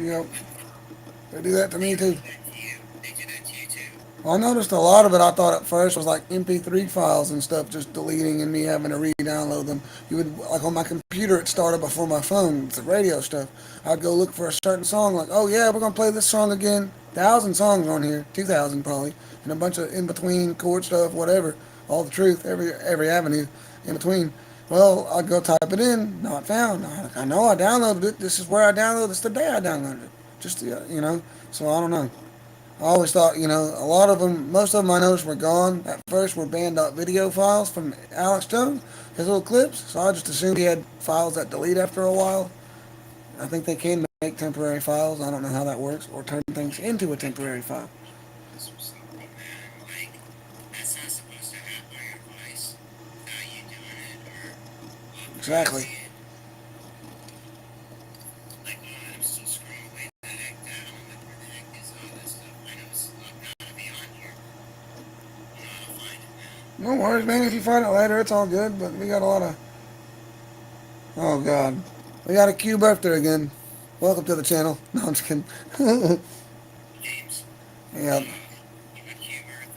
Yep. They do that to me too. They do that to you too. Well, I noticed a lot of it. I thought at first was like MP3 files and stuff, just deleting and me having to re-download them. You would like on my computer, it started before my phone. It's the radio stuff. I'd go look for a certain song, like, oh yeah, we're gonna play this song again. 1,000 songs on here, 2,000 probably, and a bunch of in between chord stuff, whatever. All the truth, every avenue in between. Well, I'd go type it in, not found. I know I downloaded it. This is where I downloaded it. This is the day I downloaded it. Just So I don't know. I always thought, a lot of them, most of them I noticed were gone. At first were banned.video files from Alex Jones, his little clips. So I just assumed he had files that delete after a while. I think they can make temporary files. I don't know how that works, or turn things into a temporary file. This was simple, man. Like, that's not supposed to happen on your device without you doing it or Exactly. authorizing it. Like, I'm still scrolling way the heck down. I'm like, where the heck is all this stuff? I know it's not to be on here. I know how to find it now. No worries, man. If you find it later, it's all good. But we got a lot of. Oh, God. We got a Q birthday again. Welcome to the channel. No, I'm just kidding. James. Yeah. You got humor right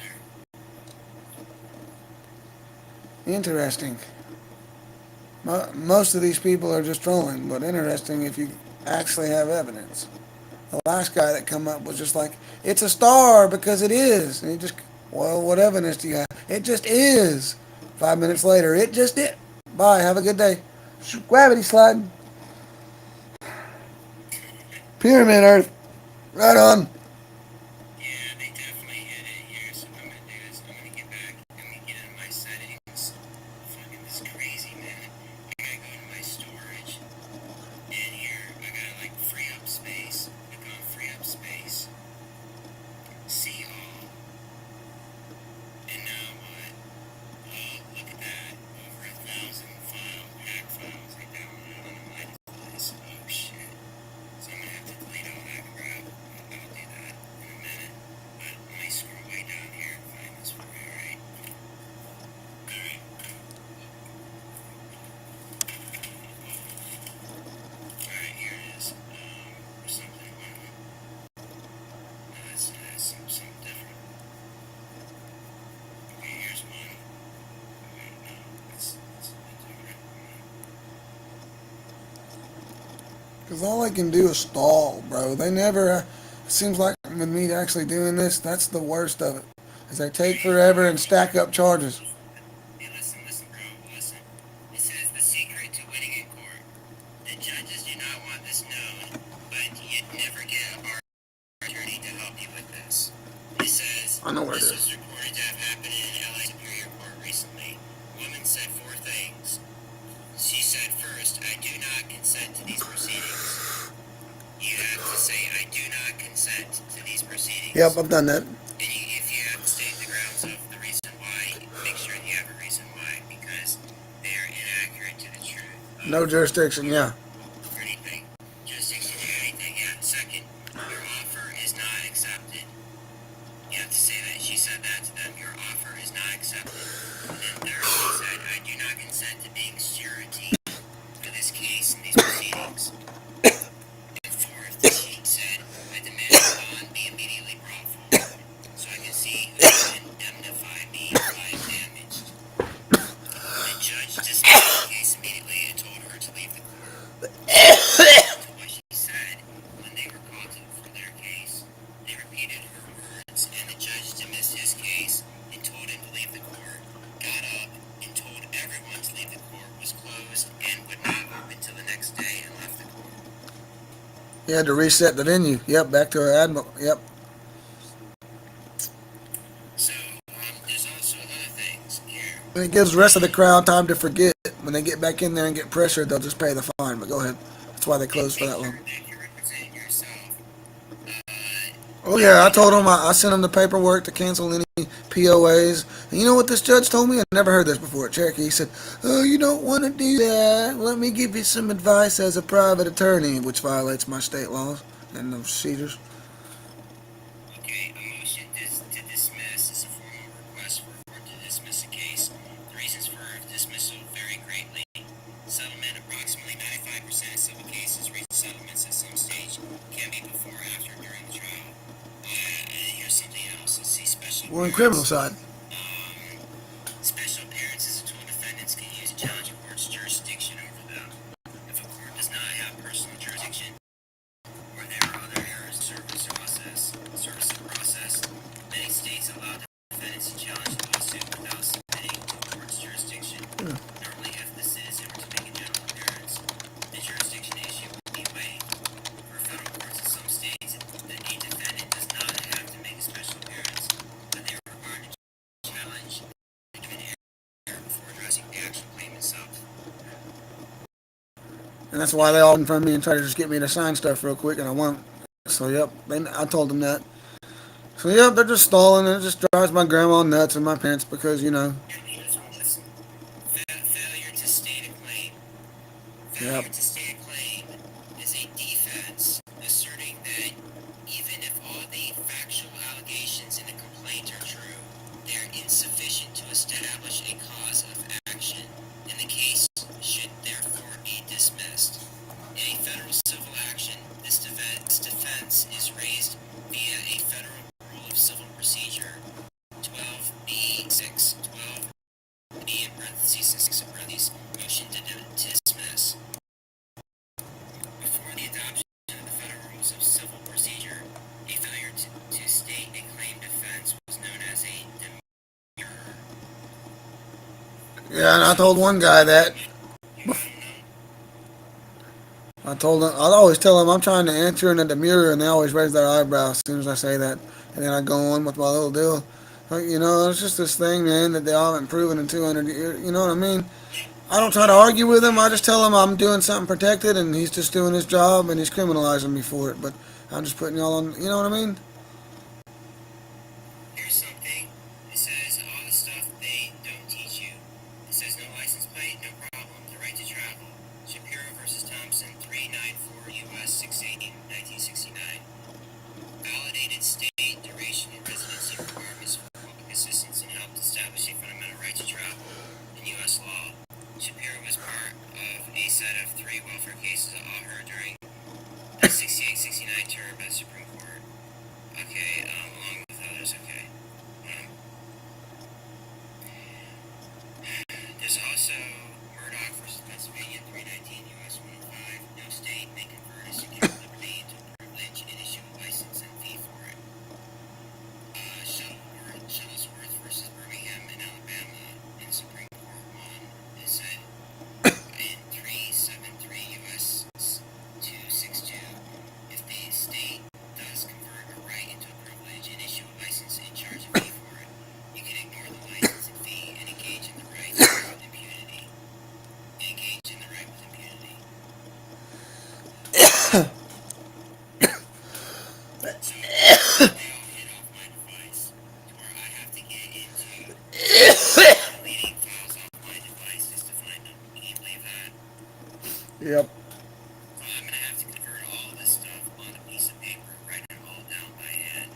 there. Interesting. Most of these people are just trolling, but interesting if you actually have evidence. The last guy that come up was just like, it's a star because it is. And he just, well, what evidence do you have? It just is. 5 minutes later, it just is. Bye, have a good day. Gravity sliding. Pyramid Earth. Right on. Yeah, they definitely hit it here. So what I'm gonna do is I'm gonna get back. I'm gonna get into my settings. Fucking this crazy, man. I gotta go into my storage. And here I gotta like free up space. Click on free up space. See all. And now what? Oh, look at that. Over 1,000 hack files I downloaded onto my device. Oh shit. So I'm gonna have to delete all that crap. I'll do that in a minute. But let me scroll way down here and find this for you, alright? Alright. Alright, here it is. Or something. No, that's something different. Okay, here's one. Wait, no, that's a bit different. Because all I can do is stall, bro. They never, it seems like with me actually doing this, that's the worst of it. Is they take forever and stack up charges. Hey, listen, bro, listen. It says the secret to winning in court. The judges do not want this known, but you'd never get a bar attorney to help you with this. It says, I know where it this is. was reported to have happened in LA Superior Court recently. Woman said 4 things. She said first, I do not consent to these proceedings. You have to say, I do not consent to these Yep, proceedings. I've done that. And if you have to state the grounds of the reason why, make sure you have a reason why, because they are inaccurate to the truth No jurisdiction, yeah. of anything. Jurisdiction or anything, yeah. Second, your offer is not accepted. You have to say that. She said that to them. Your offer is not accepted. And then third, she said, I do not consent to being surety for this case and these proceedings. And fourth, she said, I demand a bond be immediately brought forward so I can see who can indemnify me if I am damaged. The judge dismissed the case immediately and told her to leave the court. To what she said when they were called for their case, they repeated her words, and the judge dismissed his case and told him to leave the court, got up and told everyone to leave the court was closed and would not open till the next day and left the court. You had to reset the venue. Yep, back to Admiral. Yep. So, there's also other things here. And it gives the rest of the crowd time to forget. When they get back in there and get pressured, they'll just pay the fine. But go ahead. That's why they close for Make that sure long. that you represent yourself. Oh yeah, I told him I sent him the paperwork to cancel any POAs. And you know what this judge told me? I never heard this before at Cherokee. He said, "Oh, you don't want to do that. Let me give you some advice as a private attorney," which violates my state laws and the procedures. Okay, a motion to dismiss is a formal request for a court to dismiss a case. The reasons for dismissal vary greatly. Settlement: approximately 95% of civil cases reach settlements at some stage. Can be We're in criminal side. Special appearances are tool defendants can use to challenge a court's jurisdiction over them. If a court does not have personal jurisdiction, or there are other errors in service of process, many states allow defendants to challenge a lawsuit without submitting to the court's jurisdiction. Normally, if the citizen were to make a general appearance, the jurisdiction issue would be waived. For federal courts in some states, the defendant does not have to make a special appearance, but they are required to challenge a given error before addressing the actual claim itself. And that's why they all in front of me and try to just get me to sign stuff real quick, and I won't. So, yep, I told them that. So, yep, they're just stalling, and it just drives my grandma nuts and my parents because, you know. Failure to state a claim. Yep. Failure to state a claim is a defense asserting that even if all the factual allegations in the complaint are true, they are insufficient to establish a cause of action, and the case should therefore be dismissed. In a federal civil action, this defense is raised via a federal rule of civil procedure 12b6, 12b in parentheses and 6 in parentheses, motion to dismiss. Before the adoption of the federal rules of civil procedure, a failure to state a claim defense was known as a demurrer. Yeah, and I told one guy that. I'd always tell them I'm trying to answer in a demurrer, and they always raise their eyebrows as soon as I say that. And then I go on with my little deal. Like, you know, it's just this thing, man, that they all haven't proven in 200 years. You know what I mean? I don't try to argue with him. I just tell him I'm doing something protected, and he's just doing his job, and he's criminalizing me for it. But I'm just putting y'all on, you know what I mean? Here's something. It says all the stuff they don't teach you. It says no license plate, no problem. The right to travel. Shapiro versus Thompson, 394 U.S. 680, 1969. Validated state duration and residency requirements for public assistance and helped establish a fundamental right to travel in U.S. law. Shapiro was part of a set of 3 welfare cases all heard during the 68-69 term by the Supreme Court. Okay, along with others, okay. There's also Murdoch versus Pennsylvania, 319 U.S. 105. No state may convert a secure liberty into a privilege and issue a license and fee for it. Shuttlesworth versus Birmingham in Alabama in Supreme Court 1. It said in 373 U.S. 262, if the state does convert a right into a privilege and issue a license and charge a fee for it, you can ignore the license and fee and engage in the right with impunity. So they all hit off my device to where I have to get into deleting files off my device just to find them. Can you believe that? Yep. So I'm gonna have to convert all this stuff on a piece of paper, write it all down by hand,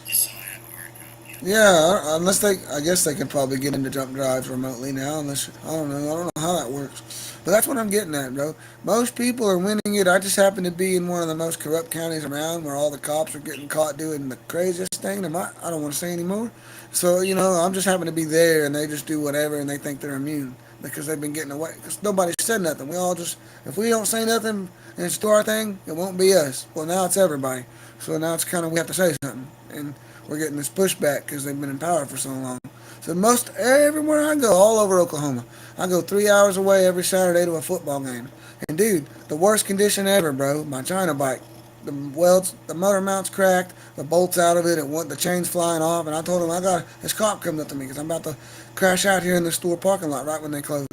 just so I have a hard copy of it. Yeah, unless I guess they can probably get into jump drives remotely now. Unless I don't know how that works. But that's what I'm getting at, bro. Most people are winning it. I just happen to be in one of the most corrupt counties around, where all the cops are getting caught doing the craziest thing. I don't want to say anymore. So you know, I'm just happen to be there, and they just do whatever, and they think they're immune because they've been getting away. Because nobody said nothing. We all just, if we don't say nothing and it's do our thing, it won't be us. Well, now it's everybody. So now it's kind of we have to say something, and we're getting this pushback because they've been in power for so long. So most everywhere I go, all over Oklahoma, I go 3 hours away every Saturday to a football game. And dude, the worst condition ever, bro. My China bike, the motor mount's cracked, the bolts out of it, the chain's flying off. And I told him this cop coming up to me because I'm about to crash out here in the store parking lot right when they close.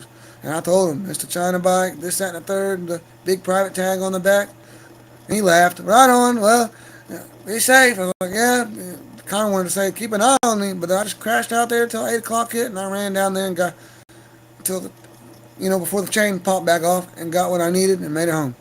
And I told him it's the China bike, this, that, and the third, the big private tag on the back. And he laughed. Right on. Well, be safe. I was like, yeah. Kind of wanted to say keep an eye on me, but I just crashed out there until 8 o'clock hit, and I ran down there and got until before the chain popped back off and got what I needed and made it home.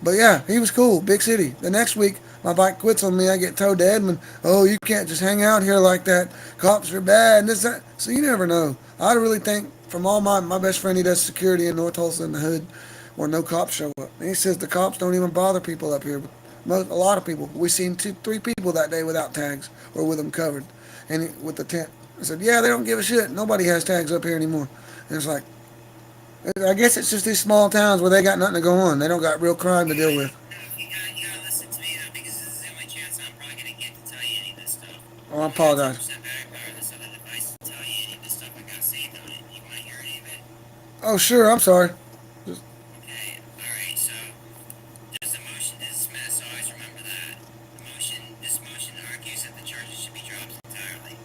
But yeah, he was cool. Big city. The next week, my bike quits on me. I get towed to Edmond. Oh, you can't just hang out here like that. Cops are bad. And this, that. So you never know. I really think from all my best friend, he does security in North Tulsa in the hood where no cops show up. And he says the cops don't even bother people up here. A lot of people. We seen 3 people that day without tags or with them covered, and with the tent. I said, yeah, they don't give a shit. Nobody has tags up here anymore. And it's like, I guess it's just these small towns where they got nothing to go on. They don't got real crime to deal with. No, you gotta listen to me though, because this is the only chance I'm probably gonna get to tell you any of this stuff. Oh, I I got apologize. 10% battery power on this other device to tell you any of this stuff I got saved on it. You wanna hear any of it? Oh, sure. I'm sorry. Okay, alright, so there's a motion to dismiss, always remember that. This motion argues that the charges should be dropped entirely.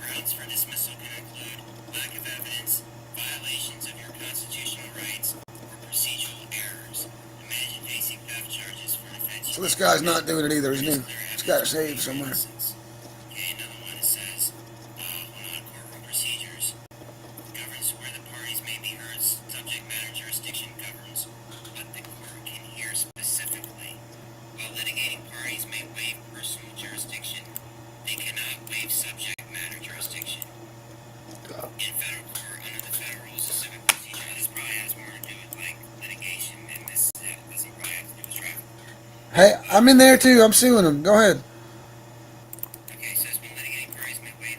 Grounds for dismissal can include lack of evidence, violations of your constitutional rights, or procedural errors. Imagine facing theft charges for an offense. So this guy's not doing it either, isn't he? He's got it saved somewhere. Okay, another one, it says, non-courtroom procedures governs where the parties may be heard. Subject matter jurisdiction governs what the court can hear specifically. While litigating parties may waive personal jurisdiction, they cannot waive subject matter jurisdiction. In federal court, under the federal rules of civil procedure, this probably has more to do with like litigation, and this doesn't probably have to do with traffic court. Hey, I'm in there too. I'm suing him. Go ahead. Okay, so when litigating parties may waive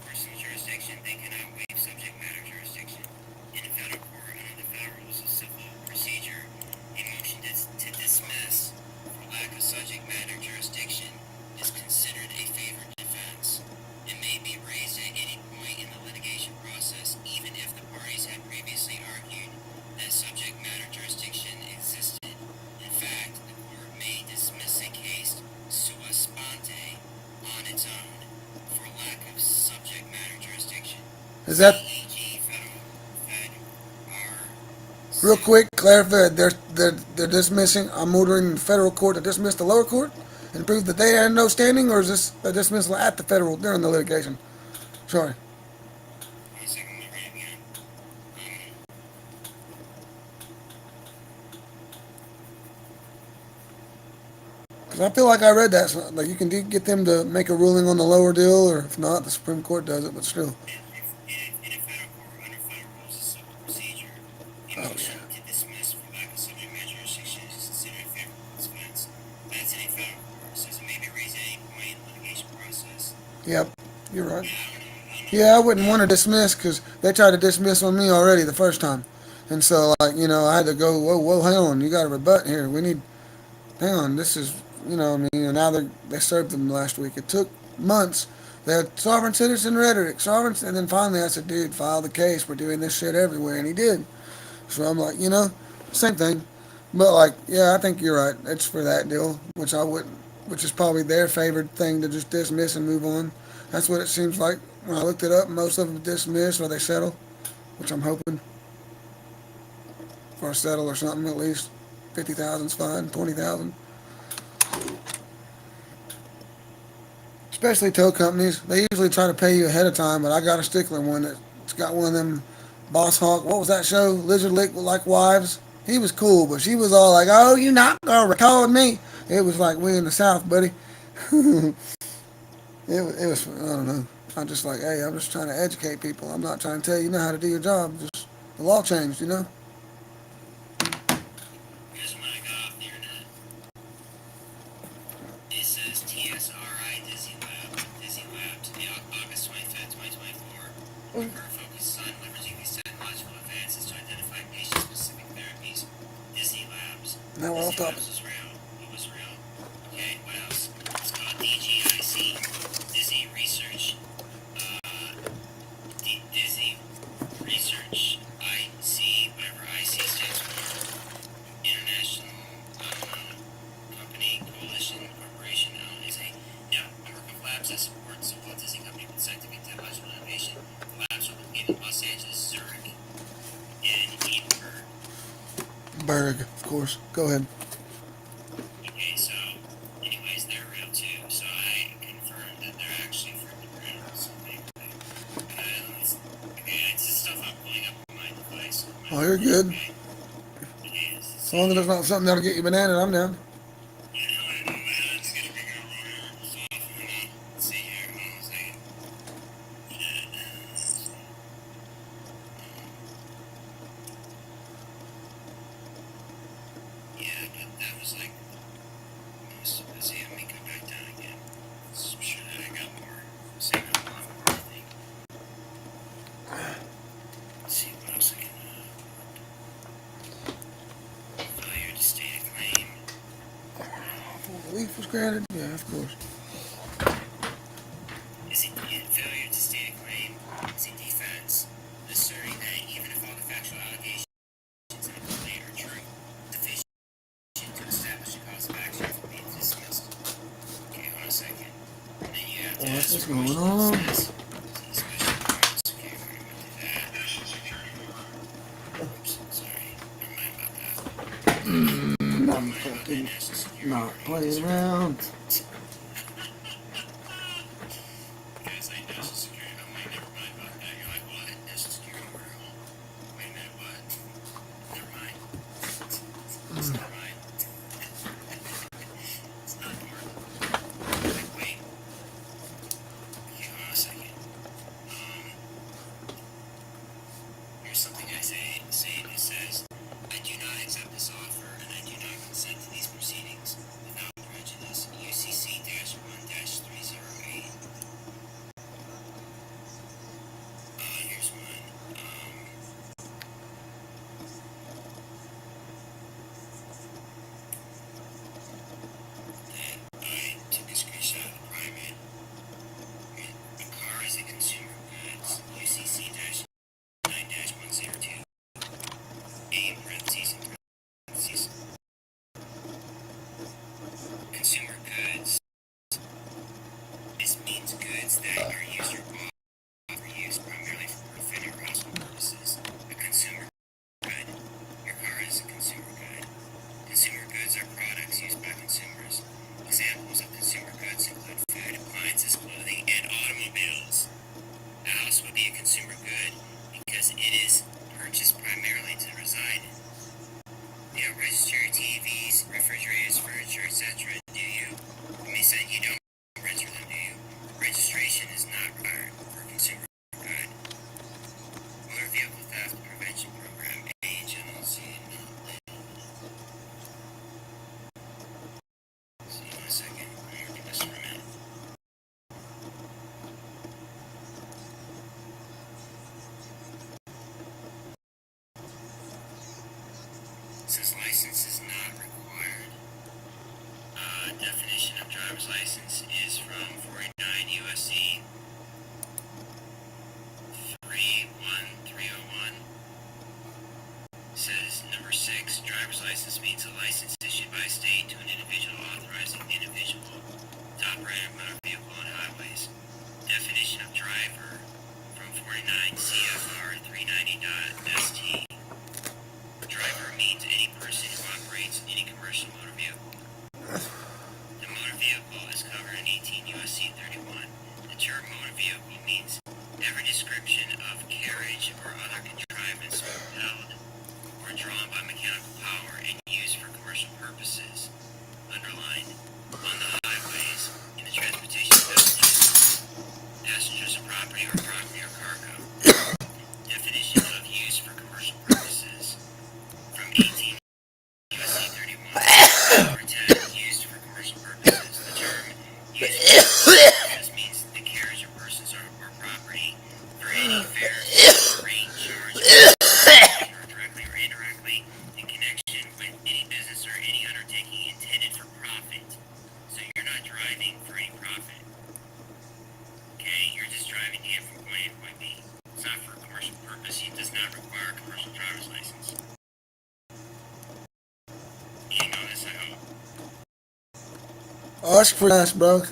personal jurisdiction, they cannot waive subject matter jurisdiction. In a federal court, under the federal rules of civil procedure, a motion to dismiss for lack of subject matter jurisdiction is considered a favored defense. It may be raised at any point in the litigation process, even if the parties had previously argued that subject matter jurisdiction existed. In fact, the court may dismiss a case sua sponte on its own for lack of subject matter jurisdiction. Is that CEG, Fed, real quick? Clarify. They're dismissing. I'm ordering the federal court to dismiss the lower court and prove that they had no standing, or is this a dismissal at the federal during the litigation? Sorry. One second, let me read it again. Because I feel like I read that. So, like you can get them to make a ruling on the lower deal, or if not, the Supreme Court does it. But still. In a federal court, under federal rules of civil procedure, a Oh motion yeah. to dismiss for lack of subject matter jurisdiction is considered a favorable defense. That's in a federal court, says it may be raised at any point in the litigation process. Yep. You're right. Yeah, I don't know. Yeah, I wouldn't want to dismiss because they tried to dismiss on me already the first time, and so like I had to go. Whoa, hang on. You got to rebut here. We need. Hang on. This is I mean, and now they served them last week. It took months. They had sovereign citizen rhetoric, sovereign, and then finally I said, dude, file the case. We're doing this shit everywhere, and he did. So I'm like, same thing. But like, yeah, I think you're right. It's for that deal, which I wouldn't, which is probably their favored thing to just dismiss and move on. That's what it seems like when I looked it up. Most of them dismiss or they settle, which I'm hoping or settle or something at least. 50,000's fine. 20,000. Especially tow companies, they usually try to pay you ahead of time, but I got a stickler one that's got one of them Boss Hawk. What was that show? Lizard Lick Like Wives. He was cool, but she was all like, "Oh, you not gonna record me?" It was like we in the South, buddy. it was I don't know. I'm just like, hey, I'm just trying to educate people. I'm not trying to tell you how to do your job. Just the law changed, Here's when I got off the internet. It says TSRI Disney Lab, today, August 25th, 2024. Her focus is on leveraging these technological advances to identify patient-specific therapies. Disney Labs. Now we're all Disney talking. Labs was real. It was real. Okay, what else? It's called DGIC. Disney Research. Disney Research. IC, whatever IC stands for. International Company Coalition Corporation is a network of labs that supports the Walt Disney Company with scientific and technological innovation. The labs are located in Los Angeles, Zurich, and Edinburgh. Berg, of course. Go ahead. Okay, so, anyways, they're real too. So I confirmed that they're actually freaking real. So anyway, it's just stuff I'm pulling up on my device. Oh, you're good. Okay. As long as there's not something that'll get you banana, I'm down. I know, man. I'm just gonna figure out where stuff. Let's see here. Hold on a second. Yeah, but that was like Relief was granted? Yeah, of course. Is it failure to state a claim? Is a defense, asserting that even if all the factual allegations in the complaint are true, sufficient to establish a cause of action for being dismissed. Okay, hold on a second. And then you have to ask What's the going question on? that says, special grounds. Okay, we're going to do that. Oops, sorry. Never mind about that. I'm fucking not playing around. Guys, like national security, I'm like, never mind about that. You're like, what? National security order? Wait a minute, what? Never mind. Never mind. It's not important. Like, wait. Okay, hold on a second. Here's something I say. It says, I do not accept this offer, and I do not consent to these proceedings without prejudice. UCC-1-308. Here's one. That I took a screenshot of the private. A car is a consumer goods. UCC-9-102. A in parentheses and parentheses. Consumer goods. This means goods that are used or bought for use primarily for profit or household purposes. A consumer good. Your car is a consumer good. Consumer goods are products used by consumers. Examples of consumer goods include food, appliances, clothing, and automobiles. A house would be a consumer good because it is purchased primarily to reside in. You don't register your TVs, refrigerators, furniture, etc., do you? Let me say you don't register them, do you? Registration is not required for a consumer good. Motor Vehicle Theft Prevention Program, AHMLC, see you in a second. I'm going to do this for a minute. Says license is not required. Definition of driver's license is from 49 U.S.C. 31301. Says number 6, driver's license means a license issued by a state to an individual authorizing the individual to operate a motor vehicle on highways. Definition of driver from 49 CFR 390.ST. Driver means any person who operates any commercial motor vehicle. The motor vehicle is covered in 18 U.S.C. 31. The term motor vehicle means every description of carriage or other contrivance propelled or drawn by mechanical power and used for commercial purposes. Underlined. On the highways, in the transportation of passengers or property or cargo. Definition of use for commercial purposes. From 18 U.S.C. 31, number 10, used for commercial purposes. The term used for commercial purposes means the carriage of persons or property for any fare, rate, charge, or directly or indirectly in connection with any business or any undertaking intended for profit. So you're not driving for any profit. Okay, you're just driving to get from point A to point B. It's not for a commercial purpose. It does not require a commercial driver's license. You know this, I hope. Oh, that's pretty nice, bro.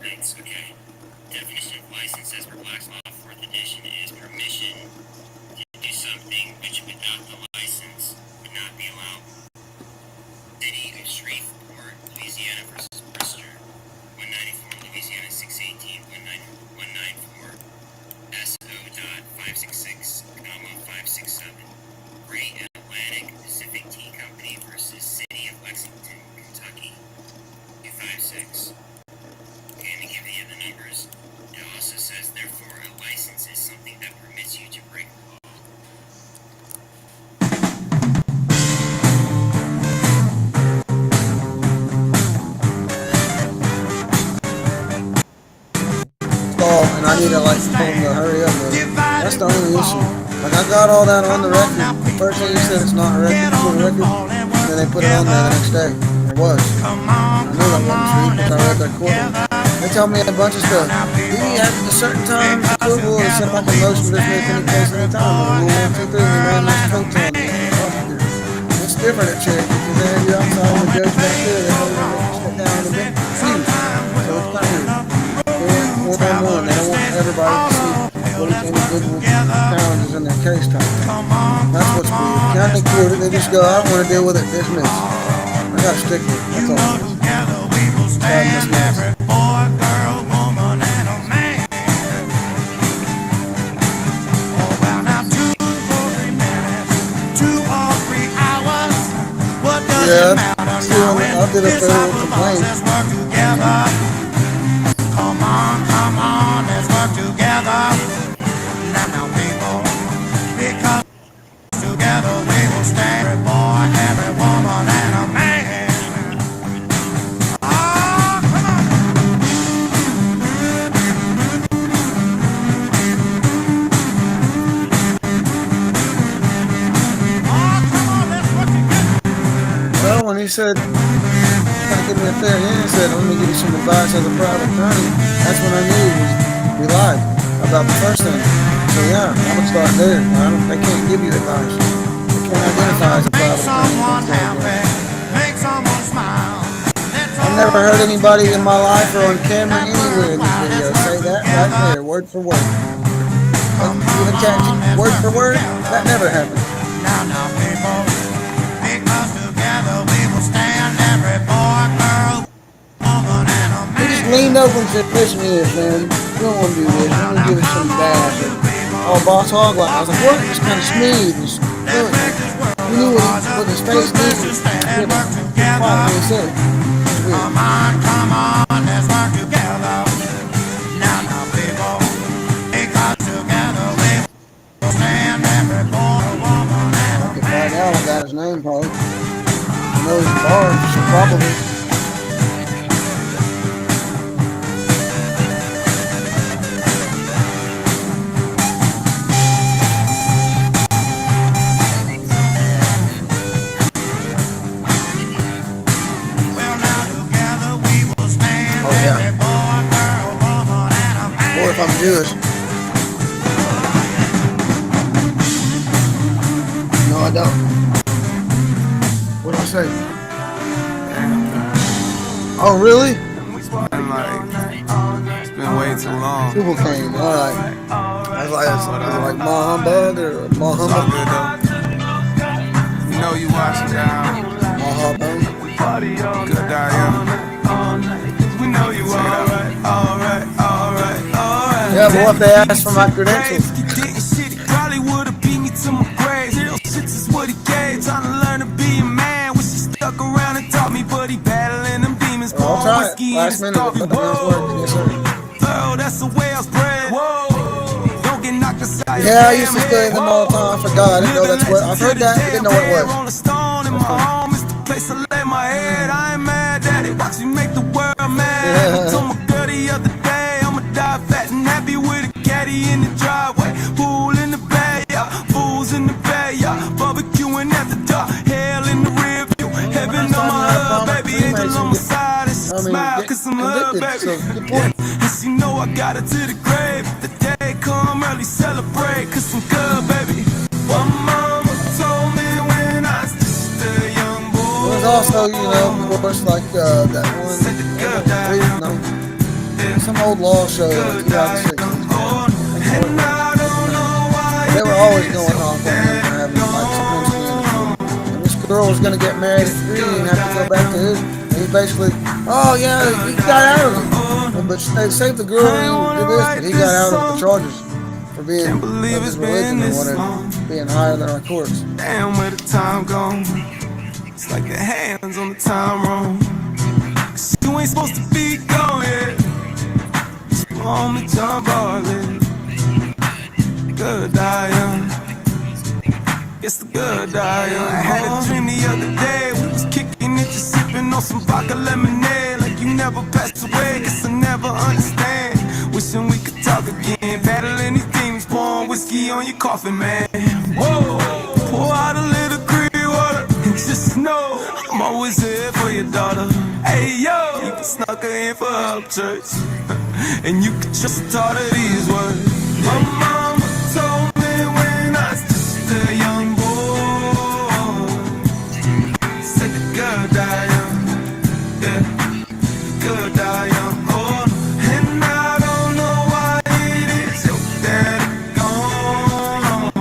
Thanks, okay. Definition of license as per Black's Law 4th edition is permission to do something which without the license would not be allowed. City of Shreveport, Louisiana versus Brister, 194 Louisiana 618 194 SO.566, 567. Great Atlantic Pacific Tea Company versus City of Lexington, Kentucky, 256. Okay, let me give you the numbers. It also says, therefore, a license is something that permits you to break the law. And I need to like tell him to hurry up. That's the only issue. Like I got all that on the record. First thing you said it's not a record, it's a record, and then they put it on there the next day. It was. at their courtroom. They tell me a bunch of stuff. We have a certain time the court will accept like a motion to dismiss any case any time. Rule 1, 2, 3, we ran this coach on me. It's different at Cherokee because they have you outside and the judge back there. They hold them sit down and get confused. So it's kind of weird. They want one-on-one. They don't want everybody to see what each individual challenges in their case type. That's what's weird. County court, they just go, I don't want to deal with it, dismiss. I got to stick with it. That's all it is. Yeah, I did a federal complaint. Come on, let's work together. Now, people, because together we will stand. Every boy, every woman, and a man. Oh, come on. Oh, come on, let's work together. Well, when he said, give me a fair hand, said, let me give you some advice as a private attorney, that's when I knew we lied about the first thing. So yeah, I would start there. They can't give you advice. They can't identify as a private attorney. I've never heard anybody in my life or on camera anywhere in this video say that right there, word for word. Even catching word for word, that never happened. Now, people, because together we will stand. Every boy, girl, woman, and a man. He just leaned over and said, listen here, man, you don't want to do this, I'm going to give it some bash. Oh, Boss Hog, I was like, what? It's kind of smooth and smooth. You knew what his face did. He quietly said it. Come on, let's work together. Now, people, because together we will stand. Every boy, woman, and a man. Right now, I got his name probably. I know his bar, so probably. Well, now together we will stand. Oh, yeah. Every boy, girl, woman, and a man. Or if I'm Jewish. No, I don't. What did I say? Oh, really? It's been way too long. People came. All right. I was like Ma Humbug or Ma It's all Humbug? good though. You know you watching now. Ma Humbug? Good die young. We know you alright. Yeah, but what if they ask for my credentials? He didn't shit, he probably would've beat me to my grave. Real shit is what he gave. Trying to learn to be a man. Wish he stuck around and taught me, but he battling them demons. I'll try it. Whiskey in Last his minute, coffee. if nothing else works, yes, sir. Whoa, that's the way I was bred. Whoa, don't get knocked aside. Yeah, I used to study them all the time. I forgot. I didn't know that's what. I've heard that, but didn't know what it was. On a stone in my home, it's the place I lay my head. I ain't mad at it. Watch me make the world mad. I told my girl the other day, I'ma die fat and happy with a caddy in the driveway. Pool in the bay, yeah. Fools in the bay, yeah. Barbecuing at the door. Hell in the rear view. Heaven on my hood, baby. Angel on my side. And she smile cause I'm her, baby. And she know I got her to the grave. The day come early, celebrate cause I'm good, baby. One mama told me when I was just a young boy. There's also, you know, of course, like that one, no, some old law show in 2006. They were always going off on him for having like some. And this girl was going to get married at 3 and have to go back to his. And he basically, oh yeah, he got out of it. But they saved the girl and he did this, but he got out of the charges for being of his religion and wanted being higher than our courts. Damn, where the time gone? It's like your hands on the time wrong. Cause you ain't supposed to be gone yet. So on me, John Barley. Good die young. Guess the good die young. I had a dream the other day. We was kicking it, just sipping on some vodka lemonade. Like you never passed away. Guess I never understand. Wishing we could talk again. Battling these demons, pouring whiskey on your coffin, man. Whoa, pour out a little cream water and just know I'm always here for your daughter. Hey, yo, you can snuck her in for help church. And you can just taught her these words. My mama told me when I was just a young boy, said the girl die young, yeah, the girl die young. Oh, and I don't know why it is your daddy gone.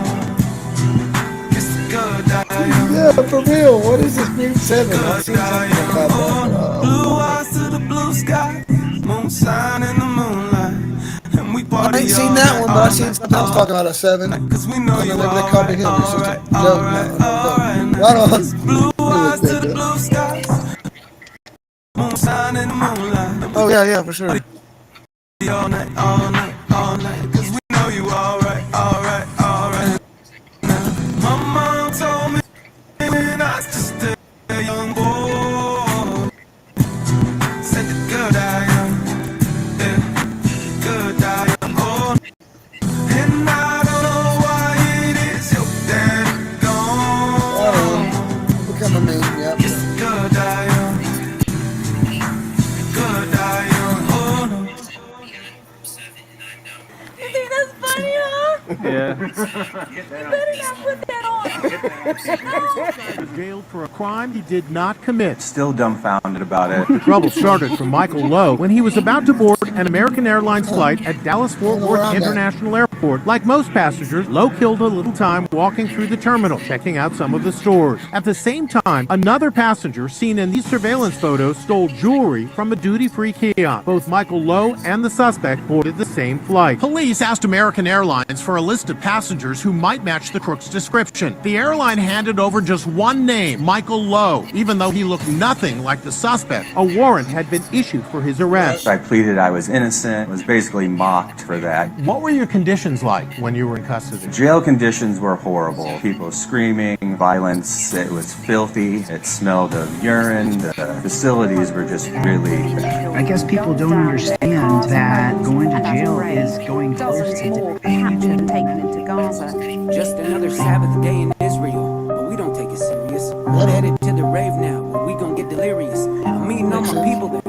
Guess the girl die young. Yeah, for real. What is this Green 7? I've seen something about that. Blue eyes to the blue sky, moonshine in the moonlight, and we party. I ain't seen that one, but I've seen something else talking about a 7. Cause we know you Maybe they copied him. It's just a joke. Right on. Blue eyes to the blue skies, moonshine in the moonlight. Oh, yeah, for sure. All night, all night, all night. Cause we know you alright, alright, alright. My mom told me when I was just a young boy, said the girl die young, yeah, the girl die young. Oh, and I don't know why it is your daddy gone. Become a meme, yeah. Yes, the girl die young, the girl die young. Oh no. You think that's funny, huh? Yeah. You better not put that on. Was jailed for a crime he did not commit. Still dumbfounded about it. The trouble started for Michael Lowe when he was about to board an American Airlines flight at Dallas-Fort Worth International Airport. Like most passengers, Lowe killed a little time walking through the terminal, checking out some of the stores. At the same time, another passenger seen in these surveillance photos stole jewelry from a duty-free kiosk. Both Michael Lowe and the suspect boarded the same flight. Police asked American Airlines for a list of passengers who might match the crook's description. The airline handed over just one name, Michael Lowe, even though he looked nothing like the suspect. A warrant had been issued for his arrest. I pleaded I was innocent, was basically mocked for that. What were your conditions like when you were in custody? Jail conditions were horrible. People screaming, violence, it was filthy, it smelled of urine, the facilities were just really bad. I guess people don't understand that going to jail is going close to taken into Gaza. Just another Sabbath day in Israel, but we don't take it serious. We're headed to the rave now, where we gon' get delirious. I'm meeting all my people there.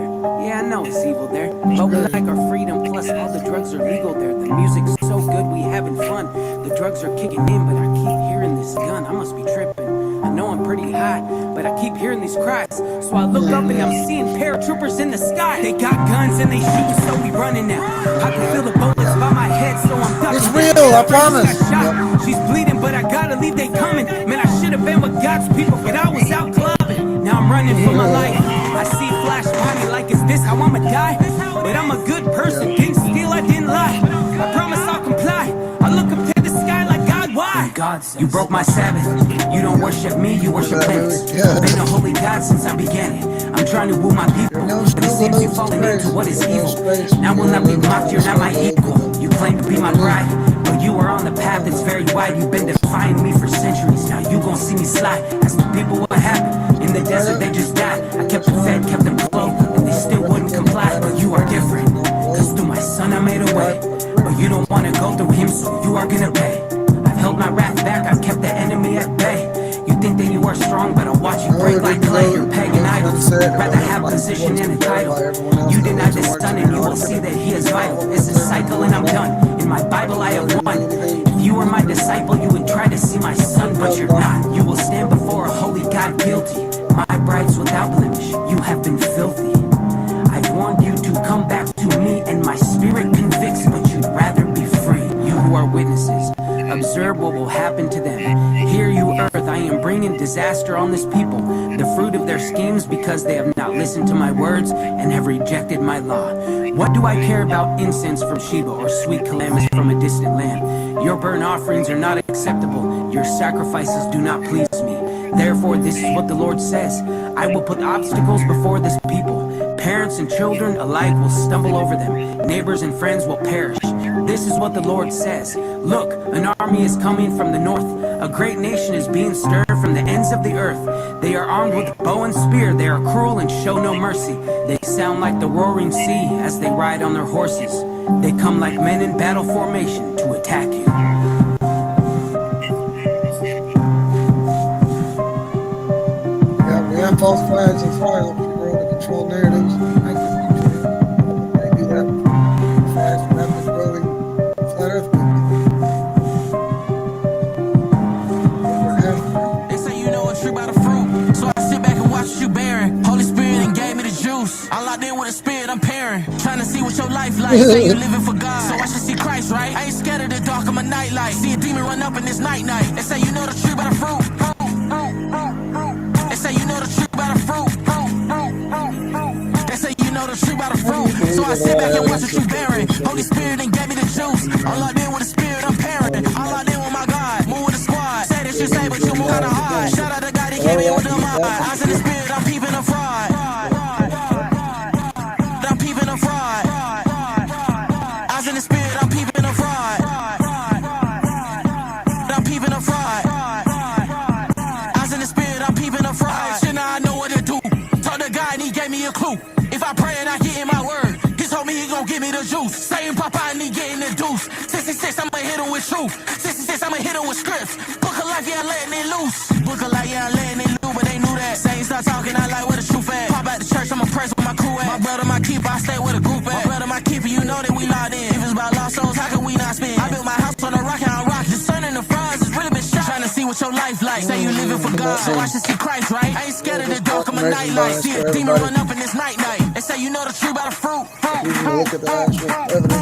Yeah, I know it's evil there, but we like our freedom. Plus, all the drugs are legal there. The music's so good, we having fun. The drugs are kicking in, but I keep hearing this gun. I must be tripping. I know I'm pretty hot, but I keep hearing these cries. So I look up and I'm seeing paratroopers in the sky. They got guns and they shooting, so we running now. I can feel the bullets by my head, so I'm ducking. It's real, I promise. She's bleeding, but I gotta leave, they coming. Man, I should have been with God's people, but I was out clubbing. Now I'm running for my life. I see flash body like, is this how I'ma die? But I'm a good person, didn't steal, I didn't lie. I promise I'll comply. I look up to the sky like, God, why? God says, you broke my Sabbath. You don't worship me, you worship things. I've been a holy God since I began it. I'm trying to woo my people, but it seems you're falling into what is evil. Now will not be mocked, you're not my equal. You claim to be my bride, but you are on the path that's very wide. You've been defying me for centuries. Now you gon' see me slide. Ask the people what happened. In the desert they just died. I kept them fed, kept them clothed, and they still wouldn't comply. But you are different, cause through my son I made a way. But you don't wanna go through him, so you are gonna pay. I've held my wrath back, I've kept the enemy at bay. You think that you are strong, but I'll watch you break like clay. You're pagan idols, rather have position and a title. You deny the son and you will see that he is vital. It's a cycle and I'm done. In my Bible I have won. If you were my disciple, you would try to see my son, but you're not. You will stand before a holy God guilty. My bride's without blemish, you have been filthy. I've warned you to come back to me, and my spirit convicts, but you'd rather be free. You who are witnesses, observe what will happen to them. Hear you, earth, I am bringing disaster on this people, the fruit of their schemes, because they have not listened to my words and have rejected my law. What do I care about incense from Sheba or sweet calamus from a distant land? Your burnt offerings are not acceptable. Your sacrifices do not please me. Therefore, this is what the Lord says. I will put obstacles before this people. Parents and children alike will stumble over them. Neighbors and friends will perish. This is what the Lord says. Look, an army is coming from the north. A great nation is being stirred from the ends of the earth. They are armed with bow and spear. They are cruel and show no mercy. They sound like the roaring sea as they ride on their horses. They come like men in battle formation to attack you. Yeah, we have false flags and fire to control narratives. Thank you. They do that fast, rapid growing flat earth people. They say you know a tree by the fruit, so I sit back and watch what you bearing. Holy Spirit and gave me the juice. I locked in with a spirit, I'm pairing. Trying to see what your life like. Say you living for God, so I should see Christ, right? I ain't scared of the dark, I'm a nightlight. See a demon run up in this night. They say you know the tree by the fruit. They say you know the tree by the fruit. They say you know the tree by the fruit. So I sit back and watch what you bearing. Holy Spirit and gave me the juice. I locked in with a spirit, I'm pairing. I locked in with my God, move with the squad. Say that you say, but you move kinda hard. Shout out to God, he came in with the mind. Eyes in the spirit, I'm peeping a fraud. I'm peeping a fraud. Eyes in the spirit, I'm peeping a fraud. I'm peeping a fraud. Eyes in the spirit, I'm peeping a fraud. Shit, now I know what to do. Told the guy and he gave me a clue. If I pray and I get in my word, he told me he gon' give me the juice. Saying Papa and he getting the deuce. 66, I'ma hit him with truth. 66, I'ma hit him with scripts. Book of life, yeah, I'm letting it loose. Book of life, yeah, I'm letting it loose, but they knew that. Say start talking, I like where the truth at. Pop out the church, I'ma press with my crew at. My brother, my keeper, I stay with a group at. My brother, my keeper, you know that we locked in. If it's about lost souls, how can we not spin? I built my house on a rock and I rock. Discerning the fronds, it's really been shot. Trying to see what your life like. Say you living for God, so I should see Christ, right? I ain't scared of the dark, I'm a nightlight. See a demon run up in this night. They say you know the tree by the fruit.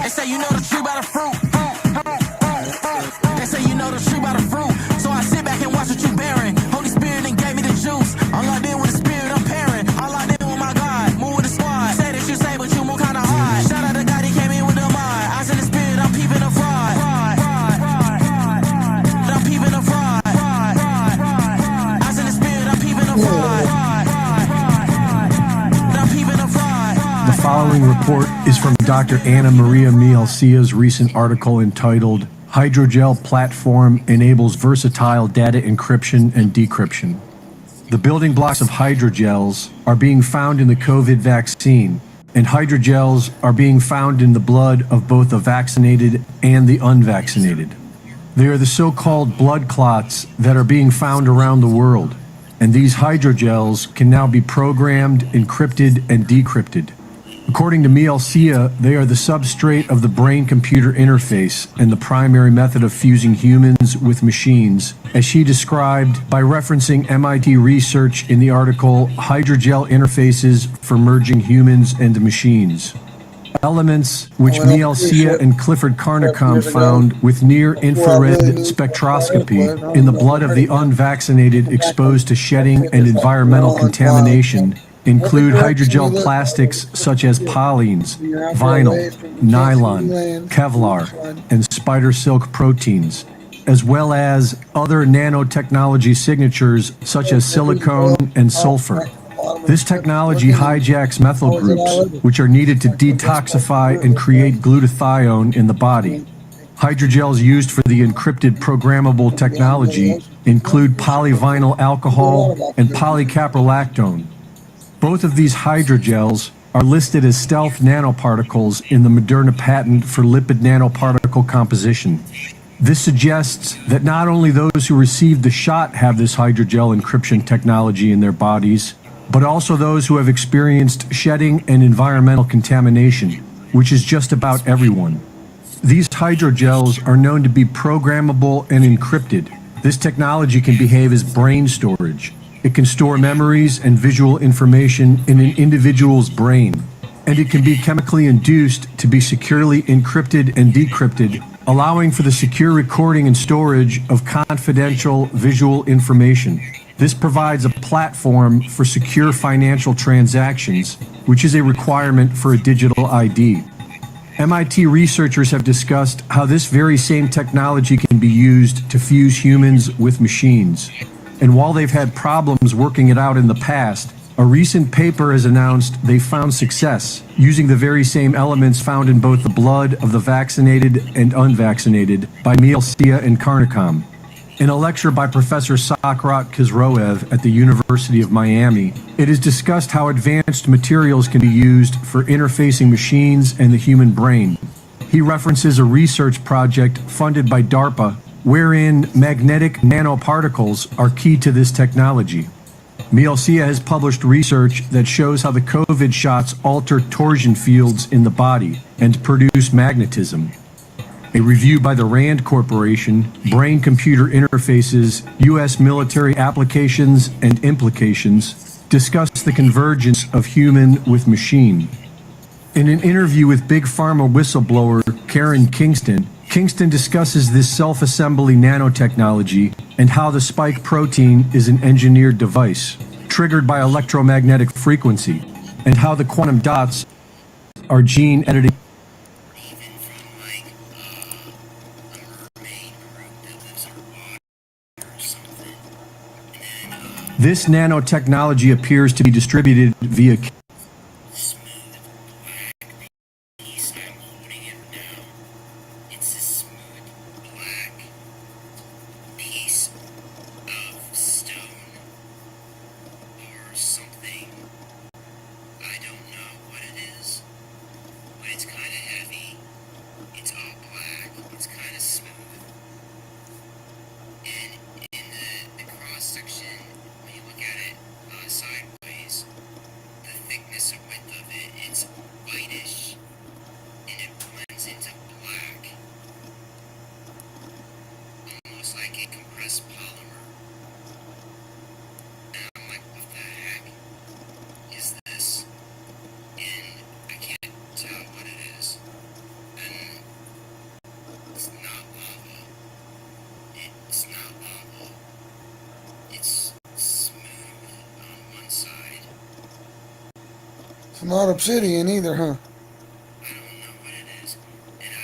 They say you know the tree by the fruit. They say you know the tree by the fruit. So I sit back and watch what you bearing. Holy Spirit and gave me the juice. All I did with the spirit, I'm pairing. All I did with my God, move with the squad. Say that you say, but you move kinda hard. Shout out to God, he came in with the mind. Eyes in the spirit, I'm peeping a fraud. I'm peeping a fraud. Eyes in the spirit, I'm peeping a fraud. I'm peeping a fraud. The following report is from Dr. Anna Maria Mielcia's recent article entitled Hydrogel Platform Enables Versatile Data Encryption and Decryption. The building blocks of hydrogels are being found in the COVID vaccine, and hydrogels are being found in the blood of both the vaccinated and the unvaccinated. They are the so-called blood clots that are being found around the world, and these hydrogels can now be programmed, encrypted, and decrypted. According to Mielcia, they are the substrate of the brain-computer interface and the primary method of fusing humans with machines, as she described by referencing MIT research in the article Hydrogel Interfaces for Merging Humans and Machines. Elements which Mielcia and Clifford Carnicom found with near-infrared spectroscopy in the blood of the unvaccinated exposed to shedding and environmental contamination include hydrogel plastics such as polyenes, vinyl, nylon, Kevlar, and spider silk proteins, as well as other nanotechnology signatures such as silicone and sulfur. This technology hijacks methyl groups, which are needed to detoxify and create glutathione in the body. Hydrogels used for the encrypted programmable technology include polyvinyl alcohol and polycaprolactone. Both of these hydrogels are listed as stealth nanoparticles in the Moderna patent for lipid nanoparticle composition. This suggests that not only those who received the shot have this hydrogel encryption technology in their bodies, but also those who have experienced shedding and environmental contamination, which is just about everyone. These hydrogels are known to be programmable and encrypted. This technology can behave as brain storage. It can store memories and visual information in an individual's brain, and it can be chemically induced to be securely encrypted and decrypted, allowing for the secure recording and storage of confidential visual information. This provides a platform for secure financial transactions, which is a requirement for a digital ID. MIT researchers have discussed how this very same technology can be used to fuse humans with machines. And while they've had problems working it out in the past, a recent paper has announced they found success using the very same elements found in both the blood of the vaccinated and unvaccinated by Mielcia and Carnicom. In a lecture by Professor Sokrat Khizroev at the University of Miami, it is discussed how advanced materials can be used for interfacing machines and the human brain. He references a research project funded by DARPA wherein magnetic nanoparticles are key to this technology. Mielcia has published research that shows how the COVID shots alter torsion fields in the body and produce magnetism. A review by the RAND Corporation, Brain-Computer Interfaces, U.S. Military Applications and Implications, discussed the convergence of human with machine. In an interview with Big Pharma whistleblower Karen Kingston, Kingston discusses this self-assembly nanotechnology and how the spike protein is an engineered device, triggered by electromagnetic frequency, and how the quantum dots are gene editing. Even from like a mermaid group that lives underwater or something. And then This nanotechnology appears to be distributed via smooth black piece. I'm holding it now. It's a smooth black piece of stone or something. I don't know what it is, but it's kind of heavy. It's all black. It's kind of smooth. And in the cross section, when you look at it sideways, the thickness or width of it, it's whitish, and it blends into black, almost like a compressed polymer. And I'm like, what the heck is this? And I can't tell what it is. And it's not lava. It's not lava. It's smooth on one side. It's not obsidian either, huh? I don't know what it is. And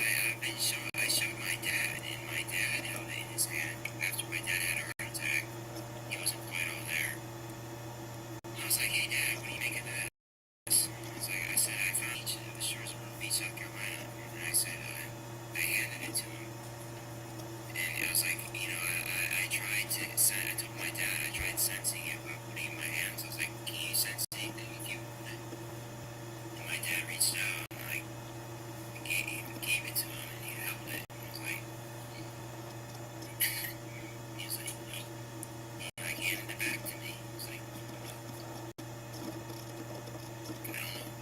I showed my dad, and my dad held it in his hand. After my dad had a heart attack, he wasn't quite all there. I was like, hey Dad, what do you make of that? I said, I found each of the shores of Myrtle Beach, South Carolina. And I said, I handed it to him. And I was like, I tried to, I told my dad, I tried sensing it by putting it in my hands. I was like, can you sense anything if you hold it? And my dad reached out and gave it to him and he held it. And I was like, he was like, no. He handed it back to me. He was like, no. I don't know.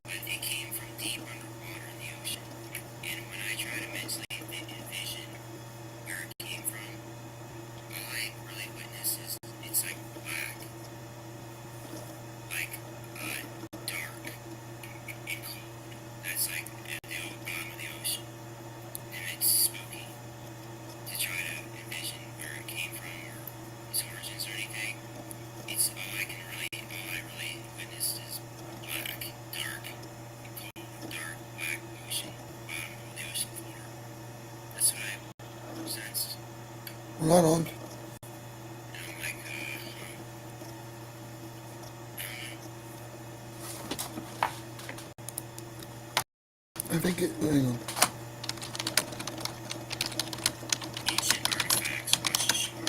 But it came from deep underwater in the ocean. And when I try to mentally envision where it came from, all I really witness is it's like black. Like dark and cold. That's like at the bottom of the ocean. And it's spooky to try to envision where it came from or its origins or anything. It's all I really witnessed is black, dark, cold, dark, black ocean, bottom of the ocean floor. That's what I sensed. Right on. And I'm like, I think it, hang on. ancient artifacts washed ashore.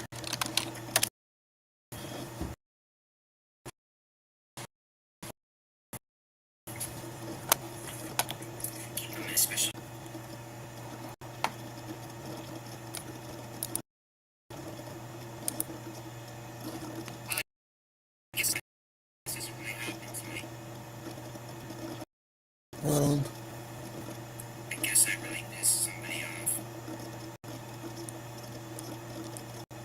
Keep them in a special. I guess this doesn't really happen to me. Right on. I guess I really pissed somebody off.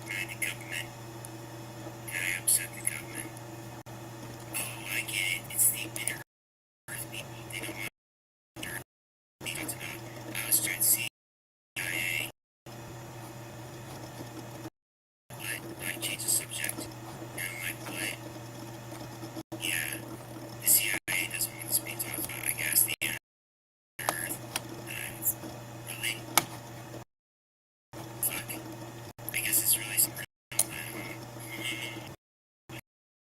The government. And I upset the government. Oh, I get it. It's the inner earth people. They don't want dirt. They talked about I was trying to see CIA. But I changed the subject. And I'm like, what? Yeah. The CIA doesn't want us being talked about. I guess the inner earth. Really? Fuck. I guess it's really some real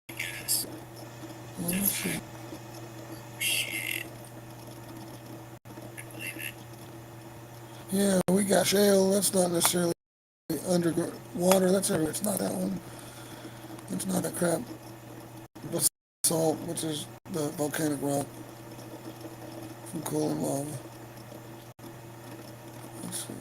I guess. Well, let's see. Shit. I believe it. Yeah, we got shale. That's not necessarily underground water. That's everywhere. It's not that one. It's not that crap. Basalt, which is the volcanic rock from cooling lava. Let's see.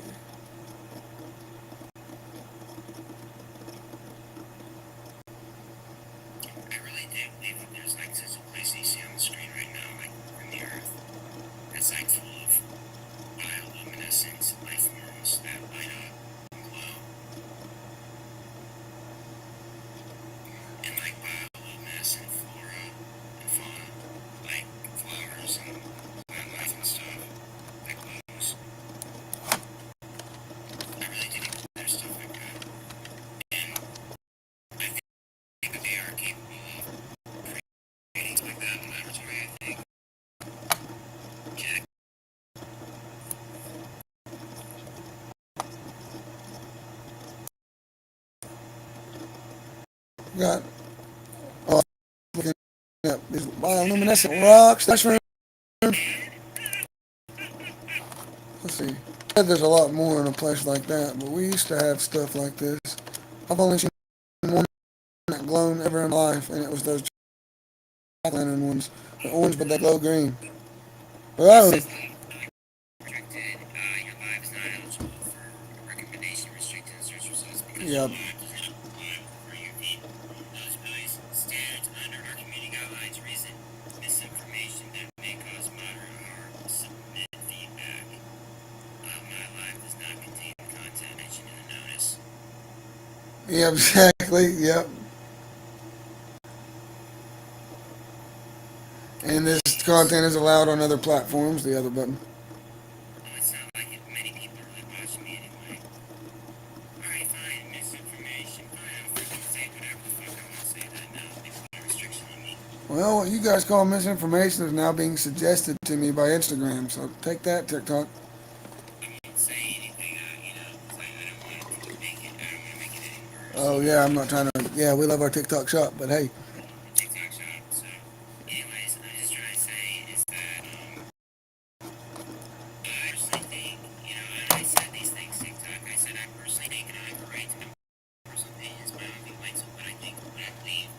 Got looking at these bioluminescent rocks. That's room. Let's see. There's a lot more in a place like that, but we used to have stuff like this. I've only seen one that glown ever in my life, and it was those jack-o'-lantern ones. They're orange, but they glow green. But that was, Restricted. Your live is not eligible for recommendation restricted search results because Yep. your live does not comply for your feed. Those values standards under our community guidelines. Reason misinformation that may cause moderate harm. Submit feedback. My live does not contain content mentioned in the notice. yeah, exactly. Yep. And this content is allowed on other platforms. The other button. Oh, it's not like it. Many people are really watching me anyway. Alright, fine. Misinformation. Fine. I'll freaking say whatever the fuck I want to say that now. They put a restriction on me. Well, what you guys call misinformation is now being suggested to me by Instagram. So take that, TikTok. I won't say anything, because I don't want to make it. I don't want to make it any worse. Oh yeah, I'm not trying to. Yeah, we love our TikTok shop, but hey, TikTok shop. So, anyways, I'm just trying to say is that I personally think, and I said these things TikTok. I said I personally think, and I have a right to my personal opinions, my own viewpoints of what I think, what I believe,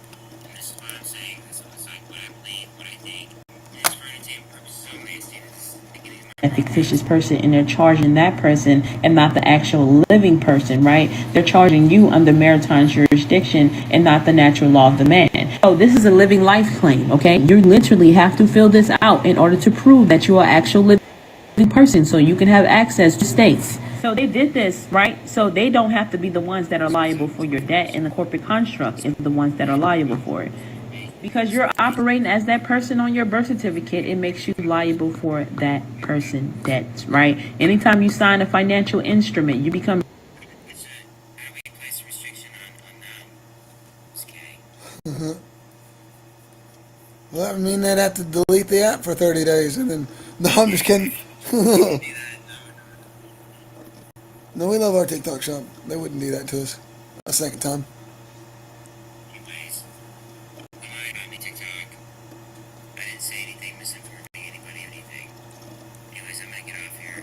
and this is what I'm saying. This is like what I believe, what I think, and it's for entertainment purposes only. I stated this at the beginning of my fictitious person, and they're charging that person and not the actual living person, right? They're charging you under maritime jurisdiction and not the natural law of the man. Oh, this is a living life claim, okay? You literally have to fill this out in order to prove that you are actual living person so you can have access to states. So they did this, right? So they don't have to be the ones that are liable for your debt, and the corporate construct is the ones that are liable for it. Because you're operating as that person on your birth certificate, it makes you liable for that person debt, right? Anytime you sign a financial instrument, you become how do we place a restriction on them? It's okay. well, that would mean they'd have to delete the app for 30 days, and then no, I'm just kidding. No, we love our TikTok shop. They wouldn't do that to us a second time. Anyways, on the TikTok, I didn't say anything misinforming anybody or anything. Anyways, I'm gonna get off here.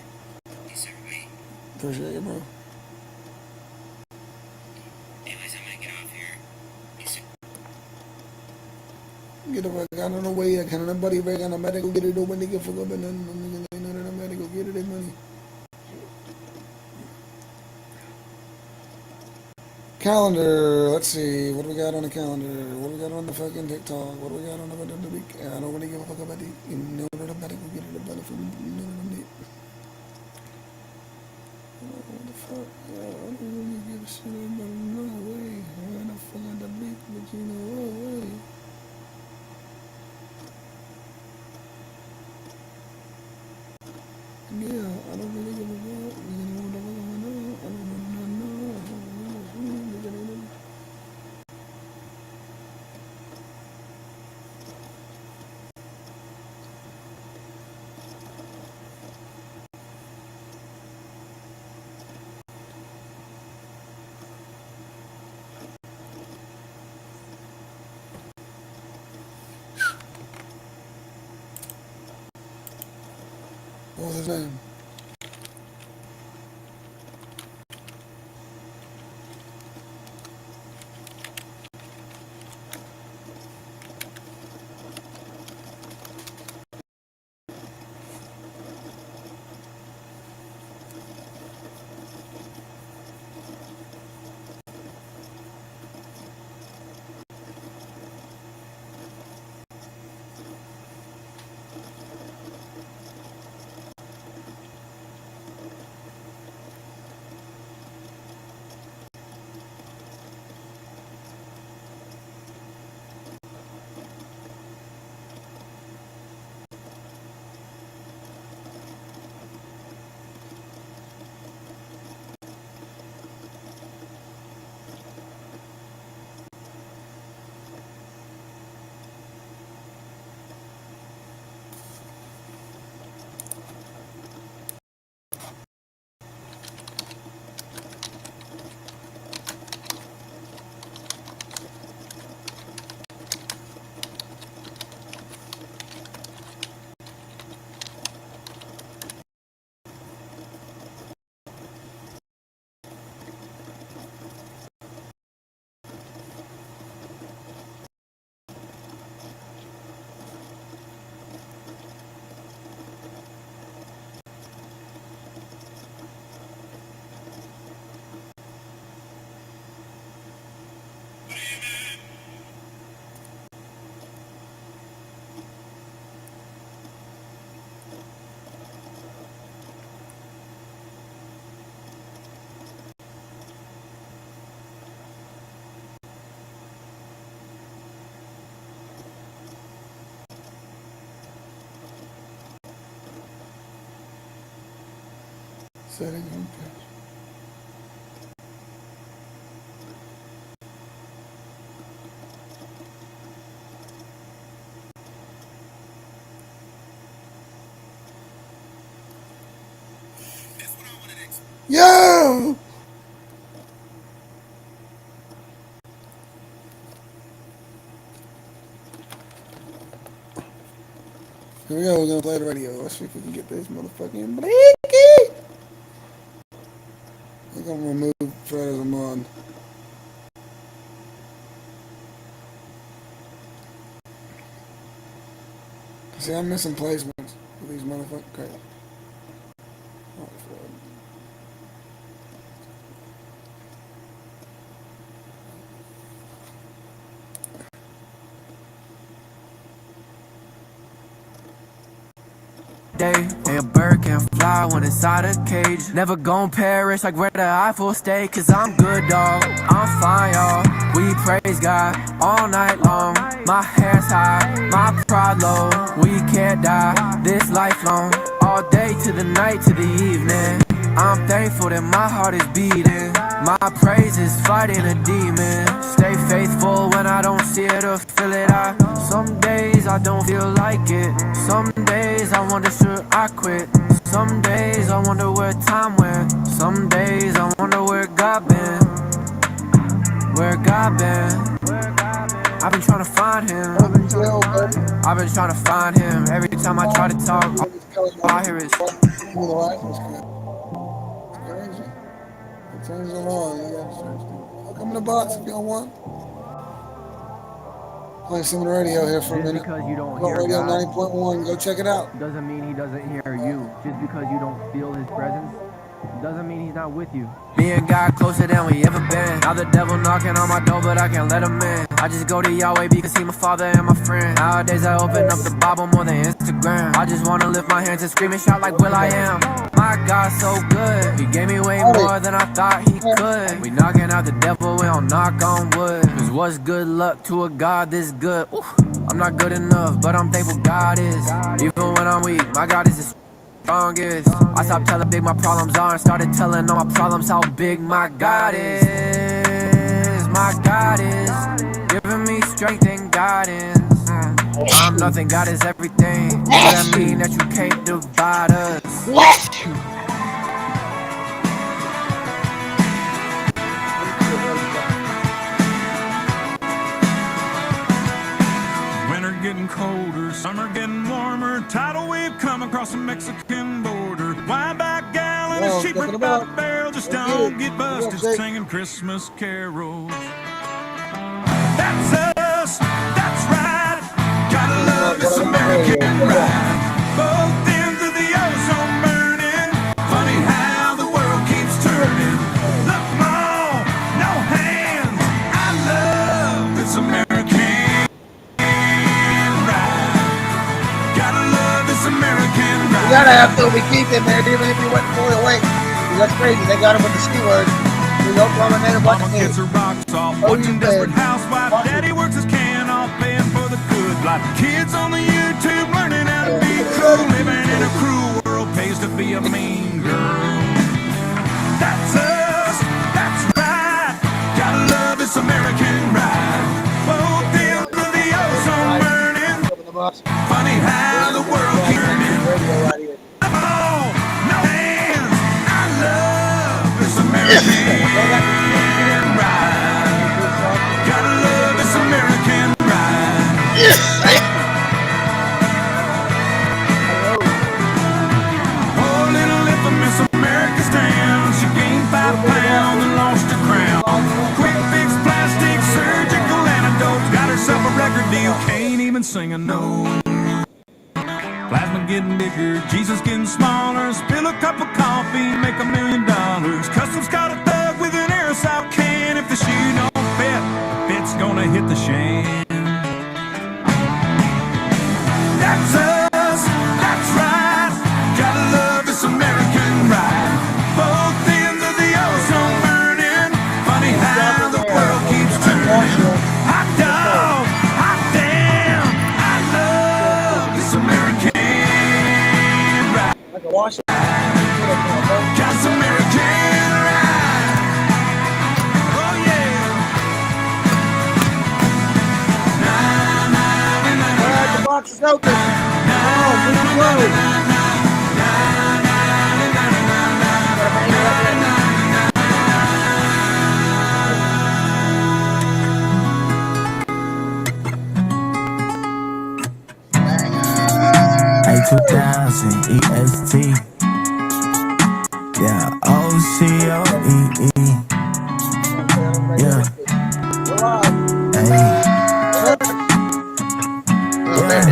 Peace, everybody. Appreciate you, bro. Anyways, I'm gonna get off here. Peace. Get the fuck out of the way. I can't nobody back on the medical get it over. Nigga, fuck up and then none of the medical get it their money. Calendar. Let's see. What do we got on the calendar? What do we got on the fucking TikTok? What do we got on the week? I don't really give a fuck about the. You know, the medical get it about it from. What the fuck? I don't really give a shit about no way. I don't fuck out the beat, but you know what way. Yeah, I don't really give a fuck. You know what the fuck I know? I don't really know. What was his name? Settings. Yo! Here we go, we're gonna play the radio. Let's see if we can get this motherfucking Blakey! I'm gonna remove Fred as a mod. See, I'm missing placements with these motherfuckers. Okay. Oh, Fred. Hey, a bird can fly when inside a cage. Never gon' perish like where the Eiffel stay. Cause I'm good, dog, I'm fine, y'all. We praise God all night long. My hair's high, my pride low. We can't die this lifelong. All day to the night to the evening. I'm thankful that my heart is beating. My praise is fighting a demon. Stay faithful when I don't see it or feel it. Some days I don't feel like it. Some days I wonder should I quit. Some days I wonder where time went. Some days I wonder where God been. Where God been. I've been trying to find him. I've been trying to find him. Every time I try to talk, all I hear is Turns it on. You got to come in the box if y'all want. Play some of the radio here for a minute. Just because you don't Go hear Radio God 90.1. Go check it out. doesn't mean he doesn't hear you. Just because you don't feel his presence doesn't mean he's not with you. me and God closer than we ever been. Now the devil knocking on my door, but I can't let him in. I just go to Yahweh because he my father and my friend. Nowadays I open up the Bible more than Instagram. I just wanna lift my hands and scream and shout like Will I Am. My God's so good. He gave me way more than I thought he could. We knocking out the devil, we don't knock on wood. Cause what's good luck to a God this good? Ooh, I'm not good enough, but I'm thankful God is. Even when I'm weak, my God is the strongest. I stopped telling big my problems are and started telling all my problems how big my God is. My God is giving me strength and guidance. I'm nothing, God is everything. Does that mean that you can't divide us? Winter getting colder, summer getting warmer. Tidal wave come across the Mexican border. Wine by gallon is cheaper by the barrel. Just don't get busted singing Christmas carols. That's us, that's right. Gotta love this American ride. Both ends of the ozone burning. Funny how the world keeps turning. Look, mom, no hands. I love this American ride. Gotta love this American ride. You gotta have to. We keep it, man. Even if you went fully awake. That's crazy. They got him with the C word. Mama gets her rocks off, watching Desperate Housewives. Daddy works his can off, paying for the good life. Kids on the YouTube learning how to be cool. Living in a cruel world pays to be a mean girl. That's us, that's right. Gotta love this American ride. Both ends of the ozone burning. Funny how the world keeps turning. Oh, no hands. I love this American ride. Gotta love this American ride. Oh, little infamous America stands. She gained 5 pounds and lost her crown. Quick fix, plastic, surgical antidotes. Got herself a record deal, can't even sing a note. Plasma getting bigger, Jesus getting smaller. Spill a cup of coffee, make $1 million. Customs got a thug with an aerosol can. If the shoe don't fit, the fit's gonna hit the shan. That's us, that's right. Gotta love this American ride. Both ends of the ozone burning. Funny how the world keeps turning. Hot dog, hot damn. I love this American ride. Got some box is open. Come on, move the globe. A2000 EST. Yeah, OCOEE. Yeah. Hey. Yeah.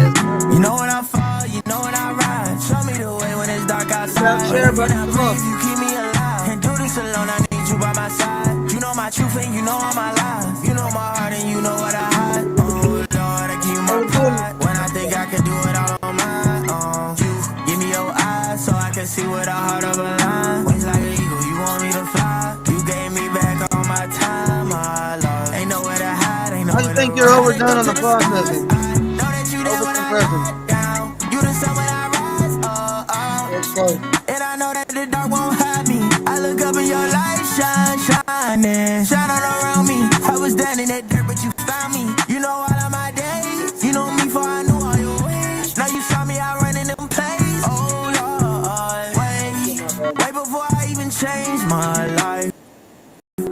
You know when I fall, you know when I ride. Show me the way when it's dark outside. Share, but When I breathe, you keep me alive. Can't do this alone, I need you by my side. You know my truth and you know all my lies. You know my heart and you know what I hide. Oh Lord, I give you my pride. When I think I can do it all on my own. You give me your eyes so I can see with a heart of a lion. Wings like an eagle, you want me to fly. You gave me back all my time, my love. Ain't nowhere to hide, ain't nowhere to I think you're overdone on the processing. Over-compressing. You the sun when I rise, oh, oh. It's close. And I know that the dark won't hide me. I look up and your light shine, shining, shine all around me. I was down in that dirt, but you found me. You know all of my days. You know me before I knew all your ways. Now you saw me out running them plays. Oh Lord, way before I even changed my life.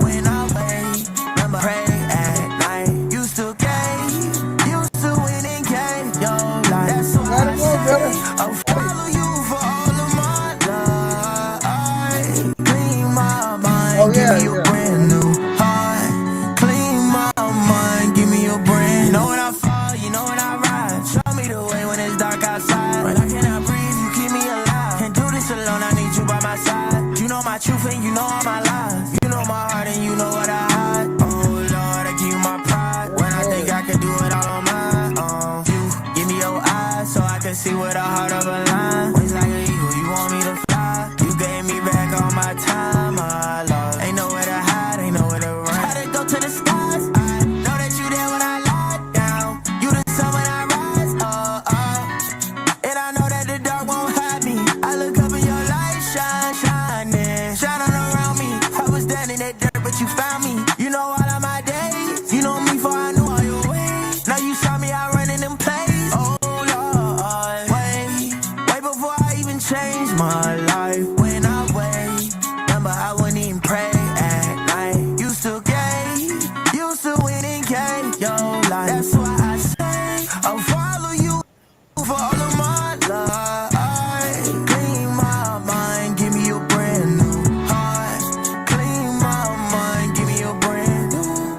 When I wait, remember pray at night. Used to game, used to win and game your life. That's why I say I'll follow you for all of my life. Clean my mind, give me a brand new heart. Clean my mind, give me a brand. You know when I fall, you know when I ride. Show me the way when it's dark outside. When I cannot breathe, you keep me alive. Can't do this alone, I need you by my side. You know my truth and you know all my lies. You know my heart and you know what I hide. Oh Lord, I give you my pride. When I think I can do it all on my own. You give me your eyes so I can see with a heart of a lion. Wings like an eagle, you want me to fly. You gave me back all my time, my love. Ain't nowhere to hide, ain't nowhere to run. Try to go to the skies. I know that you there when I lie down. You the sun when I rise, oh, oh. And I know that the dark won't hide me. I look up and your light shine, shining, shine all around me. I was down in that dirt, but you found me. You know all of my days. You know me before I knew all your ways. Now you saw me out running them plays. Oh Lord, way before I even changed my life. When I wait, remember I wouldn't even pray at night. Used to game, used to win and game your life. That's why I say I'll follow you for all of my life. Clean my mind, give me a brand new heart. Clean my mind, give me a brand new.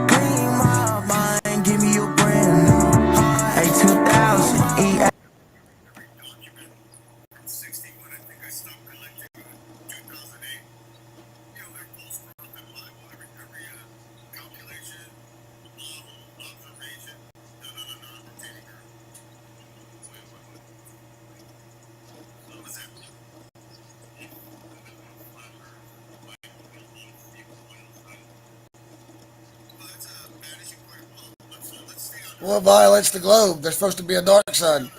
Clean my mind, give me a brand new heart. A2000 ES. What violates the globe? There's supposed to be a dark side.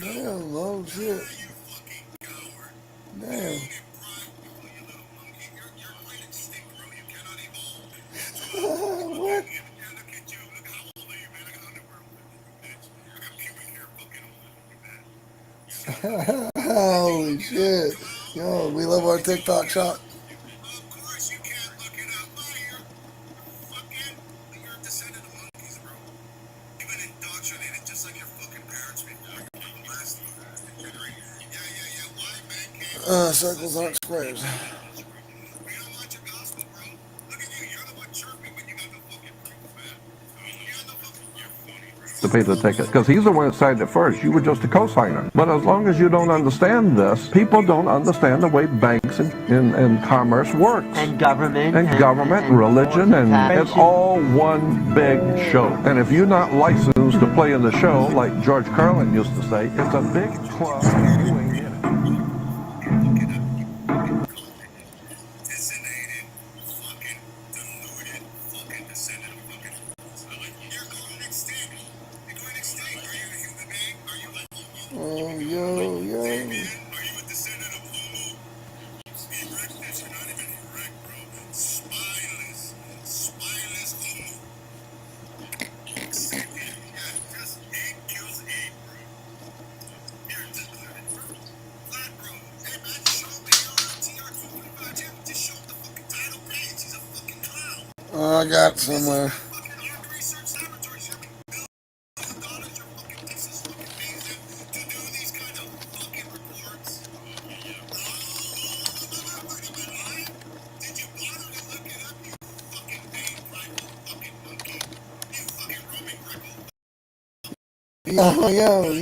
Damn, oh shit. Damn. What? Holy shit. Yo, we love our TikTok shop. Circles aren't squares. To pay the ticket, because he's the one that signed it first. You were just a co-signer. But as long as you don't understand this, people don't understand the way banks and commerce works. And government. And religion, and it's all one big show. And if you're not licensed to play in the show, like George Carlin used to say, it's a big club. I got somewhere. Yo.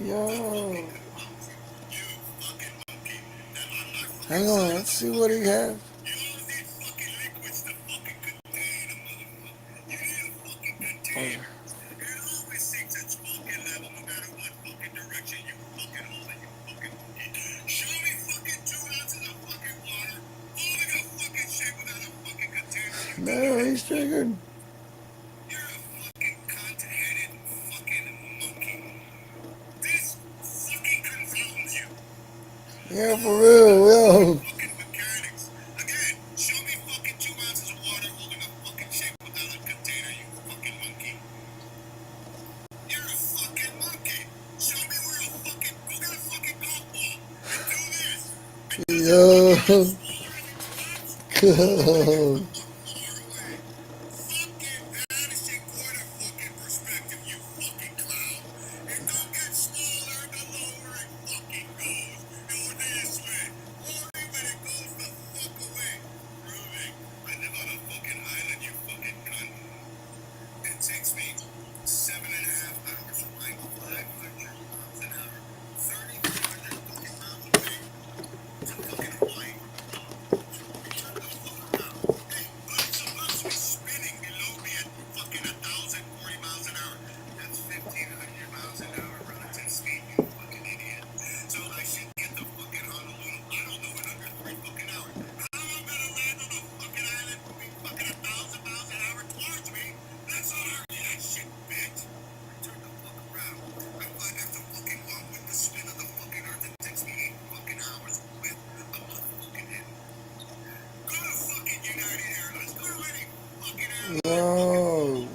Yo. Hang on, let's see what he has. No, he's triggered. Yeah, for real, yo. Yo. Go. Yo.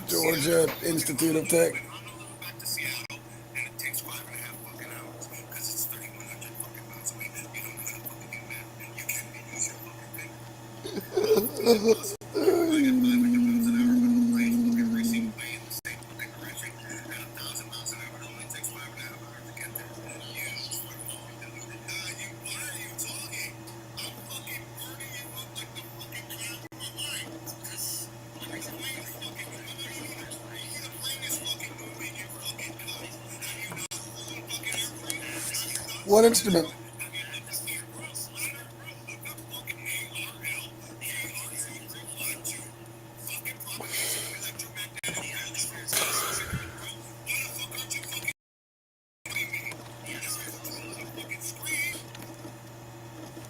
Georgia Institute of Tech. What instrument?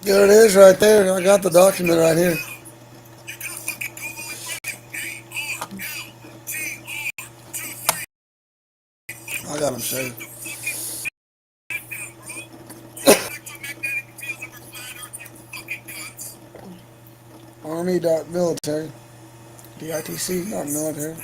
There it is right there. I got the document right here. I got them saved. Army.military. DITC.military.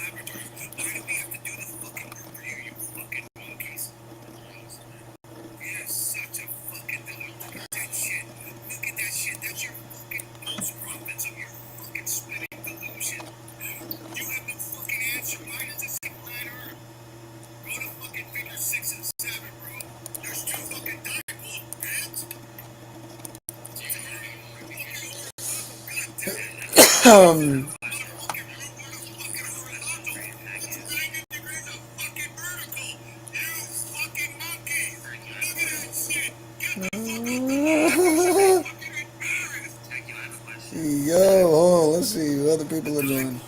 Yo, hold on, let's see what other people are doing.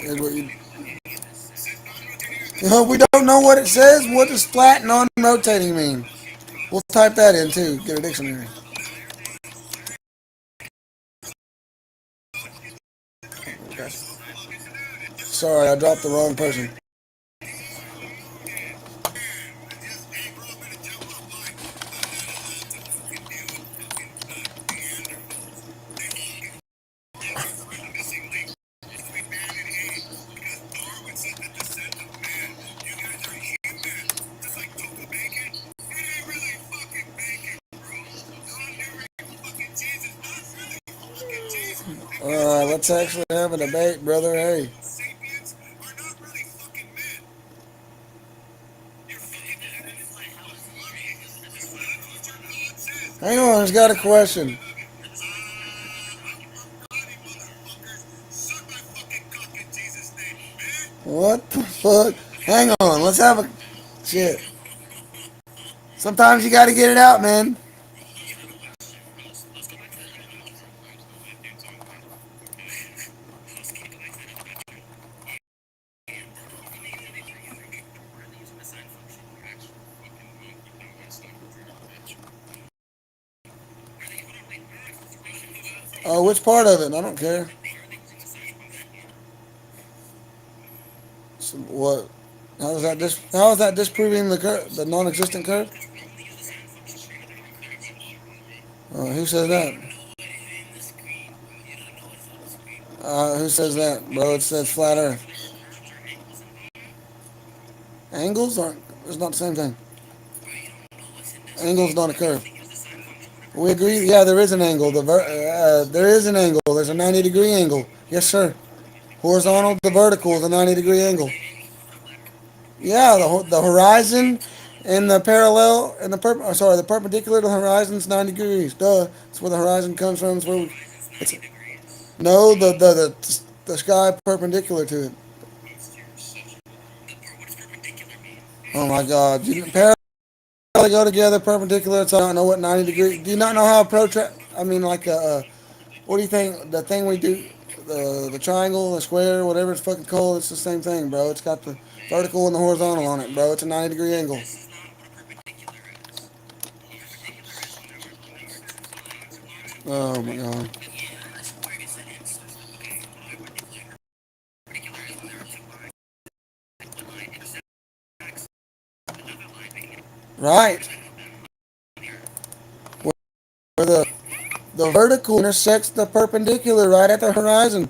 Here's what you. We don't know what it says. What does flat non-rotating mean? We'll type that in too. Get a dictionary. Okay. Sorry, I dropped the wrong person. Let's actually have a debate, brother. Hey. Hang on, I've got a question. What the fuck? Hang on, let's have a shit. Sometimes you gotta get it out, man. Oh, which part of it? I don't care. So what? How is that disproving the non-existent curve? Who says that? Who says that, bro? It says flat Earth. Angles aren't. It's not the same thing. Angle's not a curve. We agree. Yeah, there is an angle. There is an angle. There's a 90-degree angle. Yes, sir. Horizontal to vertical is a 90-degree angle. Yeah, the horizon and the parallel and the perpendicular to the horizon is 90 degrees. Duh. That's where the horizon comes from. It's, no, the sky perpendicular to it. Oh my God. Parallel go together, perpendicular. So I don't know what 90 degrees. Do you not know how a protract? I mean, like what do you think? The thing we do, the triangle, the square, whatever it's fucking called, it's the same thing, bro. It's got the vertical and the horizontal on it, bro. It's a 90-degree angle. Oh my God. Right. Where the vertical intersects the perpendicular right at the horizon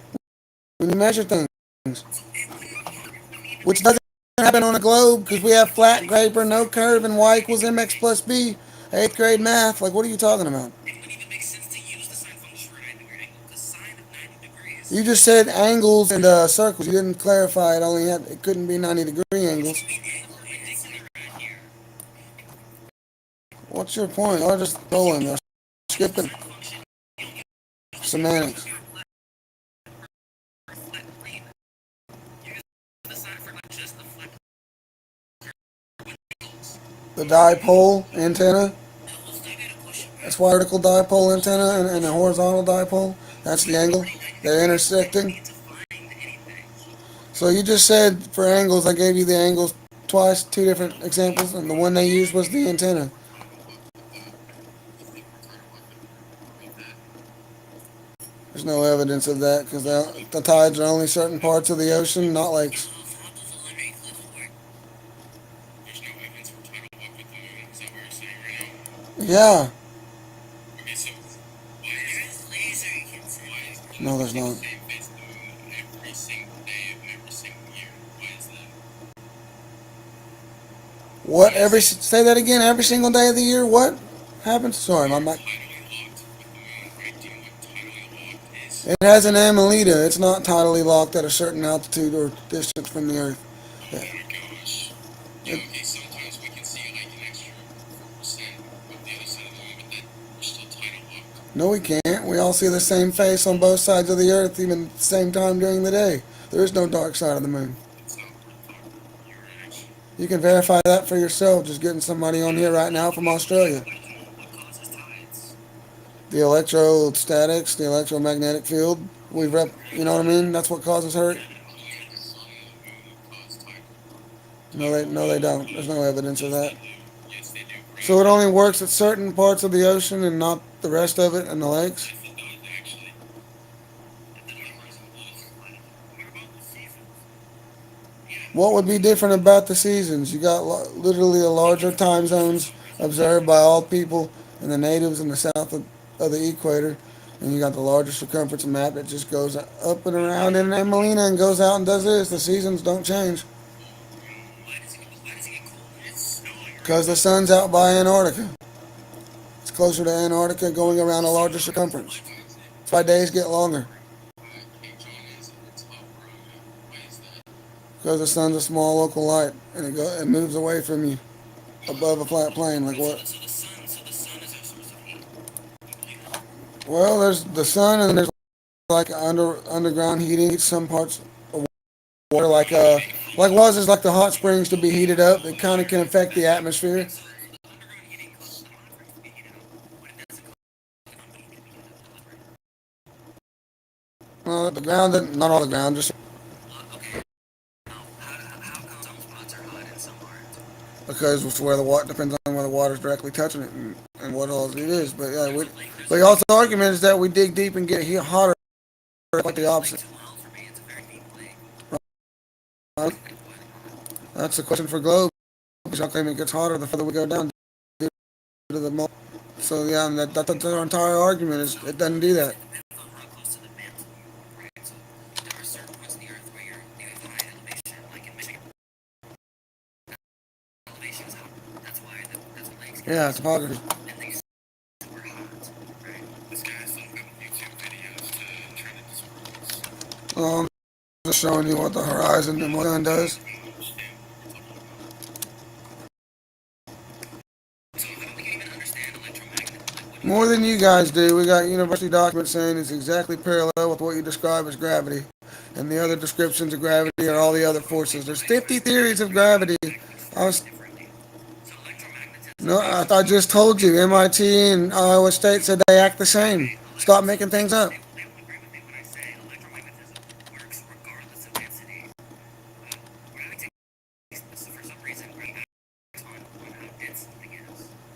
when you measure things. Which doesn't happen on a globe because we have flat, paper, no curve, and y equals mx plus b. 8th grade math. Like, what are you talking about? You just said angles and circles. You didn't clarify it couldn't be 90-degree angles. What's your point? You're just trolling. You're skipping semantics. The dipole antenna. That's why vertical dipole antenna and a horizontal dipole. That's the angle. They're intersecting. So you just said for angles, I gave you the angles twice, two different examples, and the one they used was the antenna. There's no evidence of that because the tides are only certain parts of the ocean, not lakes. Yeah. No, there's not. What? Say that again. Every single day of the year. What happens? Sorry, my mic. It has an amelita. It's not tidally locked at a certain altitude or distance from the Earth. Yeah. No, we can't. We all see the same face on both sides of the Earth, even at the same time during the day. There is no dark side of the moon. You can verify that for yourself, just getting somebody on here right now from Australia. The electrostatics, the electromagnetic field. You know what I mean? That's what causes hurt. No, they don't. There's no evidence of that. So it only works at certain parts of the ocean and not the rest of it and the lakes? What would be different about the seasons? You got literally a larger time zones observed by all people and the natives in the south of the equator. And you got the larger circumference map that just goes up and around in Amelina and goes out and does this. The seasons don't change. Because the sun's out by Antarctica. It's closer to Antarctica going around a larger circumference. That's why days get longer. Because the sun's a small local light and it moves away from you above a flat plane. Like what? Well, there's the sun and there's like underground heating. Some parts of water like was is like the hot springs to be heated up. It kind of can affect the atmosphere. Well, the ground, not all the ground, just because it's where the water depends on where the water's directly touching it and what all it is. But yeah, but also the argument is that we dig deep and get hotter, like the opposite. Right? That's the question for globes. How come it gets hotter the further we go down due to the so yeah, and that's our entire argument is it doesn't do that. Yeah, topography. I'm just showing you what the horizon and what the sun does. More than you guys do. We got university documents saying it's exactly parallel with what you describe as gravity. And the other descriptions of gravity are all the other forces. There's 50 theories of gravity. I was No, I just told you. MIT and Iowa State said they act the same. Stop making things up.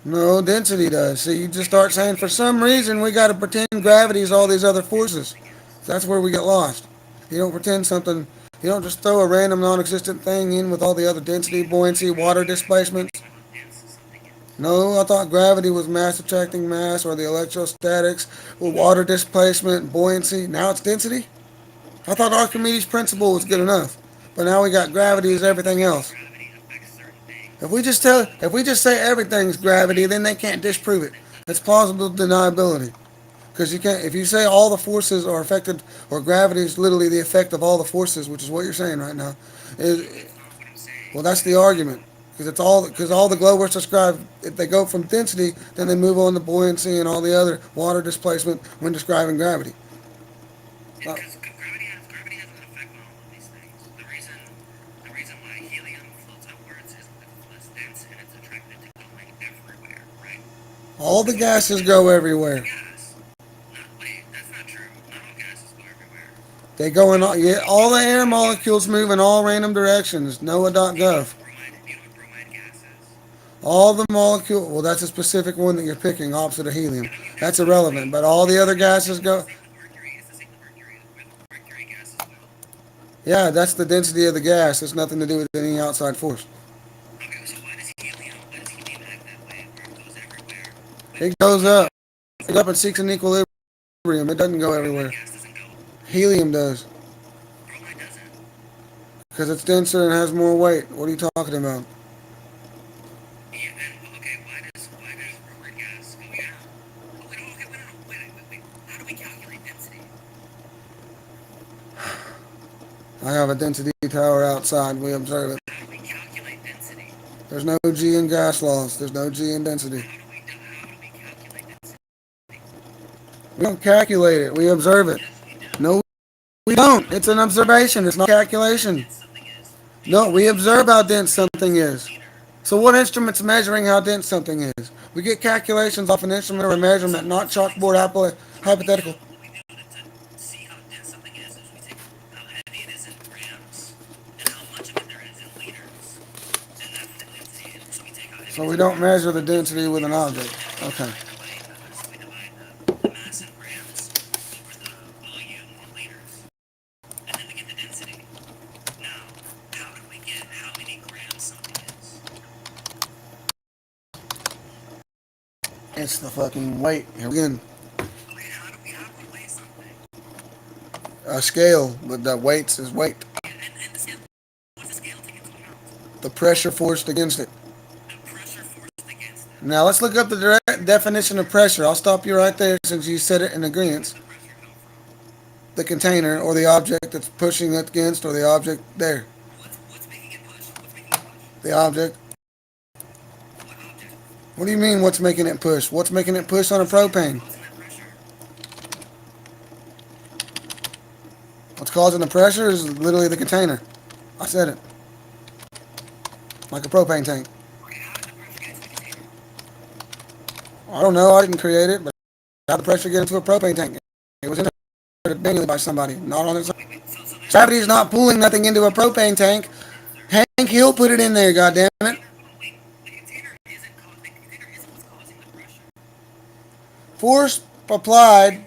No, density does. See, you just start saying, for some reason, we got to pretend gravity is all these other forces. That's where we get lost. You don't pretend something, you don't just throw a random non-existent thing in with all the other density, buoyancy, water displacements. No, I thought gravity was mass attracting mass, or the electrostatics, or water displacement, buoyancy. Now it's density? I thought Archimedes' principle was good enough. But now we got gravity as everything else. If we just say everything's gravity, then they can't disprove it. It's plausible deniability. Because you can't, if you say all the forces are affected, or gravity is literally the effect of all the forces, which is what you're saying right now, well, that's the argument. Because all the glowworms describe, if they go from density, then they move on to buoyancy and all the other water displacement when describing gravity. Because gravity has an effect on all of these things. The reason why helium floats upwards is it's less dense and it's attracted to going everywhere, right? All the gases go everywhere. Wait, that's not true. Not all gases go everywhere. They go in all, yeah, all the air molecules move in all random directions. NOAA.gov. All the molecule, well, that's a specific one that you're picking, opposite of helium. That's irrelevant, but all the other gases go. Yeah, that's the density of the gas. It's nothing to do with any outside force. It goes up. It goes up and seeks an equilibrium. It doesn't go everywhere. Helium does. Because it's denser and has more weight. What are you talking about? I have a density tower outside. We observe it. There's no G in gas laws. There's no G in density. We don't calculate it. We observe it. No, we don't. It's an observation. It's not calculation. No, we observe how dense something is. So what instrument's measuring how dense something is? We get calculations off an instrument or a measurement, not chalkboard hypothetical. So we don't measure the density with an object. Okay. It's the fucking weight. Here again. A scale, but the weights is weight. The pressure forced against it. Now let's look up the direct definition of pressure. I'll stop you right there since you said it in agreement. The container or the object that's pushing it against, or the object there. The object. What do you mean what's making it push? What's making it push on a propane? What's causing the pressure is literally the container. I said it. Like a propane tank. I don't know, I didn't create it, but how did the pressure get into a propane tank? It was in there manually by somebody, not on its own. Gravity is not pulling nothing into a propane tank. Hank Hill put it in there, goddammit. Force applied.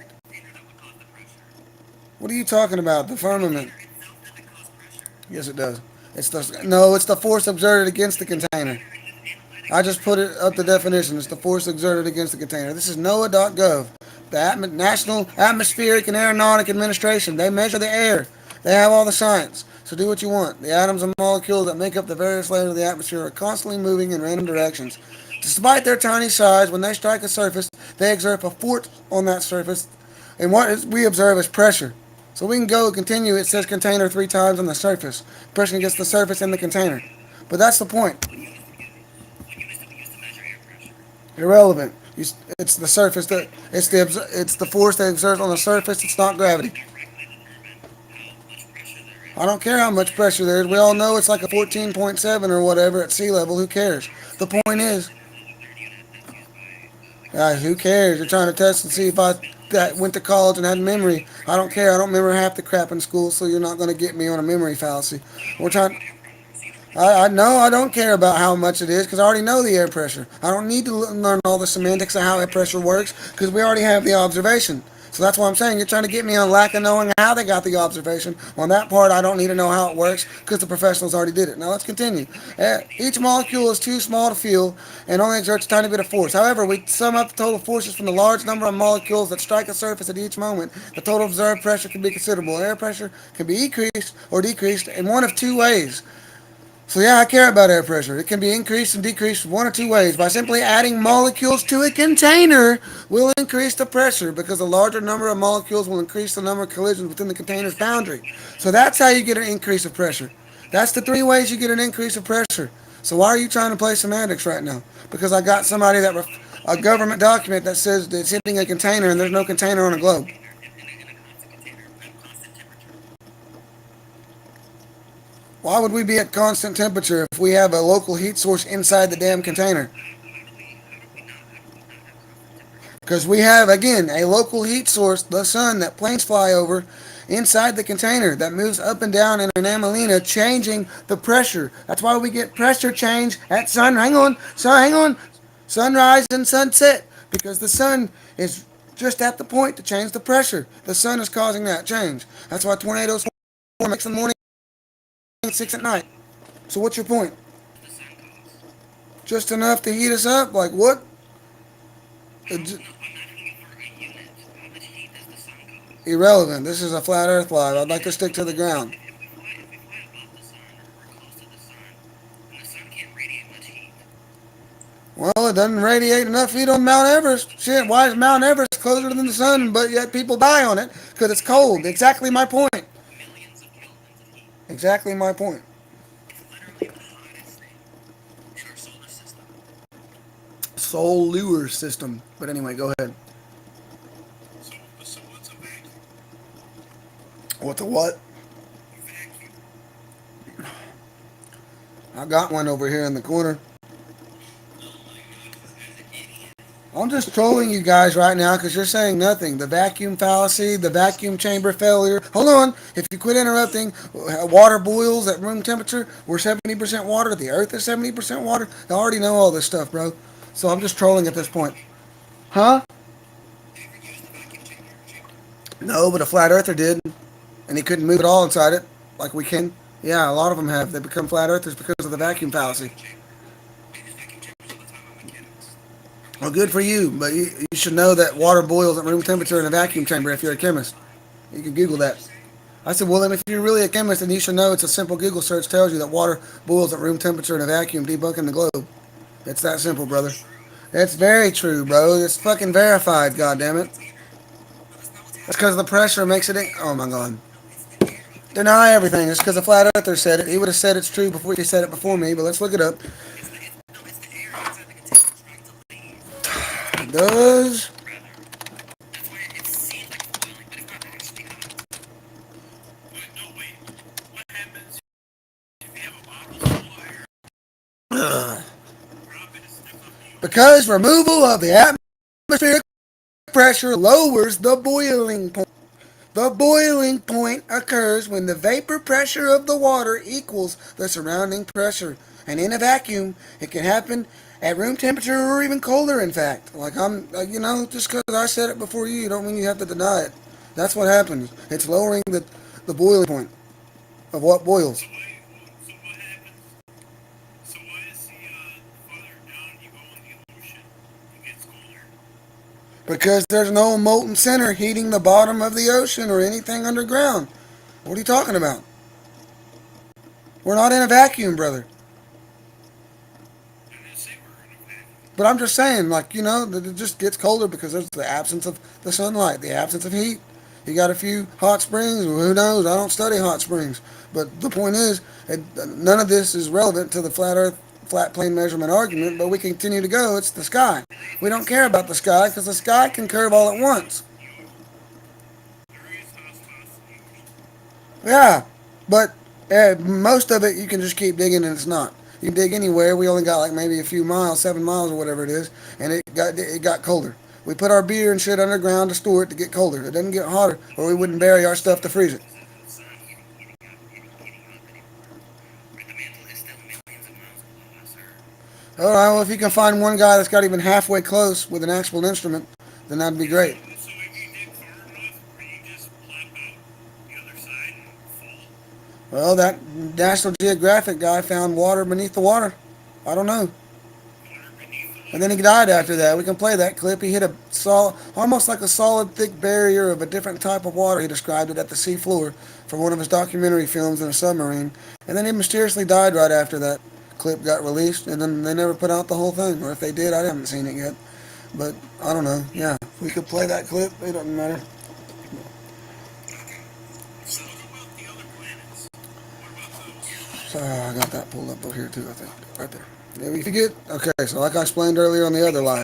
What are you talking about? The firmament. Yes, it does. It's the force exerted against the container. I just put it up the definition. It's the force exerted against the container. This is NOAA.gov, the National Atmospheric and Aeronautic Administration. They measure the air. They have all the science. So do what you want. The atoms and molecules that make up the various layers of the atmosphere are constantly moving in random directions. Despite their tiny size, when they strike a surface, they exert a force on that surface. And what we observe is pressure. So So we can go continue. It says container 3 times on the surface. Pressure against the surface and the container. But that's the point. Irrelevant. It's the surface that it's the force that exerts on the surface. It's not gravity. I don't care how much pressure there is. We all know it's like a 14.7 or whatever at sea level. Who cares? The point is, who cares? You're trying to test and see if I went to college and had memory. I don't care. I don't remember half the crap in school, so you're not going to get me on a memory fallacy. We're trying. I know I don't care about how much it is because I already know the air pressure. I don't need to learn all the semantics of how air pressure works because we already have the observation. So that's why I'm saying you're trying to get me on lack of knowing how they got the observation. On that part, I don't need to know how it works because the professionals already did it. Now let's continue. Each molecule is too small to feel and only exerts a tiny bit of force. However, we sum up the total forces from the large number of molecules that strike a surface at each moment. The total observed pressure can be considerable. Air pressure can be increased or decreased in one of two ways. So yeah, I care about air pressure. It can be increased and decreased one or two ways. By simply adding molecules to a container will increase the pressure because a larger number of molecules will increase the number of collisions within the container's boundary. So that's how you get an increase of pressure. That's the 3 ways you get an increase of pressure. So why are you trying to play semantics right now? Because I got somebody a government document that says that it's hitting a container and there's no container on a globe. Why would we be at constant temperature if we have a local heat source inside the damn container? Because we have, again, a local heat source, the sun, that planes fly over, inside the container that moves up and down in an amelina, changing the pressure. That's why we get pressure change at sunrise and sunset. Because the sun is just at the point to change the pressure. The sun is causing that change. That's why tornadoes form 6 in the morning, 6 at night. So what's your point? Just enough to heat us up? Like what? Irrelevant. This is a flat earth live. I'd like to stick to the ground. Well, it doesn't radiate enough heat on Mount Everest. Shit, why is Mount Everest closer than the sun, but yet people die on it? Because it's cold. Exactly my point. Exactly my point. Solar system. But anyway, go ahead. What's a what? I got one over here in the corner. I'm just trolling you guys right now because you're saying nothing. The vacuum fallacy, the vacuum chamber failure. Hold on. If you quit interrupting, water boils at room temperature. We're 70% water. The earth is 70% water. I already know all this stuff, bro. So I'm just trolling at this point. Huh? No, but a flat earther did. And he couldn't move at all inside it like we can. Yeah, a lot of them have. They become flat earthers because of the vacuum fallacy. Well, good for you, but you should know that water boils at room temperature in a vacuum chamber if you're a chemist. You can Google that. I said, well, then if you're really a chemist, then you should know it's a simple Google search tells you that water boils at room temperature in a vacuum, debunking the globe. It's that simple, brother. It's very true, bro. It's fucking verified, goddammit. That's because the pressure makes it... Oh, my God. Deny everything. It's because the flat earther said it. He would have said it's true before he said it before me, but let's look it up. It does. Because removal of the atmospheric pressure lowers the boiling point. The boiling point occurs when the vapor pressure of the water equals the surrounding pressure. And in a vacuum, it can happen at room temperature or even colder, in fact. Like just because I said it before you don't mean you have to deny it. That's what happens. It's lowering the boiling point of what boils. Because there's no molten center heating the bottom of the ocean or anything underground. What are you talking about? We're not in a vacuum, brother. But I'm just saying, that it just gets colder because there's the absence of the sunlight, the absence of heat. You got a few hot springs. Well, who knows? I don't study hot springs. But the point is, none of this is relevant to the flat Earth, flat plane measurement argument. But we continue to go. It's the sky. We don't care about the sky because the sky can curve all at once. Yeah, but most of it you can just keep digging and it's not. You can dig anywhere. We only got like maybe a few miles, 7 miles or whatever it is, and it got colder. We put our beer and shit underground to store it to get colder. It doesn't get hotter, or we wouldn't bury our stuff to freeze it. All right, well, if you can find one guy that's got even halfway close with an actual instrument, then that'd be great. Well, that National Geographic guy found water beneath the water. I don't know. And then he died after that. We can play that clip. He hit a almost like a solid, thick barrier of a different type of water. He described it at the seafloor for one of his documentary films in a submarine. And then he mysteriously died right after that clip got released. And then they never put out the whole thing. Or if they did, I haven't seen it yet. But I don't know. Yeah, we could play that clip. It doesn't matter. So I got that pulled up over here too, I think. Right there. Did we forget? Okay, so like I explained earlier on the other live.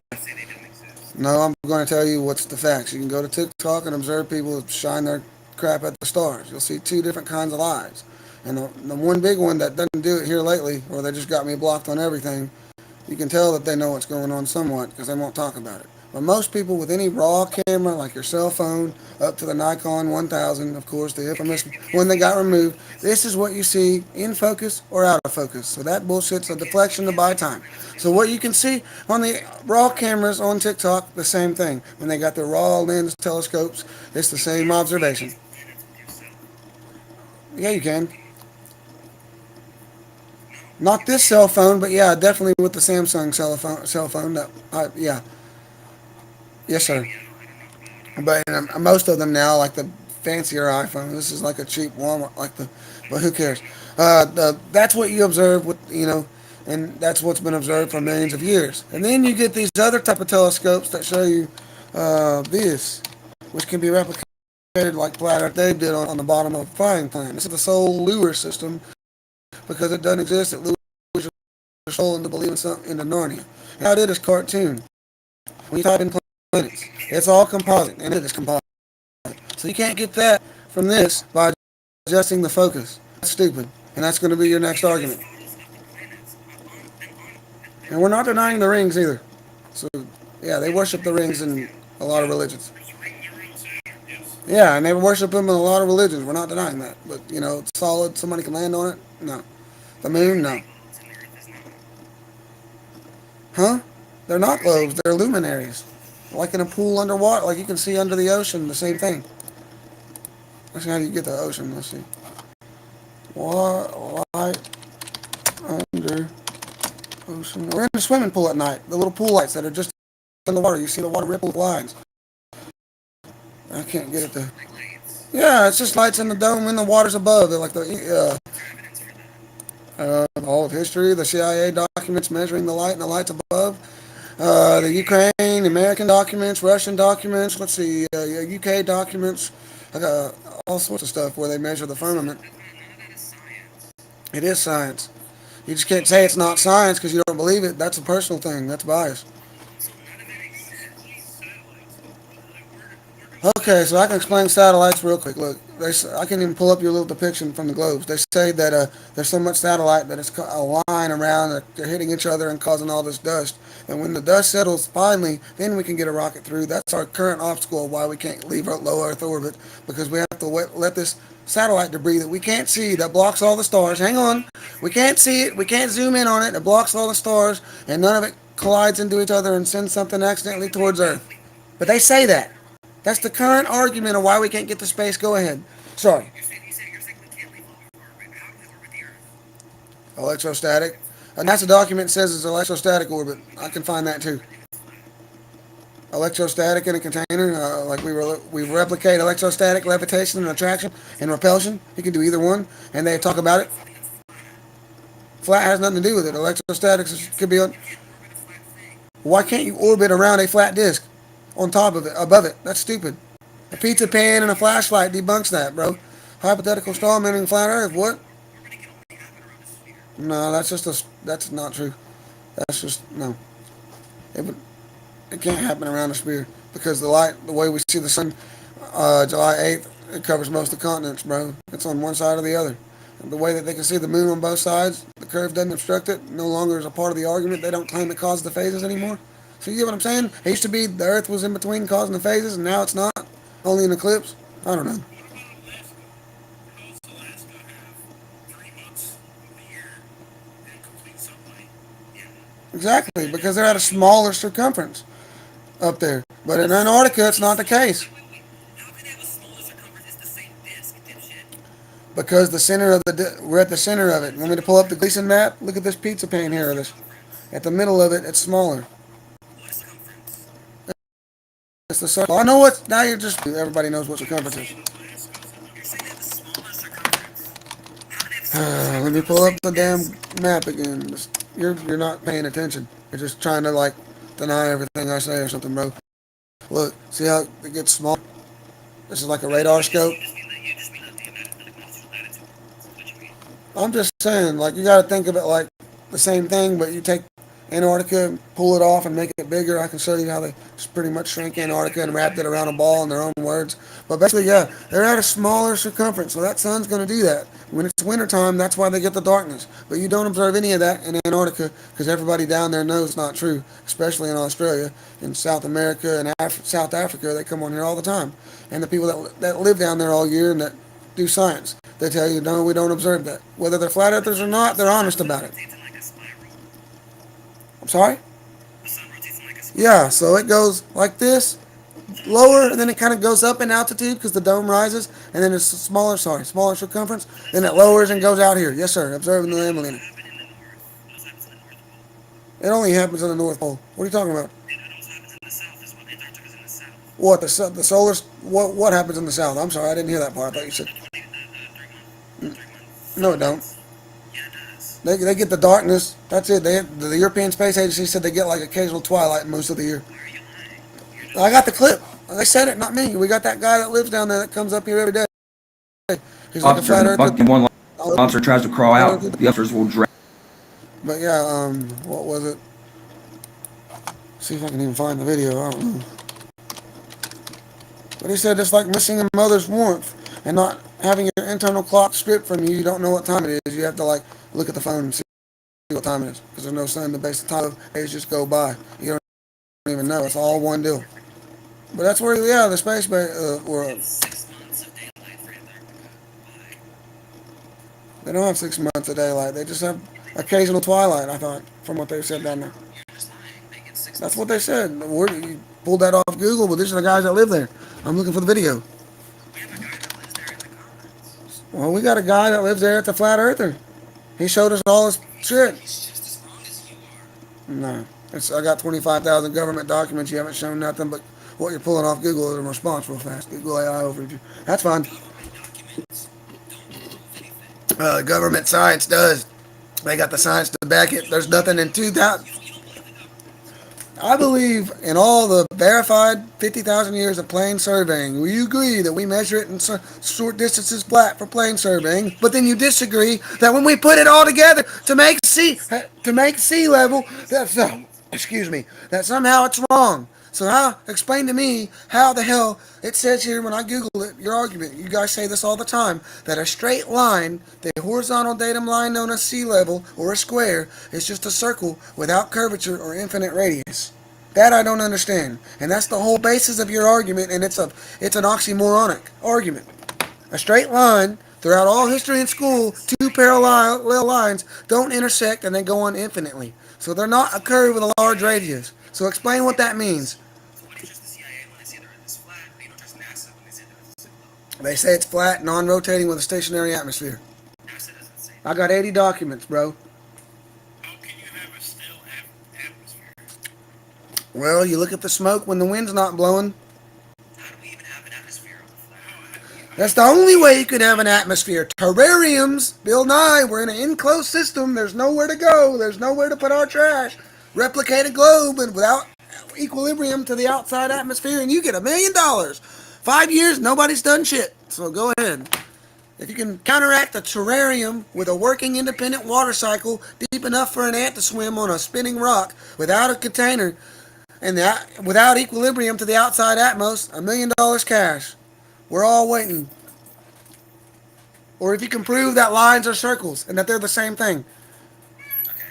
No, I'm going to tell you what's the facts. You can go to TikTok and observe people shine their crap at the stars. You'll see two different kinds of lies. And the one big one that doesn't do it here lately, or they just got me blocked on everything, you can tell that they know what's going on somewhat because they won't talk about it. But most people with any raw camera, like your cell phone, up to the Nikon 1000, of course, the infamous one that got removed, this is what you see in focus or out of focus. So that bullshit's a deflection to buy time. So what you can see on the raw cameras on TikTok, the same thing. When they got their raw lens telescopes, it's the same observation. Yeah, you can. Not this cell phone, but yeah, definitely with the Samsung cell phone. Yeah. Yes, sir. But most of them now, like the fancier iPhone, this is like a cheap Walmart, but who cares? That's what you observe with, and that's what's been observed for millions of years. And then you get these other type of telescopes that show you this, which can be replicated like Flat Earth Dave did on the bottom of a frying pan. This is the soul lure system because it doesn't exist. It lures your soul into believing something into Narnia. How it is cartoon. When you type in planets, it's all composite, and it is composite. So you can't get that from this by adjusting the focus. That's stupid, and that's going to be your next argument. And we're not denying the rings either. So, yeah, they worship the rings in a lot of religions. Yeah, and they worship them in a lot of religions. We're not denying that. But, it's solid. Somebody can land on it? No. The moon? No. Huh? They're not globes. They're luminaries. Like in a pool underwater. Like you can see under the ocean. The same thing. Let's see how do you get the ocean. Let's see. Light under ocean. We're in a swimming pool at night. The little pool lights that are just in the water. You see the water ripple lines. I can't get it to. Yeah, it's just lights in the dome in the waters above. They're like the all of history, the CIA documents measuring the light and the lights above, the Ukraine, American documents, Russian documents. Let's see, UK documents, all sorts of stuff where they measure the firmament. It is science. You just can't say it's not science because you don't believe it. That's a personal thing. That's bias. Okay, so I can explain satellites real quick. Look, I can even pull up your little depiction from the globes. They say that there's so much satellite that it's a line around, that they're hitting each other and causing all this dust. And when the dust settles finally, then we can get a rocket through. That's our current obstacle of why we can't leave our low Earth orbit, because we have to let this satellite debris that we can't see, that blocks all the stars. Hang on. We can't see it. We can't zoom in on it. It blocks all the stars, and none of it collides into each other and sends something accidentally towards Earth. But they say that. That's the current argument of why we can't get to space. Go ahead. Sorry. Electrostatic. A NASA document says it's electrostatic orbit. I can find that too. Electrostatic in a container, like we replicate electrostatic levitation and attraction and repulsion. You can do either one, and they talk about it. Flat has nothing to do with it. Electrostatics could be on. Why can't you orbit around a flat disk? On top of it, above it. That's stupid. A pizza pan and a flashlight debunks that, bro. Hypothetical straw man in flat Earth. What? No, that's not true. That's just no. It would. It can't happen around a sphere because the way we see the sun, July 8th, it covers most of the continents, bro. It's on one side or the other. The way that they can see the moon on both sides, the curve doesn't obstruct it. No longer is a part of the argument. They don't claim it caused the phases anymore. So you get what I'm saying? It used to be the Earth was in between causing the phases, and now it's not. Only an eclipse. I don't know. Exactly, because they're at a smaller circumference up there. But in Antarctica, it's not the case. Because the center of we're at the center of it. Want me to pull up the Gleason map? Look at this pizza pan here. At the middle of it, it's smaller. It's the circle. I know what. Now you're just. Everybody knows what circumference is. Let me pull up the damn map again. You're not paying attention. You're just trying to like deny everything I say or something, bro. Look, see how it gets small? This is like a radar scope. I'm just saying, like, you got to think of it like the same thing, but you take Antarctica, pull it off, and make it bigger. I can show you how they just pretty much shrank Antarctica and wrapped it around a ball in their own words. But basically, yeah, they're at a smaller circumference, so that sun's going to do that. When it's wintertime, that's why they get the darkness. But you don't observe any of that in Antarctica because everybody down there knows it's not true, especially in Australia, in South America, and South Africa. They come on here all the time. And the people that live down there all year and that do science, they tell you, no, we don't observe that. Whether they're flat earthers or not, they're honest about it. I'm sorry? Yeah, so it goes like this, lower, and then it kind of goes up in altitude because the dome rises, and then it's smaller circumference, then it lowers and goes out here. Yes, sir, observing the Amelina. It only happens in the North Pole. What are you talking about? What, the solar, what happens in the south? I'm sorry, I didn't hear that part. I thought you said. No, it don't. They get the darkness. That's it. The European Space Agency said they get like occasional twilight most of the year. I got the clip. They said it, not me. We got that guy that lives down there that comes up here every day. He's like a flat earther. One monster tries to crawl out, the others will drag. But yeah, what was it? See if I can even find the video. I don't know. But he said it's like missing a mother's warmth and not having your internal clock stripped from you. You don't know what time it is. You have to like look at the phone and see what time it is because there's no sun to base the time of. Days just go by. You don't even know. It's all one deal. But that's where, yeah, the space world. They don't have 6 months of daylight. They just have occasional twilight, I thought, from what they said down there. That's what they said. You pulled that off Google, but these are the guys that live there. I'm looking for the video. Well, we got a guy that lives there at the Flat Earther. He showed us all his shit. No. I got 25,000 government documents. You haven't shown nothing but what you're pulling off Google in response real fast. Google AI overview. That's fine. Government science does. They got the science to back it. There's nothing in 2000. I believe in all the verified 50,000 years of plane surveying. We agree that we measure it in short distances flat for plane surveying, but then you disagree that when we put it all together to make sea level, that somehow it's wrong. So explain to me how the hell it says here when I Google it, your argument. You guys say this all the time, that a straight line, the horizontal datum line known as sea level, or a square, is just a circle without curvature or infinite radius. That I don't understand. And that's the whole basis of your argument, and it's an oxymoronic argument. A straight line, throughout all history in school, two parallel lines don't intersect and they go on infinitely. So they're not a curve with a large radius. So explain what that means. They say it's flat, non-rotating with a stationary atmosphere. I got 80 documents, bro. Well, you look at the smoke when the wind's not blowing. That's the only way you could have an atmosphere. Terrariums, Bill Nye, we're in an enclosed system. There's nowhere to go. There's nowhere to put our trash. Replicate a globe and without equilibrium to the outside atmosphere, and you get $1 million 5 years, nobody's done shit. So go ahead. If you can counteract a terrarium with a working independent water cycle deep enough for an ant to swim on a spinning rock without a container and without equilibrium to the outside atmos, $1 million cash. We're all waiting. Or if you can prove that lines are circles and that they're the same thing. Okay.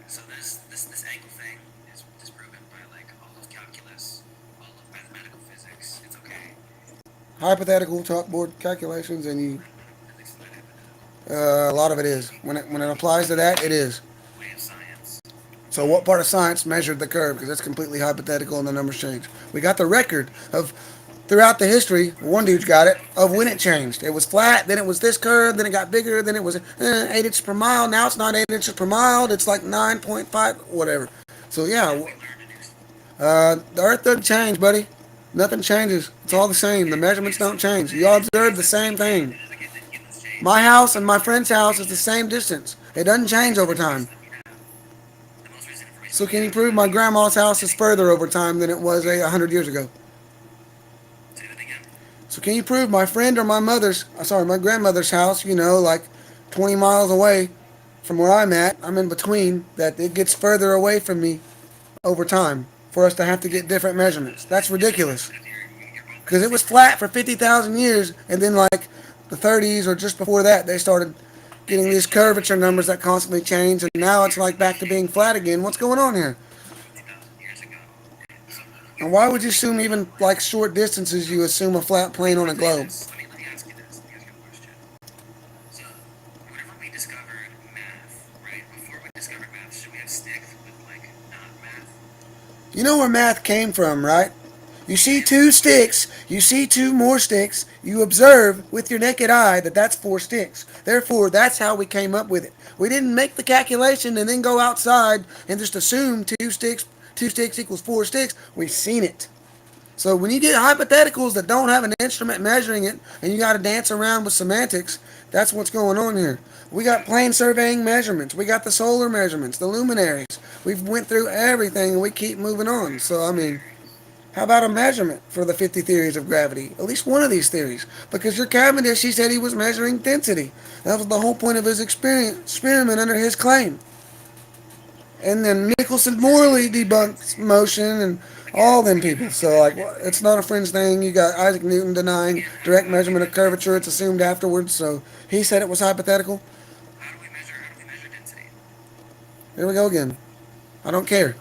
So this angle thing is proven by like all of calculus, all of mathematical physics. It's okay. Hypothetical chalkboard calculations, and a lot of it is. When it applies to that, it is. Way of science. So what part of science measured the curve? Because it's completely hypothetical and the numbers change. We got the record of throughout the history, one dude's got it, of when it changed. It was flat, then it was this curve, then it got bigger, then it was 8 inches per mile. Now it's not 8 inches per mile, it's like 9.5, whatever. So yeah, the earth doesn't change, buddy. Nothing changes. It's all the same. The measurements don't change. You all observe the same thing. My house and my friend's house is the same distance. It doesn't change over time. So can you prove my grandma's house is further over time than it was 100 years ago? So can you prove my friend or my grandmother's house, like 20 miles away from where I'm at, I'm in between, that it gets further away from me over time for us to have to get different measurements? That's ridiculous. Because it was flat for 50,000 years, and then like the 30s or just before that, they started getting these curvature numbers that constantly change, and now it's like back to being flat again. What's going on here? And why would you assume even like short distances, you assume a flat plane on a globe? Let me ask you this. Let me ask you a question. So, whenever we discovered math, right? Before we discovered math, should we have stick with like not math? You know where math came from, right? You see 2 sticks, you see 2 more sticks, you observe with your naked eye that that's 4 sticks. Therefore, that's how we came up with it. We didn't make the calculation and then go outside and just assume 2 sticks equals 4 sticks. We've seen it. So when you get hypotheticals that don't have an instrument measuring it and you got to dance around with semantics, that's what's going on here. We got plane surveying measurements. We got the solar measurements, the luminaries. We've went through everything and we keep moving on. So, I mean, how about a measurement for the 50 theories of gravity? At least one of these theories. Because your Cavendish, he said he was measuring density. That was the whole point of his experiment under his claim. And then Nicholson Morley debunked motion and all them people. So, like, it's not a fringe thing. You got Isaac Newton denying direct measurement of curvature. It's assumed afterwards. So, he said it was hypothetical. How do we measure density? Here we go again. I don't care.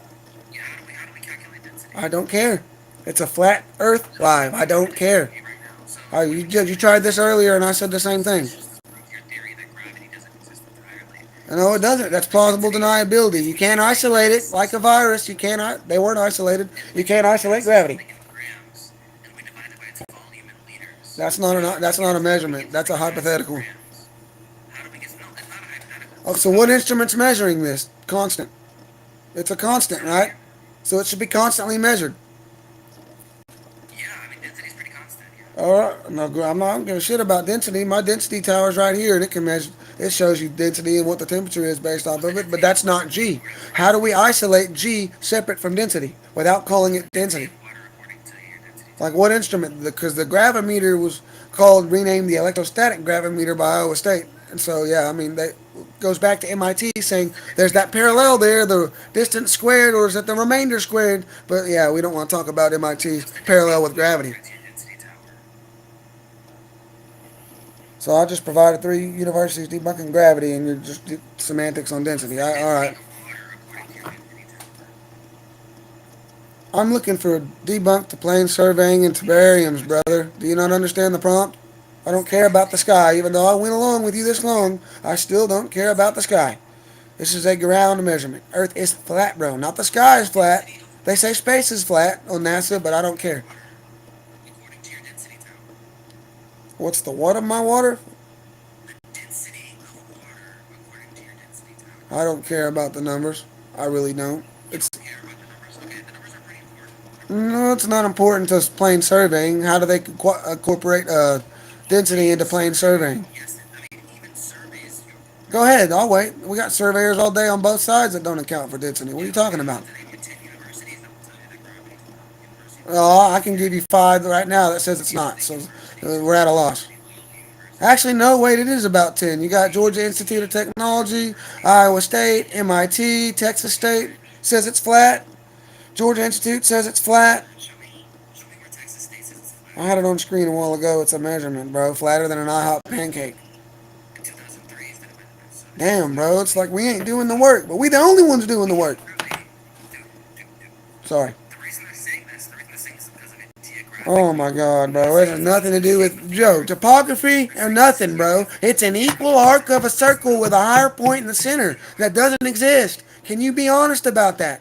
Yeah, how do we calculate density? I don't care. It's a flat earth live. I don't care. You tried this earlier and I said the same thing. No, it doesn't. That's plausible deniability. You can't isolate it like a virus. You cannot. They weren't isolated. You can't isolate gravity. That's not a measurement. That's a hypothetical. Oh, so what instrument's measuring this? Constant. It's a constant, right? So it should be constantly measured. Alright, no, I'm not giving a shit about density. My density tower's right here, and it can measure. It shows you density and what the temperature is based off of it, but that's not G. How do we isolate G separate from density without calling it density? Like what instrument? Because the gravimeter was renamed the electrostatic gravimeter by Iowa State. And so, yeah, I mean, that goes back to MIT saying there's that parallel there, the distance squared, or is it the remainder squared? But, yeah, we don't want to talk about MIT's parallel with gravity. So I just provided 3 universities debunking gravity, and you're just semantics on density. All right. I'm looking for a debunk to plane surveying and terrariums, brother. Do you not understand the prompt? I don't care about the sky. Even though I went along with you this long, I still don't care about the sky. This is a ground measurement. Earth is flat, bro. Not the sky is flat. They say space is flat on NASA, but I don't care. What's the what of my water? I don't care about the numbers. I really don't. No, it's not important to plane surveying. How do they incorporate density into plane surveying? Go ahead, I'll wait. We got surveyors all day on both sides that don't account for density. What are you talking about? I can give you 5 right now that says it's not. So we're at a loss. Actually, no, wait, it is about 10. You got Georgia Institute of Technology, Iowa State, MIT, Texas State says it's flat. Georgia Institute says it's flat. I had it on screen a while ago. It's a measurement, bro. Flatter than an IHOP pancake. Damn, bro. It's like we ain't doing the work, but we the only ones doing the work. Sorry. Oh my god, bro. It has nothing to do with Joe. Topography or nothing, bro. It's an equal arc of a circle with a higher point in the center that doesn't exist. Can you be honest about that?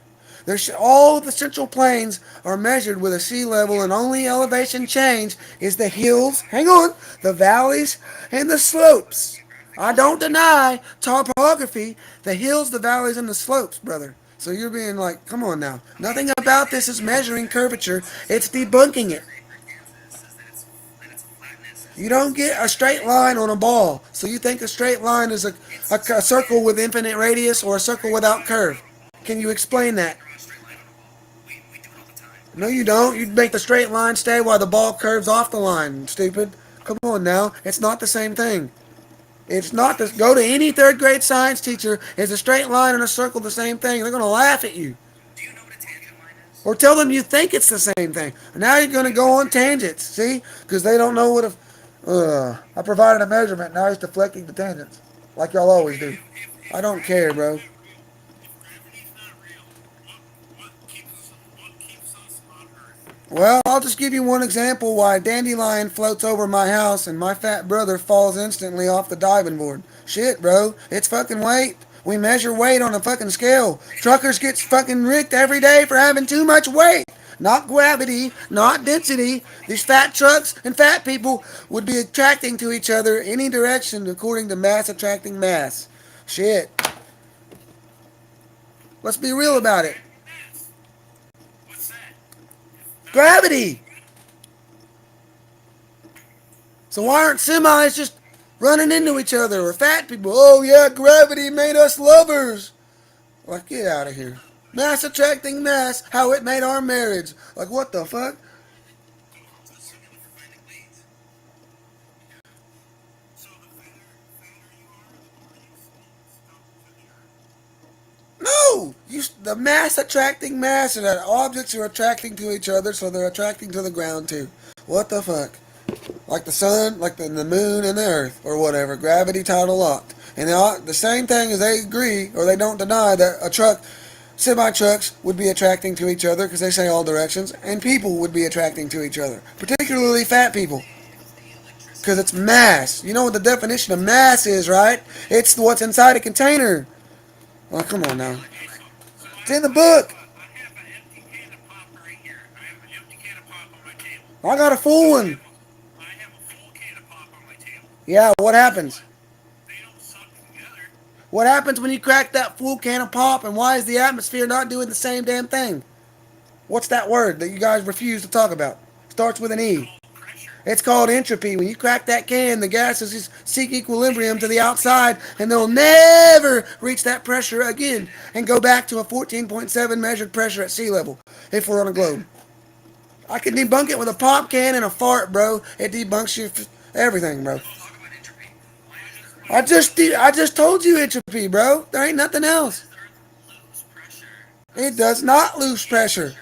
All of the central plains are measured with a sea level, and only elevation change is the hills, hang on, the valleys, and the slopes. I don't deny topography, the hills, the valleys, and the slopes, brother. So you're being like, come on now. Nothing about this is measuring curvature, it's debunking it. You don't get a straight line on a ball. So you think a straight line is a circle with infinite radius or a circle without curve. Can you explain that? No, you don't. You make the straight line stay while the ball curves off the line, stupid. Come on now. It's not the same thing. It's not this. Go to any third grade science teacher. Is a straight line and a circle the same thing? They're going to laugh at you. Or tell them you think it's the same thing. Now you're going to go on tangents, see? Because they don't know what I provided a measurement. Now he's deflecting the tangents. Like y'all always do. I don't care, bro. Well, I'll just give you one example why a dandelion floats over my house and my fat brother falls instantly off the diving board. Shit, bro. It's fucking weight. We measure weight on a fucking scale. Truckers get fucking ricked every day for having too much weight. Not gravity, not density. These fat trucks and fat people would be attracting to each other any direction according to mass attracting mass. Shit. Let's be real about it. Gravity. So why aren't semis just running into each other or fat people? Oh yeah, gravity made us lovers. Like, get out of here. Mass attracting mass, how it made our marriage. Like, what the fuck? No! The mass attracting mass, and that objects are attracting to each other, so they're attracting to the ground too. What the fuck? Like the sun, like the moon and the earth, or whatever. Gravity tidal locked. And the same thing is they agree, or they don't deny, that semi-trucks would be attracting to each other, because they say all directions, and people would be attracting to each other. Particularly fat people. Because it's mass. You know what the definition of mass is, right? It's what's inside a container. Well, come on now. It's in the book. I got a full one. Yeah, what happens? What happens when you crack that full can of pop, and why is the atmosphere not doing the same damn thing? What's that word that you guys refuse to talk about? Starts with an E. It's called entropy. When you crack that can, the gases just seek equilibrium to the outside, and they'll never reach that pressure again and go back to a 14.7 measured pressure at sea level if we're on a globe. I can debunk it with a pop can and a fart, bro. It debunks you everything, bro. I just told you entropy, bro. There ain't nothing else. It does not lose pressure.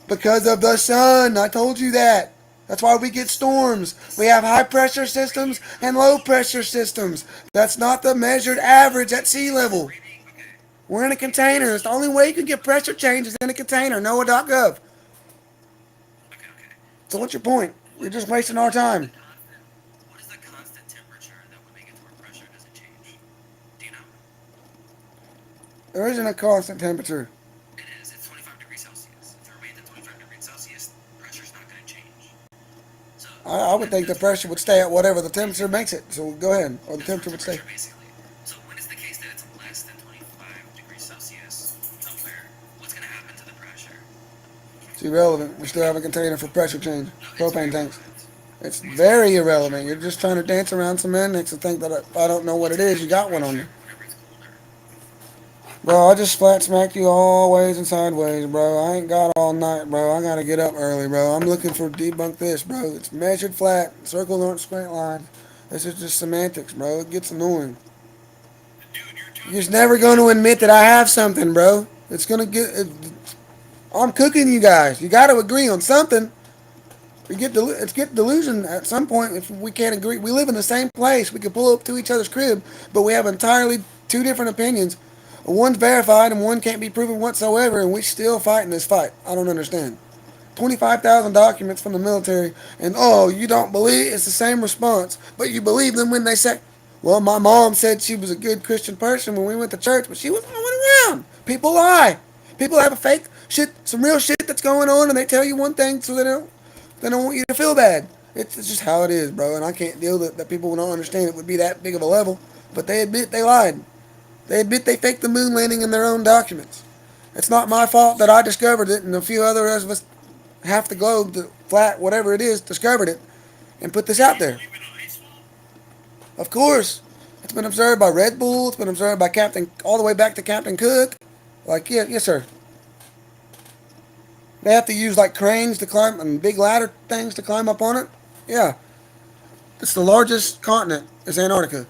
Because of the sun. I told you that. That's why we get storms. We have high pressure systems and low pressure systems. That's not the measured average at sea level. We're in a container. It's the only way you can get pressure changes in a container. NOAA.gov. So what's your point? You're just wasting our time. What is the constant temperature that would make it to where pressure doesn't change? Do you know? There isn't a constant temperature. It is. It's 25 degrees Celsius. If it remains at 25 degrees Celsius, pressure's not going to change. So I would think the pressure would stay at whatever the temperature makes it. So go ahead. Or the temperature would stay. Basically. So when it's the case that it's less than 25 degrees Celsius somewhere, what's going to happen to the pressure? It's irrelevant. We still have a container for pressure change. Propane tanks. It's very irrelevant. You're just trying to dance around some index and think that if I don't know what it is, you got one on you. Bro, I just flat smacked you all ways and sideways, bro. I ain't got all night, bro. I gotta get up early, bro. I'm looking for debunk this, bro. It's measured flat. Circles aren't straight lines. This is just semantics, bro. It gets annoying. You're just never going to admit that I have something, bro. It's gonna get. I'm cooking you guys. You got to agree on something. It's get delusion at some point if we can't agree. We live in the same place. We can pull up to each other's crib, but we have entirely two different opinions. One's verified and one can't be proven whatsoever, and we still fighting this fight. I don't understand. 25,000 documents from the military, and oh, you don't believe it's the same response, but you believe them when they say, well, my mom said she was a good Christian person when we went to church, but she wasn't going around. People lie. People have a fake shit, some real shit that's going on, and they tell you one thing so they don't want you to feel bad. It's just how it is, bro, and I can't deal that people don't understand it would be that big of a level, but they admit they lied. They admit they faked the moon landing in their own documents. It's not my fault that I discovered it and a few other of us, half the globe, the flat, whatever it is, discovered it and put this out there. Of course. It's been observed by Red Bull. It's been observed by Captain, all the way back to Captain Cook. Like, yeah, yes, sir. They have to use like cranes to climb and big ladder things to climb up on it. Yeah. It's the largest continent is Antarctica,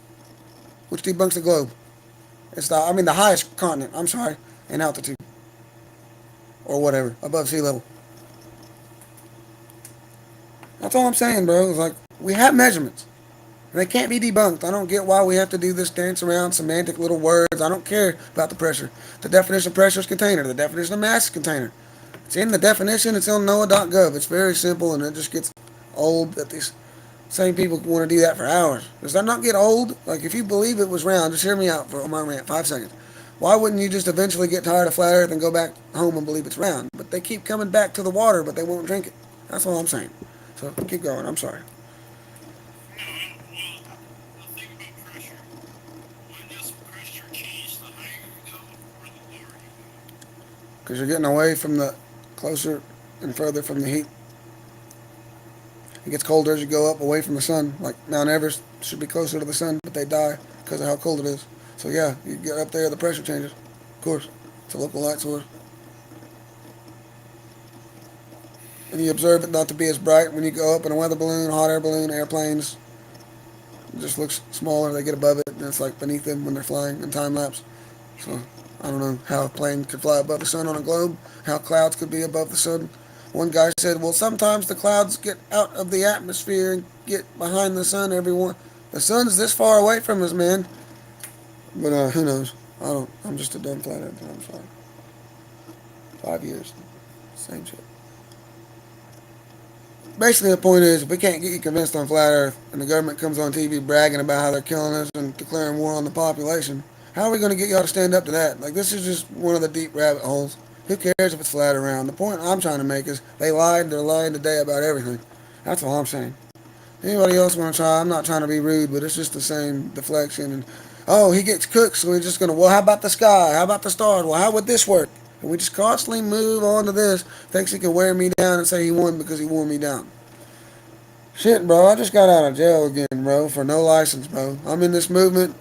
which debunks the globe. It's the highest continent, I'm sorry, in altitude. Or whatever, above sea level. That's all I'm saying, bro. It's like, we have measurements. And they can't be debunked. I don't get why we have to do this dance around semantic little words. I don't care about the pressure. The definition of pressure is container. The definition of mass is container. It's in the definition. It's on NOAA.gov. It's very simple, and it just gets old that these same people want to do that for hours. Does that not get old? Like, if you believe it was round, just hear me out for my rant, 5 seconds. Why wouldn't you just eventually get tired of flat earth and go back home and believe it's round? But they keep coming back to the water, but they won't drink it. That's all I'm saying. So keep going. I'm sorry. Because you're getting away from the closer and further from the heat. It gets colder as you go up away from the sun. Like Mount Everest should be closer to the sun, but they die because of how cold it is. So yeah, you get up there, the pressure changes. Of course, it's a local light source. And you observe it not to be as bright when you go up in a weather balloon, hot air balloon, airplanes. It just looks smaller. They get above it, and it's like beneath them when they're flying in time lapse. So I don't know how a plane could fly above the sun on a globe, how clouds could be above the sun. One guy said, well, sometimes the clouds get out of the atmosphere and get behind the sun. The sun's this far away from us, man. But who knows? I'm just a dumb flat earther. I'm sorry. 5 years. Same shit. Basically, the point is, if we can't get you convinced on flat earth and the government comes on TV bragging about how they're killing us and declaring war on the population, how are we going to get y'all to stand up to that? Like, this is just one of the deep rabbit holes. Who cares if it's flat or round? The point I'm trying to make is they're lying today about everything. That's all I'm saying. Anybody else want to try? I'm not trying to be rude, but it's just the same deflection. And oh, he gets cooked, so we're just going to, well, how about the sky? How about the stars? Well, how would this work? And we just constantly move on to this. Thinks he can wear me down and say he won because he wore me down. Shit, bro, I just got out of jail again, bro, for no license, bro. I'm in this movement,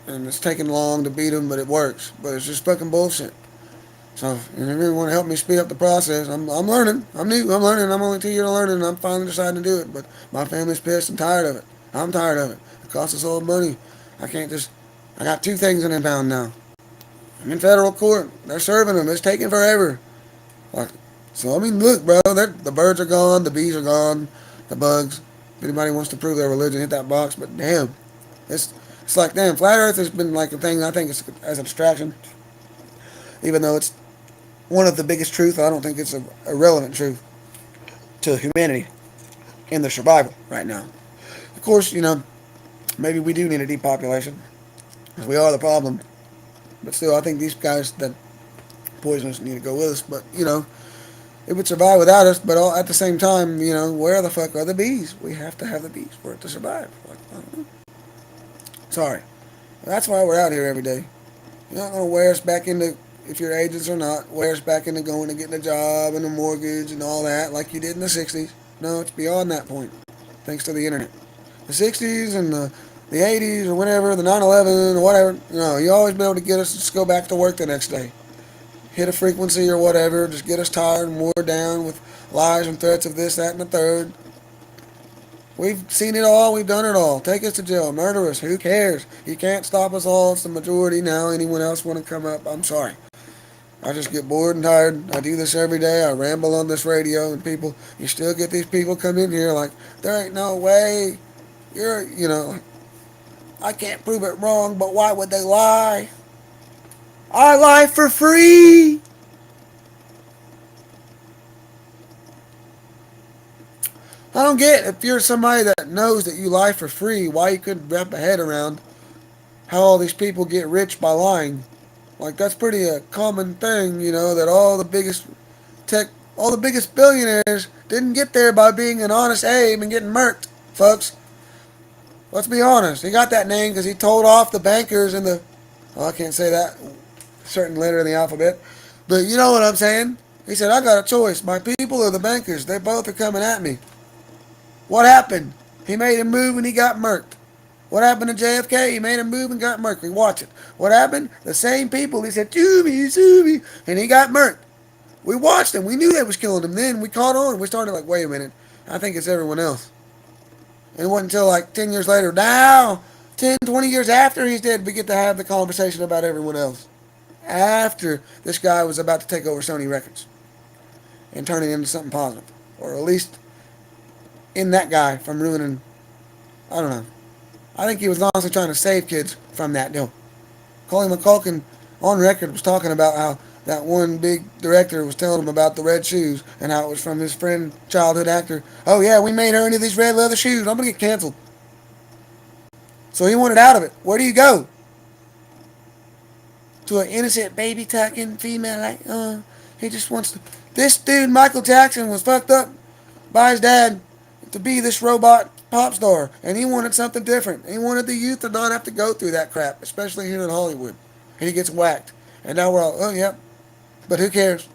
and it's taking long to beat them, but it works. But it's just fucking bullshit. So, if you really want to help me speed up the process, I'm learning. I'm new. I'm learning. I'm only 2 years learning, and I'm finally deciding to do it. But my family's pissed and tired of it. I'm tired of it. It costs us all money. I got 2 things in impound now. I'm in federal court. They're serving them. It's taking forever. So, I mean, look, bro. The birds are gone. The bees are gone. The bugs. If anybody wants to prove their religion, hit that box. But damn. It's like, damn, flat earth has been like a thing, I think, it's as a distraction. Even though it's one of the biggest truths, I don't think it's a relevant truth to humanity in their survival right now. Of course, maybe we do need a depopulation. We are the problem. But still, I think these guys that poison us need to go with us. But, it would survive without us. But at the same time, where the fuck are the bees? We have to have the bees for it to survive. I don't know. Sorry. That's why we're out here every day. You're not going to wear us back into, if you're agents or not, wear us back into going and getting a job and a mortgage and all that like you did in the 60s. No, it's beyond that point, thanks to the internet. The 60s and the the 80s or whatever, the 9/11 or whatever. You always be able to get us to just go back to work the next day. Hit a frequency or whatever, just get us tired and wore down with lies and threats of this, that, and the third. We've seen it all. We've done it all. Take us to jail. Murder us. Who cares? You can't stop us all. It's the majority now. Anyone else want to come up? I'm sorry. I just get bored and tired. I do this every day. I ramble on this radio, and you still get these people come in here like, there ain't no way. I can't prove it wrong, but why would they lie? I lie for free. I don't get, if you're somebody that knows that you lie for free, why you couldn't wrap a head around how all these people get rich by lying. Like, that's pretty a common thing, that all the biggest billionaires didn't get there by being an honest Abe and getting murked, folks. Let's be honest. He got that name because he told off the bankers in I can't say that certain letter in the alphabet, but you know what I'm saying. He said, I got a choice. My people or the bankers. They both are coming at me. What happened? He made a move and he got murked. What happened to JFK? He made a move and got murked. We watch it. What happened? The same people. He said, sue me, and he got murked. We watched him. We knew they was killing him. Then we caught on. We started like, wait a minute. I think it's everyone else. And it wasn't until like 10 years later, now, 10, 20 years after he's dead, we get to have the conversation about everyone else. After this guy was about to take over Sony Records and turn it into something positive. Or at least in that guy from ruining, I don't know. I think he was honestly trying to save kids from that deal. Colin McCulkin on record was talking about how that one big director was telling him about the red shoes and how it was from his friend, childhood actor. Oh yeah, we made her into these red leather shoes. I'm going to get canceled. So he wanted out of it. Where do you go? To an innocent baby talking female like, he just wants to. This dude, Michael Jackson, was fucked up by his dad to be this robot pop star, and he wanted something different. He wanted the youth to not have to go through that crap, especially here in Hollywood. And he gets whacked. And now we're all, oh, yep. But who cares?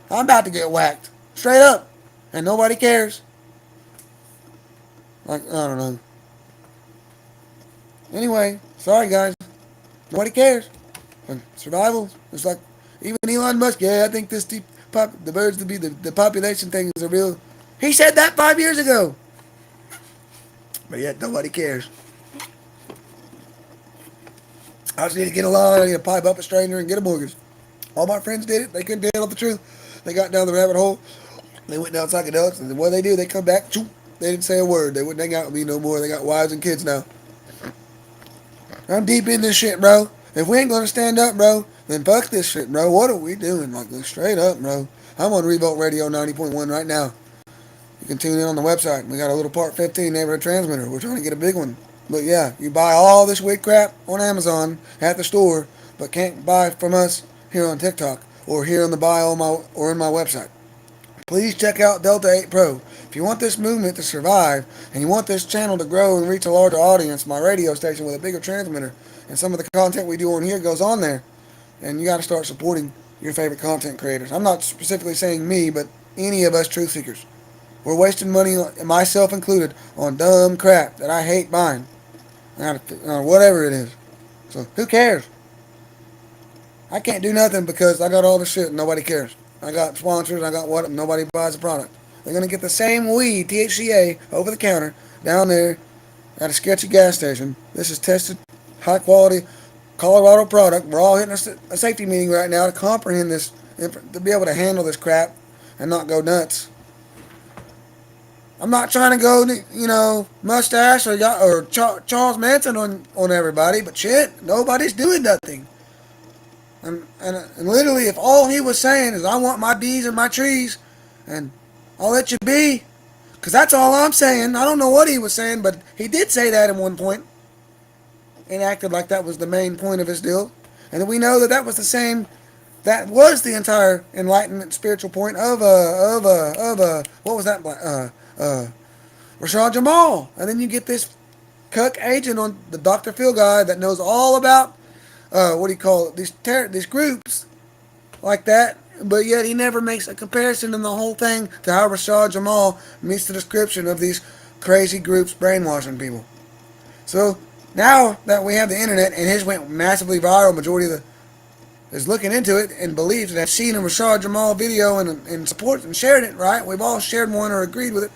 I'm about to get whacked. Straight up. And nobody cares. Like, I don't know. Anyway, sorry guys. Nobody cares. And survival. It's like, even Elon Musk, yeah, I think the birds to be the population thing is a real. He said that 5 years ago. But yet nobody cares. I just need to get along. I need to pipe up a stranger and get a mortgage. All my friends did it. They couldn't handle the truth. They got down the rabbit hole. They went down psychedelics, and what they do, they come back. They didn't say a word. They wouldn't hang out with me no more. They got wives and kids now. I'm deep in this shit, bro. If we ain't gonna stand up, bro, then fuck this shit, bro. What are we doing? Like, straight up, bro. I'm on Revolt Radio 90.1 right now. You can tune in on the website. We got a little Part 15 neighborhood transmitter. We're trying to get a big one. But yeah, you buy all this weird crap on Amazon at the store, but can't buy from us here on TikTok or here on the bio or in my website. Please check out Delta 8 Pro. If you want this movement to survive and you want this channel to grow and reach a larger audience, my radio station with a bigger transmitter and some of the content we do on here goes on there, and you got to start supporting your favorite content creators. I'm not specifically saying me, but any of us truth seekers. We're wasting money, myself included, on dumb crap that I hate buying. Whatever it is. So, who cares? I can't do nothing because I got all the shit and nobody cares. I got sponsors, I got what, nobody buys the product. They're going to get the same weed, THCA, over the counter, down there at a sketchy gas station. This is tested, high quality, Colorado product. We're all hitting a safety meeting right now to comprehend this, to be able to handle this crap and not go nuts. I'm not trying to go, mustache or Charles Manson on everybody, but shit, nobody's doing nothing. And literally, if all he was saying is, I want my bees and my trees, and I'll let you be, because that's all I'm saying. I don't know what he was saying, but he did say that at one point, and acted like that was the main point of his deal. And we know that was that was the entire enlightenment spiritual point of what was that, Rashad Jamal. And then you get this cuck agent on the Dr. Phil guy that knows all about these groups like that, but yet he never makes a comparison in the whole thing to how Rashad Jamal meets the description of these crazy groups brainwashing people. So Now that we have the internet and his went massively viral, majority of the is looking into it and believes and have seen a Rashad Jamal video and support and shared it, right? We've all shared one or agreed with it.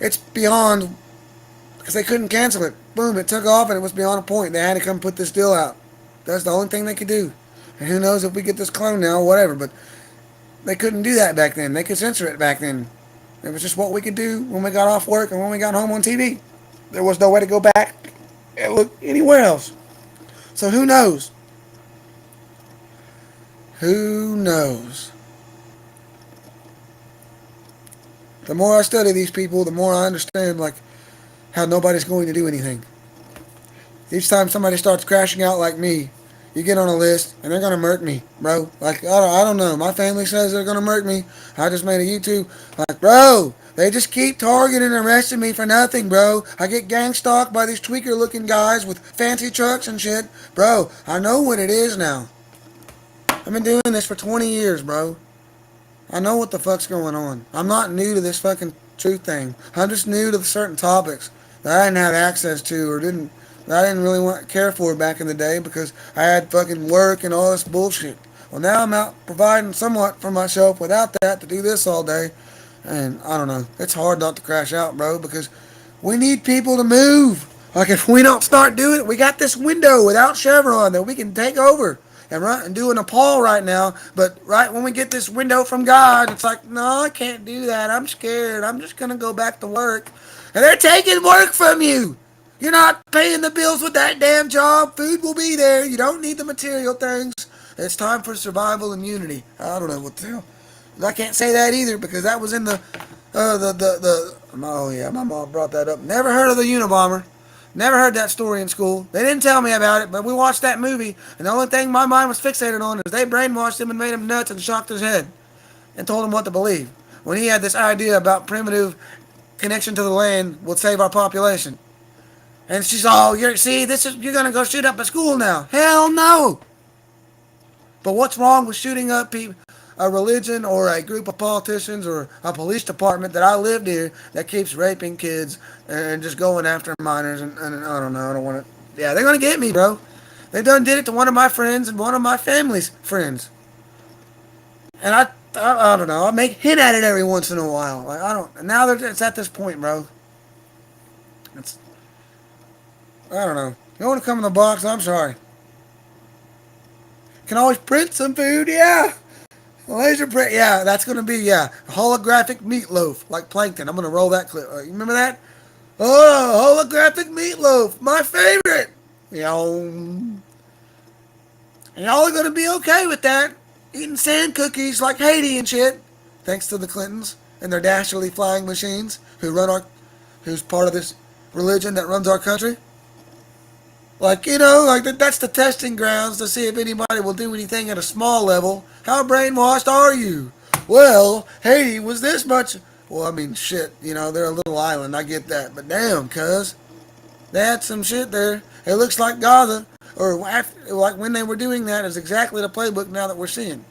It's beyond, because they couldn't cancel it. Boom, it took off and it was beyond a point. They had to come put this deal out. That's the only thing they could do. And who knows if we get this clone now or whatever, but they couldn't do that back then. They could censor it back then. It was just what we could do when we got off work and when we got home on TV. There was no way to go back and look anywhere else. So who knows? Who knows? The more I study these people, the more I understand, like, how nobody's going to do anything. Each time somebody starts crashing out like me, you get on a list, and they're going to murk me, bro. Like, I don't know. My family says they're going to murk me. I just made a YouTube. Like, bro, they just keep targeting and arresting me for nothing, bro. I get gang stalked by these tweaker-looking guys with fancy trucks and shit. Bro, I know what it is now. I've been doing this for 20 years, bro. I know what the fuck's going on. I'm not new to this fucking truth thing. I'm just new to certain topics that I didn't have access to or that I didn't really care for back in the day because I had fucking work and all this bullshit. Well, now I'm out providing somewhat for myself without that to do this all day. And I don't know. It's hard not to crash out, bro, because we need people to move. Like, if we don't start doing it, we got this window without Chevron that we can take over and run and do an Nepal right now. But right when we get this window from God, it's like, no, I can't do that. I'm scared. I'm just going to go back to work. And they're taking work from you. You're not paying the bills with that damn job. Food will be there. You don't need the material things. It's time for survival and unity. I don't know what the hell. I can't say that either because that was in oh yeah, my mom brought that up. Never heard of the Unabomber. Never heard that story in school. They didn't tell me about it, but we watched that movie, and the only thing my mind was fixated on is they brainwashed him and made him nuts and shocked his head and told him what to believe. When he had this idea about primitive connection to the land would save our population. And she's all, you're going to go shoot up a school now. Hell no! But what's wrong with shooting up a religion or a group of politicians or a police department that I lived here that keeps raping kids and just going after minors and I don't know, I don't want to. Yeah, they're going to get me, bro. They done did it to one of my friends and one of my family's friends. And I don't know, I make hit at it every once in a while. Like, I don't, now it's at this point, bro. I don't know. You want to come in the box? I'm sorry. Can always print some food, yeah. Laser print, yeah. That's gonna be, yeah. Holographic meatloaf, like Plankton. I'm gonna roll that clip. You remember that? Oh, holographic meatloaf, my favorite. And y'all are gonna be okay with that, eating sand cookies like Haiti and shit, thanks to the Clintons and their dastardly flying machines who's part of this religion that runs our country. Like, you know, like that's the testing grounds to see if anybody will do anything at a small level. How brainwashed are you? Well, Haiti was this much. Well, I mean, shit, you know, they're a little island. I get that. But damn, cuz, they had some shit there. It looks like Gaza, or after, like when they were doing that, is exactly the playbook now that we're seeing.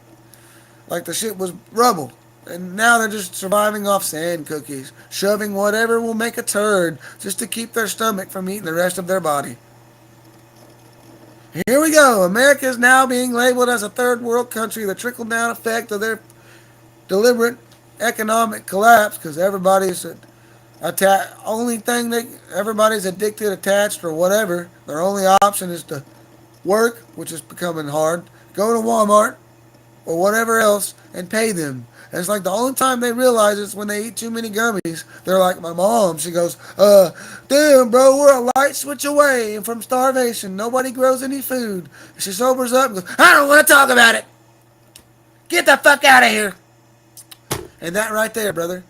Like the shit was rubble. And now they're just surviving off sand cookies, shoving whatever will make a turd just to keep their stomach from eating the rest of their body. Here we go. America is now being labeled as a third world country. The trickle-down effect of their deliberate economic collapse, because everybody's everybody's addicted, attached, or whatever. Their only option is to work, which is becoming hard, go to Walmart or whatever else and pay them. And it's like the only time they realize it's when they eat too many gummies. They're like my mom. She goes, damn, bro, we're a light switch away from starvation. Nobody grows any food. She sobers up and goes, I don't want to talk about it. Get the fuck out of here. And that right there, brother,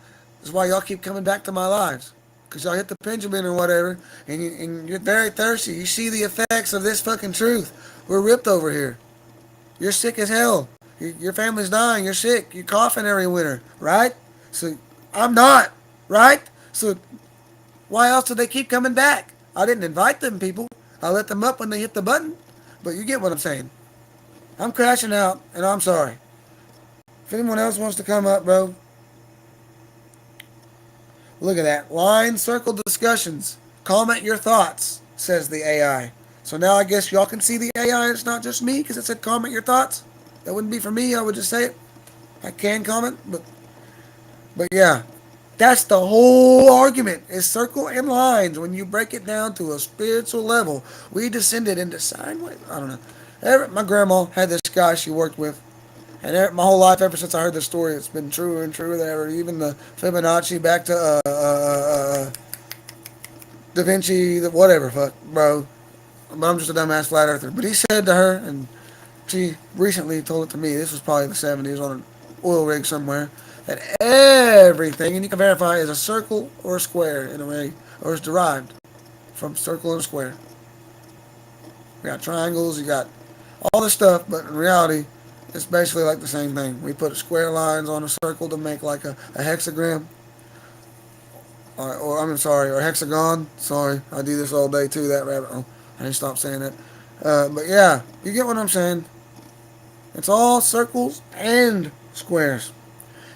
is why y'all keep coming back to my lives. Because y'all hit the pendulum or whatever, and you're very thirsty. You see the effects of this fucking truth. We're ripped over here. You're sick as hell. Your family's dying, you're sick, you're coughing every winter, right? So, I'm not, right? So, why else do they keep coming back? I didn't invite them, people. I let them up when they hit the button. But you get what I'm saying. I'm crashing out, and I'm sorry. If anyone else wants to come up, bro. Look at that. Line circle discussions. Comment your thoughts. says the AI. So now I guess y'all can see the AI. It's not just me because it said comment your thoughts. That wouldn't be for me. I would just say it. I can comment, but yeah. That's the whole argument, is circle and lines. When you break it down to a spiritual level, we descended into sine wave. I don't know. My grandma had this guy she worked with, and my whole life, ever since I heard this story, it's been truer and truer than ever. Even the Fibonacci back to Da Vinci, whatever, fuck, bro. But I'm just a dumbass flat earther. But he said to her, and she recently told it to me, this was probably the 70s on an oil rig somewhere, that everything, and you can verify, is a circle or a square in a way, or is derived from circle and square. You got triangles, you got all this stuff, but in reality, it's basically like the same thing. We put square lines on a circle to make like a hexagram, or hexagon. Sorry, I do this all day too, that rabbit hole. I need to stop saying that. But yeah, you get what I'm saying. It's all circles and squares.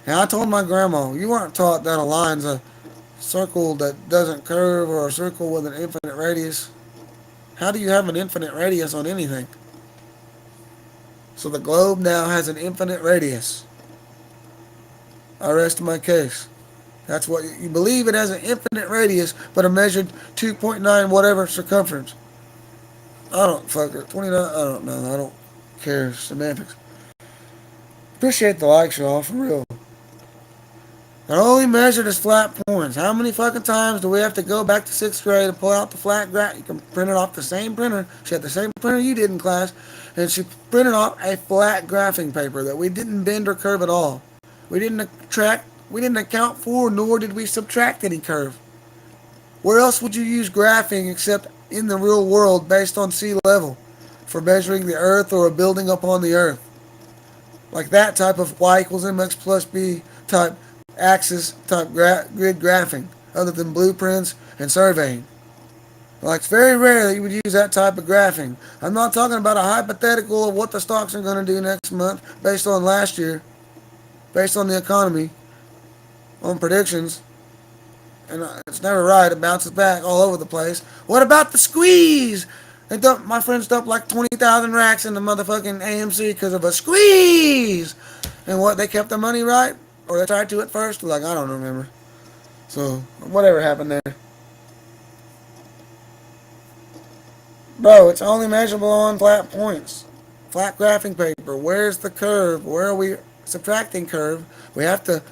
And I told my grandma, you weren't taught that a line's a circle that doesn't curve or a circle with an infinite radius. How do you have an infinite radius on anything? So the globe now has an infinite radius. I rest my case. That's what you believe, it has an infinite radius, but a measured 2.9 whatever circumference. I don't fuck it. 29, I don't know. I don't care. Semantics. Appreciate the likes, y'all, for real. They're only measured as flat points. How many fucking times do we have to go back to 6th grade and pull out the flat graph? You can print it off the same printer. She had the same printer you did in class, and she printed off a flat graphing paper that we didn't bend or curve at all. We didn't account for, nor did we subtract any curve. Where else would you use graphing except in the real world based on sea level for measuring the earth or a building upon the earth? Like that type of y equals mx plus b type axis type grid graphing, other than blueprints and surveying. Like, it's very rare that you would use that type of graphing. I'm not talking about a hypothetical of what the stocks are going to do next month based on last year, based on the economy, on predictions. And it's never right. It bounces back all over the place. What about the squeeze? My friends dumped like 20,000 racks in the motherfucking AMC because of a squeeze. And what, they kept the money right? Or they tried to at first? Like, I don't remember. So, whatever happened there. Bro, it's only measurable on flat points. Flat graphing paper. Where's the curve? Where are we subtracting curve? We have to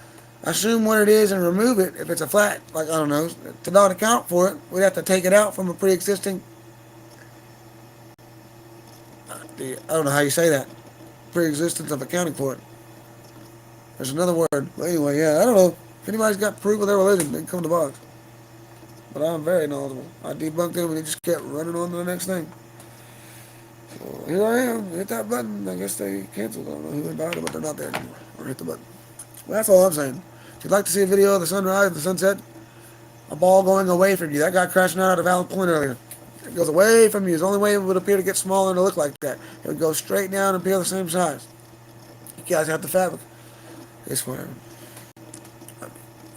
assume what it is and remove it. If it's a flat, like, I don't know, to not account for it, we'd have to take it out from a pre-existing, I don't know how you say that, pre-existence of accounting for it. There's another word. But anyway, yeah, I don't know. If anybody's got proof of their religion, they can come to the box. But I'm very knowledgeable. I debunked them and they just kept running on to the next thing. So here I am. Hit that button. I guess they canceled. I don't know who invited them, but they're not there anymore. Or hit the button. Well, that's all I'm saying. If you'd like to see a video of the sunrise and the sunset, a ball going away from you. That guy crashing out of Allen Point earlier. It goes away from you. It's the only way it would appear to get smaller and to look like that. It would go straight down and appear the same size. You guys have the fabric. It's whatever.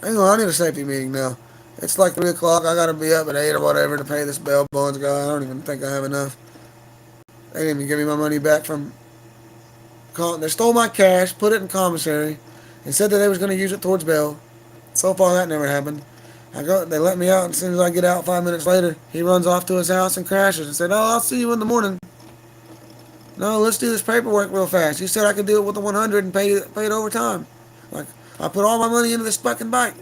Hang on, I need a safety meeting now. It's like 3 o'clock. I gotta be up at 8 or whatever to pay this bail bonds guy. I don't even think I have enough. They didn't even give me my money back from... They stole my cash, put it in commissary, and said that they was going to use it towards bail. So far, that never happened. They let me out, and as soon as I get out 5 minutes later, he runs off to his house and crashes and said, "Oh, I'll see you in the morning." No, let's do this paperwork real fast. You said I could do it with the 100 and pay it over time. Like, I put all my money into this fucking bike.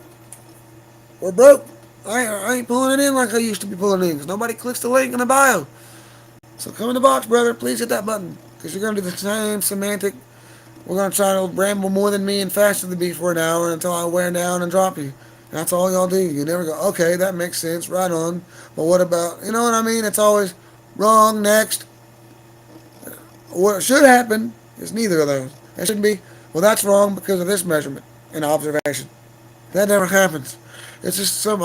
We're broke. I ain't pulling it in like I used to be pulling in, because nobody clicks the link in the bio. So come in the box, brother. Please hit that button, because you're going to do the same semantic. We're going to try to ramble more than me and faster than me for an hour until I wear down and drop you. That's all y'all do. You never go, okay, that makes sense, right on. But what about, you know what I mean? It's always wrong, next. What should happen is neither of those. It shouldn't be, well, that's wrong because of this measurement and observation. That never happens. It's just some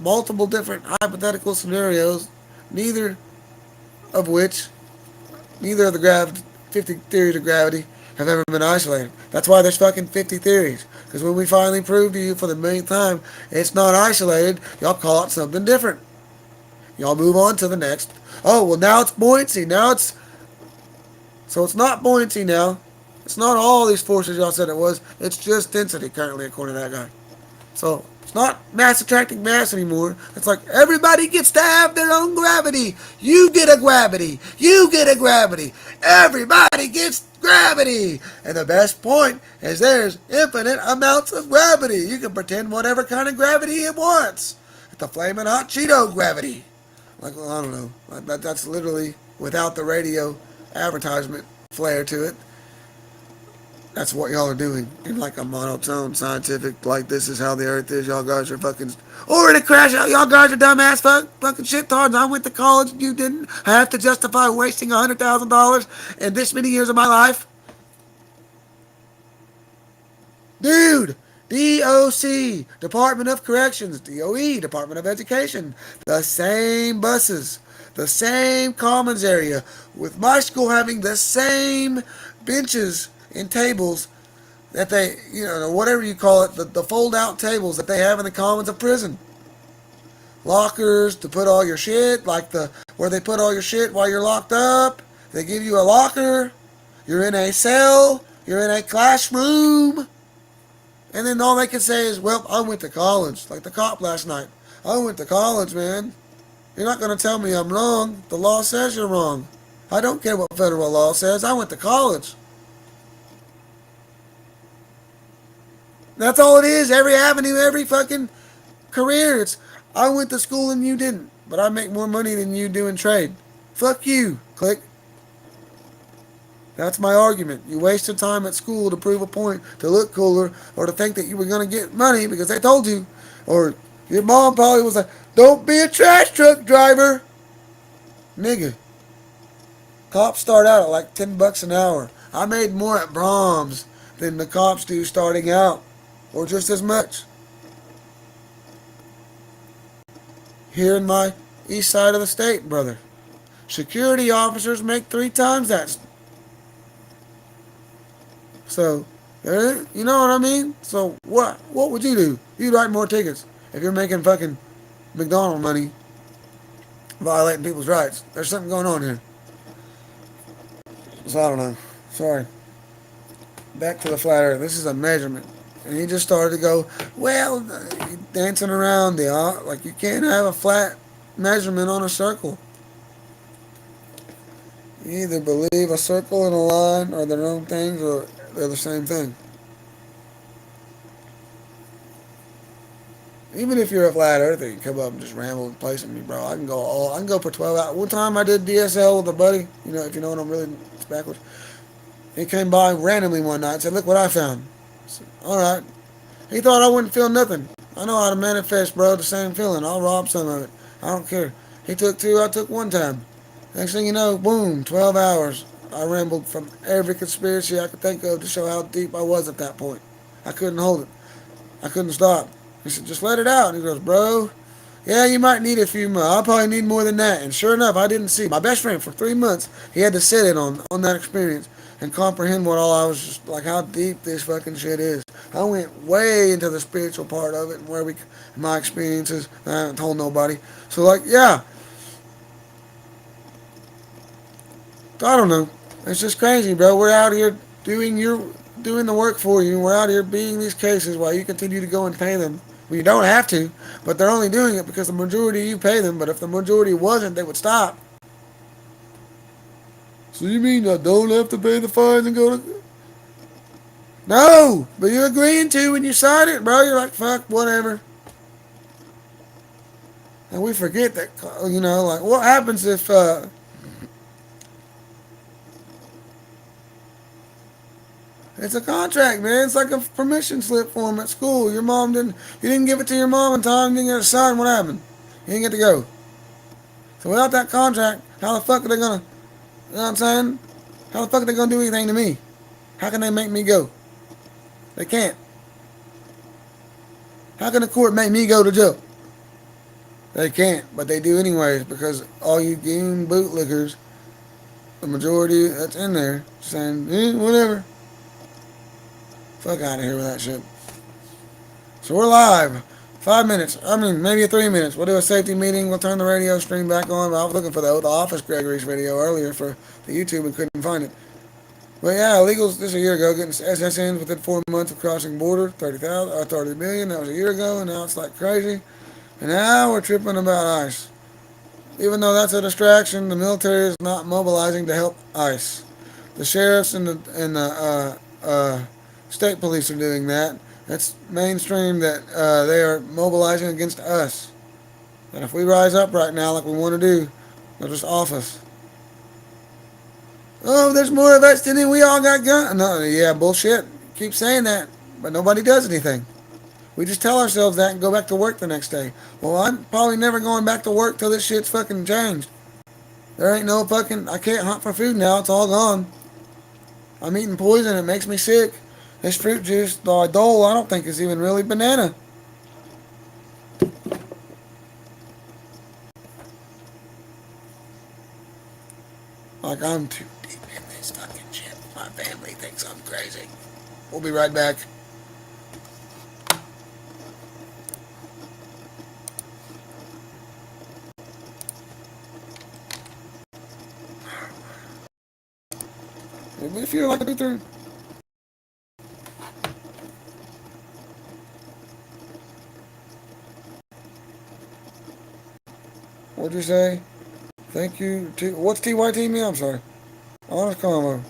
multiple different hypothetical scenarios, neither of the 50 theories of gravity have ever been isolated. That's why there's fucking 50 theories. Because when we finally prove to you for the millionth time it's not isolated, y'all call it something different. Y'all move on to the next. Oh, well, now it's buoyancy. So it's not buoyancy now. It's not all these forces y'all said it was. It's just density currently, according to that guy. So it's not mass attracting mass anymore. It's like everybody gets to have their own gravity. You get a gravity. You get a gravity. Everybody gets gravity. And the best point is there's infinite amounts of gravity. You can pretend whatever kind of gravity it wants. It's the flaming hot Cheeto gravity. Like, well, I don't know. That's literally without the radio advertisement flair to it. That's what y'all are doing in like a monotone, scientific, like this is how the earth is. Y'all guys are fucking, or in a crash out. Y'all guys are dumbass fucking shittards. I went to college, you didn't. I have to justify wasting $100,000 in this many years of my life. Dude, DOC, Department of Corrections, DOE, Department of Education, the same buses, the same commons area, with my school having the same benches and tables that they, whatever you call it, the fold-out tables that they have in the commons of prison. Lockers to put all your shit, like where they put all your shit while you're locked up. They give you a locker. You're in a cell. You're in a classroom. And then all they can say is, well, I went to college. Like the cop last night. I went to college, man. You're not going to tell me I'm wrong. The law says you're wrong. I don't care what federal law says. I went to college. That's all it is. Every avenue, every fucking career. It's, I went to school and you didn't. But I make more money than you do in trade. Fuck you. Click. That's my argument. You wasted time at school to prove a point, to look cooler, or to think that you were going to get money because they told you. Or your mom probably was like, don't be a trash truck driver. Nigga. Cops start out at like $10 an hour. I made more at Brahms than the cops do starting out. Or just as much. Here in my east side of the state, brother. Security officers make 3 times that. So, you know what I mean? So, what would you do? You'd write more tickets if you're making fucking McDonald's money violating people's rights. There's something going on here. So, I don't know. Sorry. Back to the flat earth. This is a measurement. And he just started to go, well, dancing around like you can't have a flat measurement on a circle. You either believe a circle and a line are their own things or they're the same thing. Even if you're a flat earther, you can come up and just ramble and play some me, bro. I can go for 12 hours. One time I did DSL with a buddy, if you know what I'm really, it's backwards. He came by randomly one night and said, look what I found. I said, alright. He thought I wouldn't feel nothing. I know how to manifest, bro, the same feeling. I'll rob some of it. I don't care. He took 2, I took 1 time. Next thing you know, boom, 12 hours. I rambled from every conspiracy I could think of to show how deep I was at that point. I couldn't hold it. I couldn't stop. He said, just let it out. And he goes, bro, yeah, you might need a few more. I'll probably need more than that. And sure enough, I didn't see. My best friend for 3 months, he had to sit in on that experience and comprehend what all I was just, like how deep this fucking shit is. I went way into the spiritual part of it and where my experiences, I haven't told nobody. So like, yeah. I don't know. It's just crazy, bro. We're out here doing the work for you. We're out here beating these cases while you continue to go and pay them. Well, you don't have to, but they're only doing it because the majority of you pay them. But if the majority wasn't, they would stop. So you mean I don't have to pay the fines and go to... No, but you're agreeing to when you sign it, bro. You're like, fuck, whatever. And we forget that, like, what happens if, it's a contract, man. It's like a permission slip form at school. You didn't give it to your mom in time, you didn't get to sign, what happened? You didn't get to go. So without that contract, how the fuck are they gonna, you know what I'm saying? How the fuck are they gonna do anything to me? How can they make me go? They can't. How can the court make me go to jail? They can't, but they do anyways because all you goon bootlickers, the majority that's in there, saying, whatever. Fuck out of here with that shit. So we're live. 5 minutes. I mean, maybe 3 minutes. We'll do a safety meeting. We'll turn the radio stream back on. I was looking for the Office Gregory's video earlier for the YouTube and couldn't find it. But yeah, illegals just a year ago getting SSNs within 4 months of crossing border, 30 million. That was a year ago, and now it's like crazy. And now we're tripping about ICE. Even though that's a distraction, the military is not mobilizing to help ICE. The sheriffs and the state police are doing that. That's mainstream that they are mobilizing against us. And if we rise up right now like we want to do, they'll just off us. Oh, there's more of us than we all got guns. No, yeah, bullshit. Keep saying that, but nobody does anything. We just tell ourselves that and go back to work the next day. Well, I'm probably never going back to work till this shit's fucking changed. There ain't no fucking, I can't hunt for food now. It's all gone. I'm eating poison. It makes me sick. This fruit juice, though I dole, I don't think is even really banana. Like, I'm too deep in this fucking shit. My family thinks I'm crazy. We'll be right back. If you're like Luther, what'd you say? Thank you. What's TYT me? I'm sorry. Honest combo.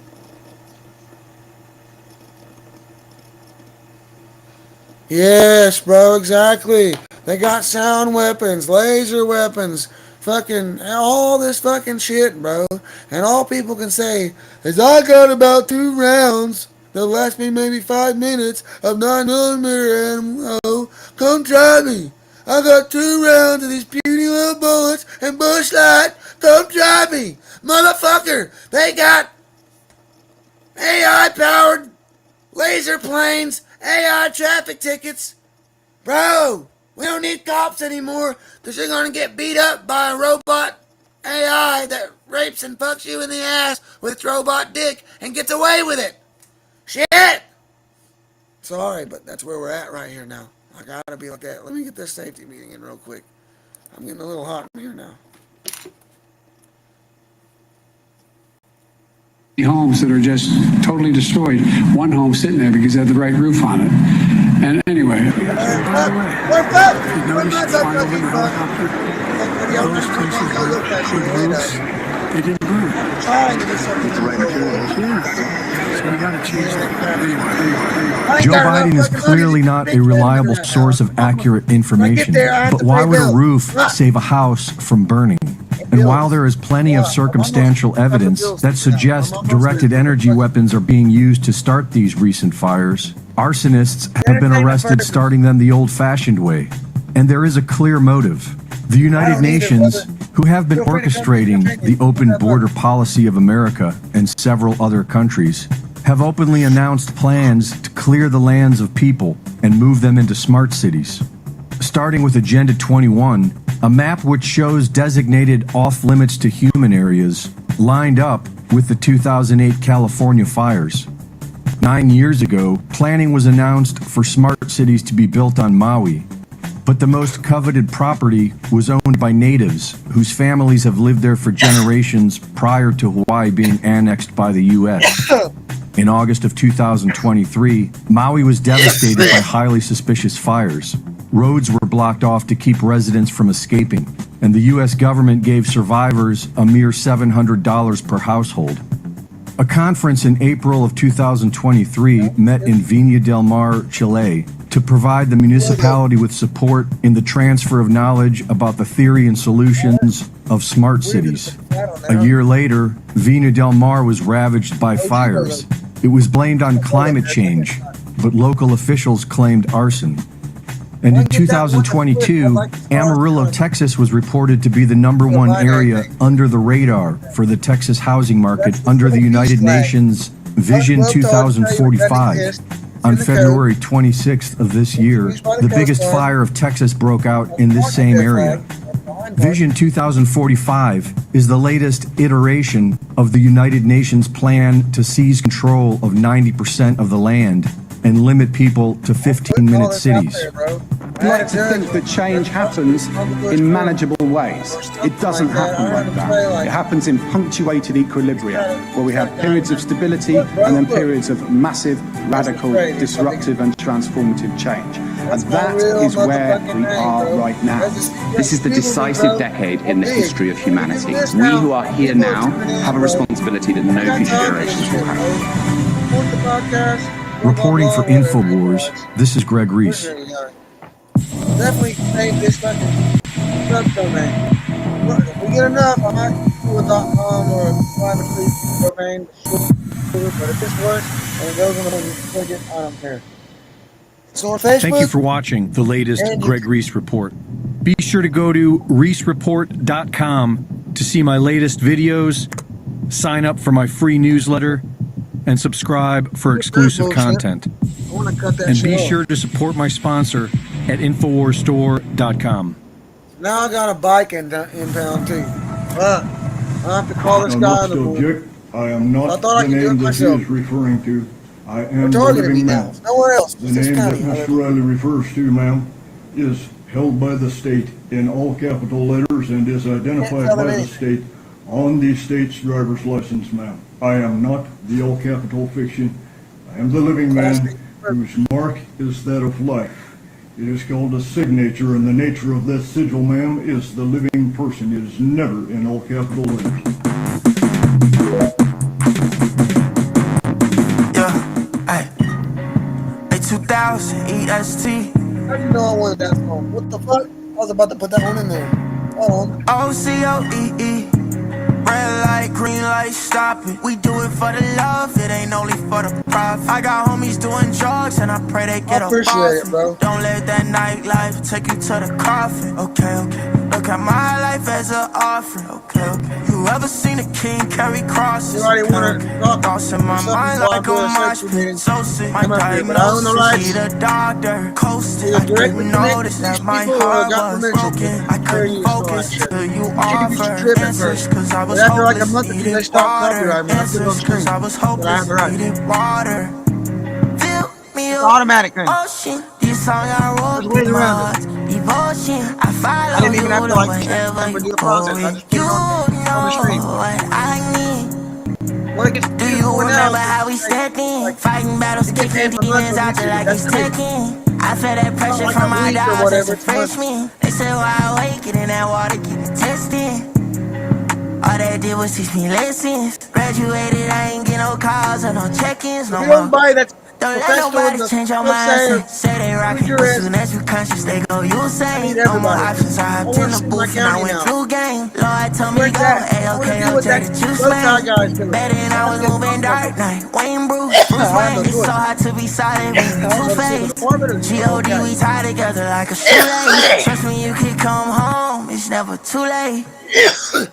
Yes, bro, exactly. They got sound weapons, laser weapons, fucking all this fucking shit, bro. And all people can say is, I got about 2 rounds that'll last me maybe 5 minutes of 9mm ammo. Come try me. I got 2 rounds of these puny little bullets and Bush Light. Come try me. Motherfucker, they got AI-powered laser planes, AI traffic tickets. Bro, we don't need cops anymore because you're going to get beat up by a robot AI that rapes and fucks you in the ass with its robot dick and gets away with it. Shit! Sorry, but that's where we're at right here now. I gotta be like that. Let me get this safety meeting in real quick. I'm getting a little hot in here now. Homes that are just totally destroyed. One home sitting there because it had the right roof on it. And anyway. They didn't burn. So we gotta change that. Anyway. Joe Biden is clearly not a reliable source of accurate information. But why would a roof save a house from burning? And while there is plenty of circumstantial evidence that suggests directed energy weapons are being used to start these recent fires, arsonists have been arrested starting them the old-fashioned way. And there is a clear motive. The United Nations, who have been orchestrating the open border policy of America and several other countries, have openly announced plans to clear the lands of people and move them into smart cities. Starting with Agenda 21, a map which shows designated off-limits to human areas lined up with the 2008 California fires. 9 years ago, planning was announced for smart cities to be built on Maui, but the most coveted property was owned by natives whose families have lived there for generations prior to Hawaii being annexed by the U.S. In August of 2023, Maui was devastated by highly suspicious fires. Roads were blocked off to keep residents from escaping, and the U.S. government gave survivors a mere $700 per household. A conference in April of 2023 met in Viña del Mar, Chile, to provide the municipality with support in the transfer of knowledge about the theory and solutions of smart cities. A year later, Viña del Mar was ravaged by fires. It was blamed on climate change, but local officials claimed arson. And in 2022, Amarillo, Texas was reported to be the #1 area under the radar for the Texas housing market under the United Nations Vision 2045. On February 26th of this year, the biggest fire of Texas broke out in this same area. Vision 2045 is the latest iteration of the United Nations plan to seize control of 90% of the land and limit people to 15-minute cities. I'd like to think that change happens in manageable ways. It doesn't happen like that. It happens in punctuated equilibria, where we have periods of stability and then periods of massive, radical, disruptive and transformative change. And that is where we are right now. This is the decisive decade in the history of humanity. We who are here now have a responsibility that no future generations will have. Reporting for InfoWars, this is Greg Reese. Definitely save this fucking subdomain. If we get enough, I might do a .com or a privately domain, but if this works and it goes on the click it, I don't care. So on Facebook, Thank you for watching the latest Greg Reese Report. Be sure to go to reesereport.com to see my latest videos, sign up for my free newsletter, and subscribe for exclusive content. I want to cut that And shit be off. sure to support my sponsor at InfoWarsStore.com. Now I got a bike in town too. But I have to call this guy on the board. I am not I thought I the could do it name that he myself. is referring to. I am They're the targeting me living now. man. Nowhere else. The This name that county. Mr. Riley refers to, ma'am, is held by the state in all capital letters and is identified by the state on the state's driver's license, ma'am. I am not the all capital fiction. I am the living man whose mark is that of life. It is called a signature, and the nature of that sigil, ma'am, is the living person. It is never in all capital letters. Hey, 2000 EST. How do you know I wanted that song? What the fuck? I was about to put that one in there. Hold on. OCOEE. Red light, green light, stop it. We do it for the love, it ain't only for the profit. I got homies doing drugs and I pray they get up off it, bro. Don't let that nightlife take you to the coffin. Okay. Look at my life as an offering. Okay. You ever seen a king carry crosses? You already want to talk. Thoughts in my mind like a mosh pit. So sick. My diagnosis, need a doctor. Coasted. I didn't notice that my heart was broken. I couldn't focus till you offered answers, cause I was after like a month hopeless, or two, they needed stopped water. copyright. Answers, cause I was hopeless, needed water. Fill me up, automatic thing. ocean. This song I wrote with my heart. Devotion, I follow I didn't even have to like wherever do you the process. I just you put it on the stream. know what I need. Do you remember how we stepped in? Fighting battles, kicking demons out there like it's Tekken. I felt that pressure from my dogs as a freshman. They said why wake it in that water, keep it testing. All they did was teach me lessons. Graduated, I ain't get no calls or no check-ins no more. Don't let nobody change your mindset. Say they rockin', but soon as you conscious, they go Usain. No more options, I hopped in the booth and I went flu game. Lord told me go, A-OK, I'll take the juice, man. Better than I was moving Dark Knight. Wayne Bruce Wayne. It's so hard to be silent when you two-faced. G-O-D, we tie together like a shoelace. Trust me, you can come home, it's never too late.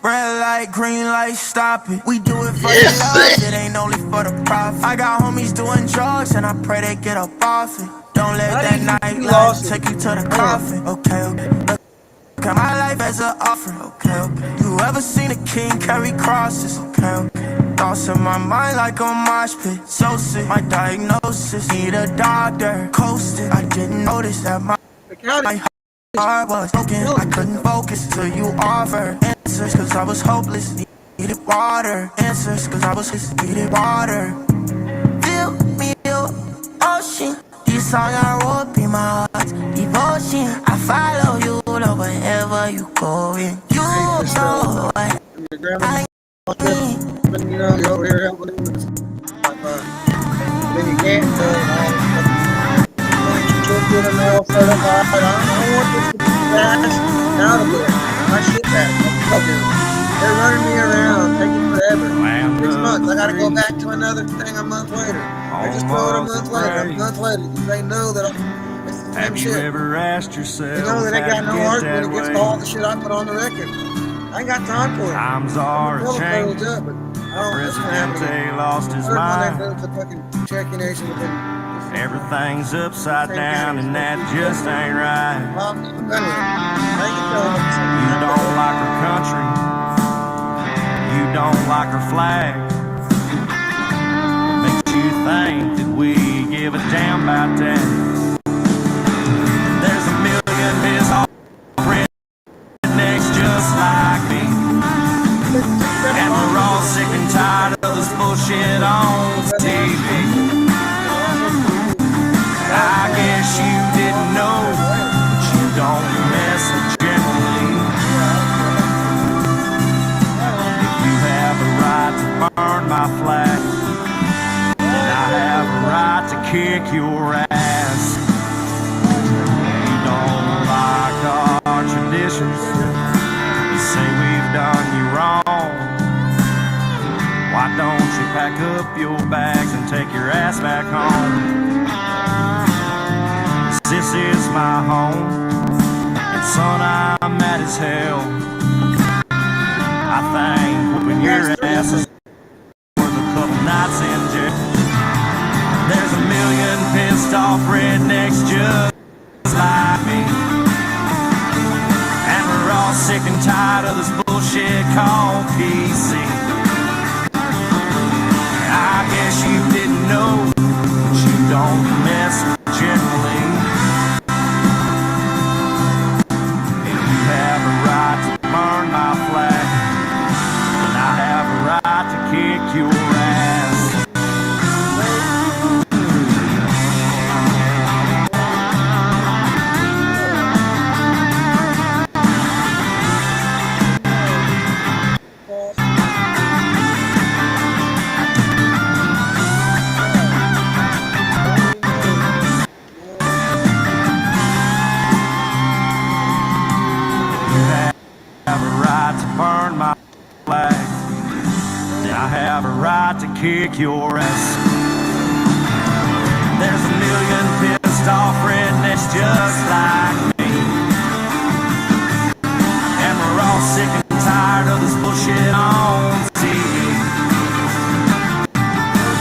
Red light, green light, stop it. We do it for the love, it ain't only for the profit. I got homies doing drugs and I pray they get up off it. Don't let that nightlife take you to the coffin. Okay. Look at my life as an offering. Okay. You ever seen a king carry crosses? Okay. Thoughts in my mind like a mosh pit. So sick, my diagnosis, need a doctor. Coasted, I didn't notice that my heart was broken. I couldn't focus till you offered answers, cause I was hopeless, needed water. Answers, cause I was needed water. Fill me up, ocean. This song I wrote in my heart, devotion. I follow you to wherever you going. You know what I need. Then you over here helping them. Then you can't I don't want this to be fast. Now to get my shit back. They're running me around, taking forever. 6 months. I gotta go back to another thing a month later. I just throw it a month later. They know that it's the same shit. Ever asked yourself? They know that they got no argument against all the shit I put on the record. I ain't got time for it. Times are a change. Up, but I don't. That's what happened. Lost his mind. The fucking Cherokee Nation within. Everything's upside down and that just ain't right. You don't like our country. You don't like our flag. Makes you think that we give a damn about that. There's a million your ass. You don't like our traditions. You say we've done you wrong. Why don't you pack up your bags and take your ass back home? This is my home, and son, I'm mad as hell. I think when your ass is worth a couple nights in jail. There's a million pissed off rednecks just like me, and we're all sick and tired of this bullshit called PC. I guess you didn't know, but you don't mess generally. If you have a right to burn my flag, then I have a right to kick your ass. Burn my flag, I have a right to kick your ass. There's a million pissed off rednecks just like me, and we're all sick and tired of this bullshit on TV.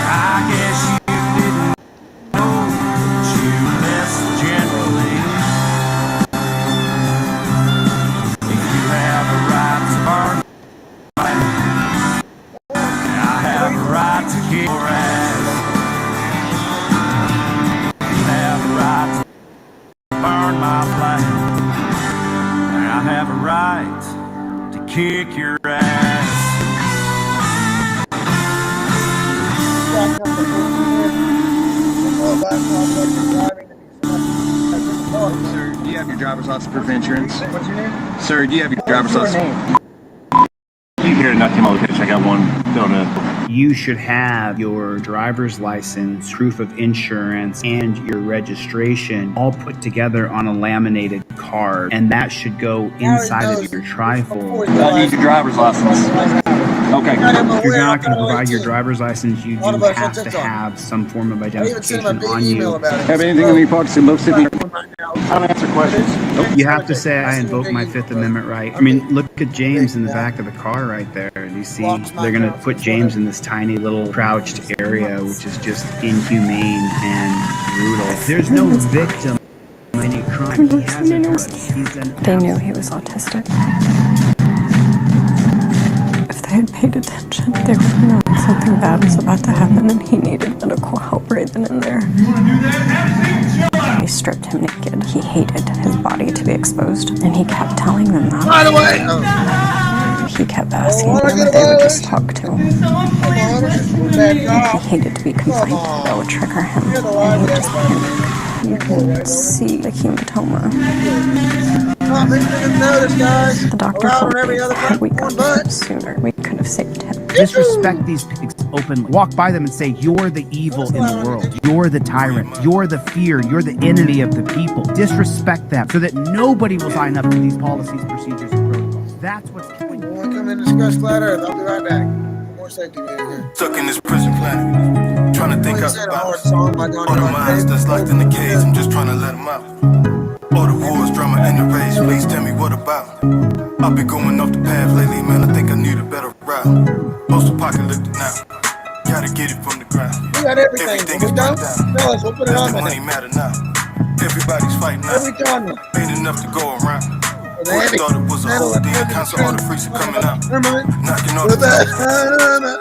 I guess you didn't know, but you missed generally. If you have a right to burn, I have a right to kick your ass. You have a right to burn my flag. I have a right to kick your ass. Sir, do you have your driver's license proof insurance? What's your name? Sir, do you have your driver's license? You here at Nothing Location, I got one filling in. You should have your driver's license, proof of insurance, and your registration all put together on a laminated card, and that should go inside of your trifold. I need your driver's license. Okay. If you're not going to provide your driver's license, you do have to have some form of identification on you. Have anything in your pockets in both cities? I don't answer questions. You have to say, I invoke my Fifth Amendment right. I mean, look at James in the back of the car right there. Do you see? They're going to put James in this tiny little crouched area, which is just inhumane and brutal. There's no victim of any crime. He has a drug. They knew he was autistic. If they had paid attention, they would have known something bad was about to happen and he needed medical help right then and there. They stripped him naked. He hated his body to be exposed, and he kept telling them that. By the way, he kept asking them if they would just talk to him. He hated to be confined. That would trigger him, and he would just panic. You can see the hematoma. The doctor told me had we got to him sooner, we could have saved him. Disrespect these pigs openly. Walk by them and say, you're the evil in the world. You're the tyrant. You're the fear. You're the enemy of the people. Disrespect them so that nobody will sign up for these policies, procedures, and protocols. That's what's killing you. when we come in and discuss flat Earth, I'll be right back. More safety meeting here. Stuck in this prison planet, trying to think outside the box. All the minds that's locked in the cage, I'm just trying to let them out. All the wars, drama, and the rage, please tell me what about. I've been going off the path lately, man, I think I need a better route. Post-apocalyptic now, gotta get it from the ground. We got everything is down. Fellas, we'll put it on the money matter now. Everybody's fighting now. Ain't enough to go around. Who thought it was a whole damn council, all the freaks are coming out. Knocking on the door.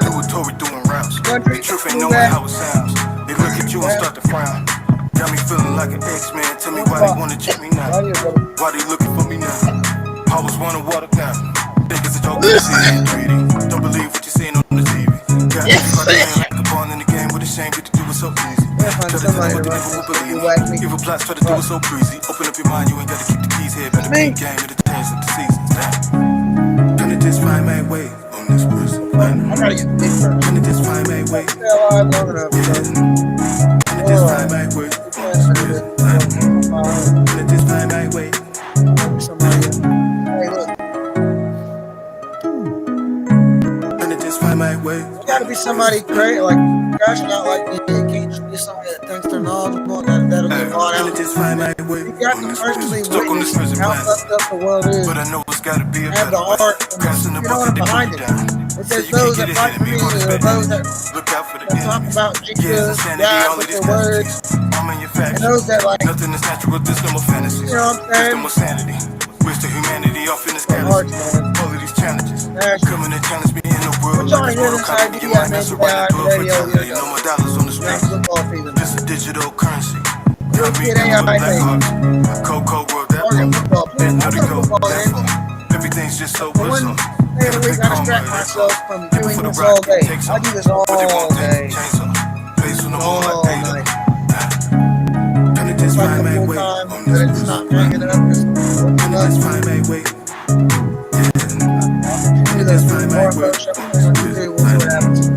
Who was Tory doing rounds. The truth ain't knowing how it sounds. They look at you and start to frown. Got me feeling like an X-Man. Tell me why they wanna check me now. Why they looking for me now? I was wanting water now. Think it's a joke, but see it in 3D. Don't believe what you're seeing on the TV. Got me like a ball in the game with a shame, get to do it so easy. Try to tell them what they never will believe me. Evil plots try to do it so breezy. Open up your mind, you ain't gotta keep the keys here. Better be game in the dance of the seasons. Gonna just find my way on this prison. I gotta get deeper. Gonna just find my way. Stay alive long enough. Gonna just find my way. Let this find my way. Hey, look. Let this find my way. It's got to be somebody great, like crashing out like me. It can't just be somebody that thinks they're knowledgeable and that'll get bought out. Let this find my way. You got to personally Stuck on this witness prison how planet. fucked up the world is. But I know it's gotta be a Have better the way. heart Crossing the and you know bucket what to behind put it. down. It So says you can't those get that ahead fight of for me me on this or bad those that Look out for the talk enemies. about Yeah, Jesus, insanity, God all of with these their words, fantasies. I'm manufactured. and those that like, Nothing is natural, this no more fantasies. you know what I'm saying? Wisdom or sanity. Wish to humanity off in this Our hearts, galaxy. man. All of these challenges. Passion. Coming to challenge me in the But world y'all like hear it's this Mortal Kombat. idea Your I mind made that's today surrounded on door the radio the fatality. other No day. more dollars on the Around street. football season. This is digital currency. Real Got me kid dealing AI with black thing. hearts. Cold world that Target long. football player. And I know to play go football that games. far. Everything's just so But one bizarre. day of the week, I distract myself from doing this all day. I do this all day. All night. It's like a full time, but it's not hanging up. It's do this more Photoshop thing on YouTube. We'll see what happens.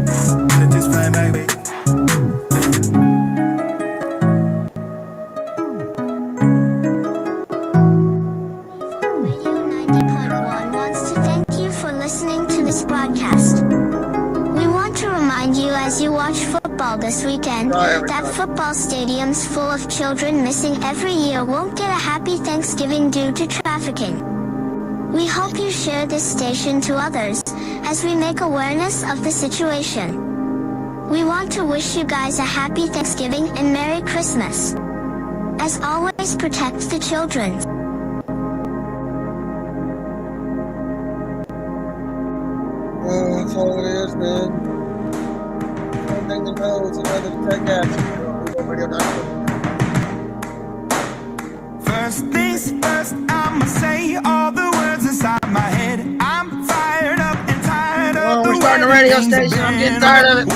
Wants to thank you for listening to this broadcast. We want to remind you as you watch football this weekend that football stadiums full of children missing every year won't get a happy Thanksgiving due to trafficking. We hope you share this station to others as we make awareness of the situation. We want to wish you guys a happy Thanksgiving and Merry Christmas. As always, protect the children. Oh, that's all it is, man. One thing to know is another to take action. First things first, I'ma say all the words inside my head. I'm fired up and tired of we're starting a radio station. I'm getting tired of it.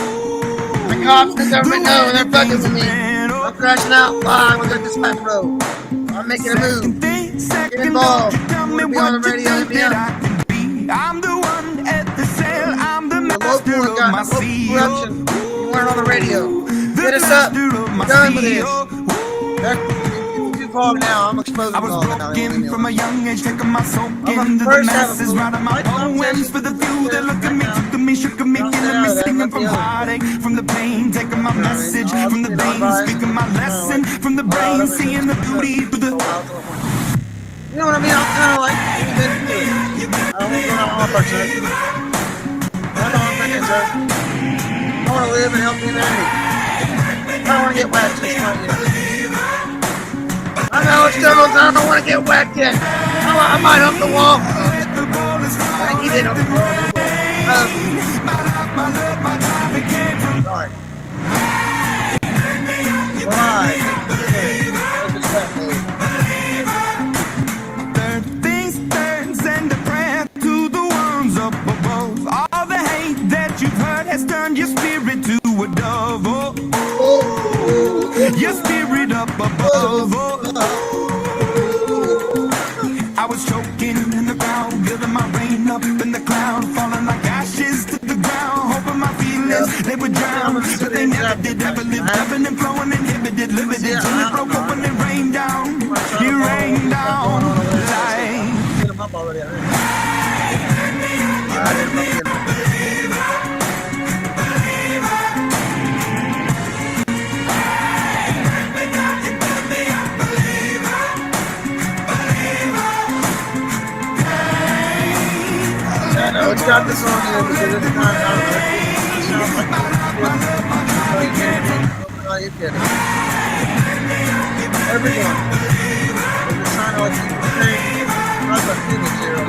The cops and the government know they're fucking with me. I'm crashing out live with this Dispatch Road. I'm making a move. Get involved. We'll be on the radio. Hit me up. I'm the one at the cell. I'm the master of my sea. Corruption. You weren't on the radio. Hit us up. We're done with this. It's too far now. I'm exposing I was broken from a young age, taking my soul into the masses, writing my poems for the few that look at me, took to me, shook at me, killing me, singing from heartache, from the pain, taking my message from the veins, speaking my lesson from the brain, seeing the beauty through the. You know what I mean? I'm kind of like, I don't want to go out on person. That's all I'm thinking, sir. I want to live and help humanity. I don't want to get whacked this point yet. I know it's still on time. I don't want to get whacked yet. I might up the wall. I think he did up the wall. Sorry. Why? Third things third, send a prayer to the ones up above. All the hate that you've heard has turned your spirit to a dove. Your spirit up above. I was choking in the ground, building my rain up in the cloud, falling like ashes to the ground, hoping my feelings they would drown, but they never did. Ever lived, ebbing and flowing, inhibited, limited, till it broke up when it rained down. It rained down like. I know it's got this on here because it's not it sounds like you get it. Everyone. It's trying to like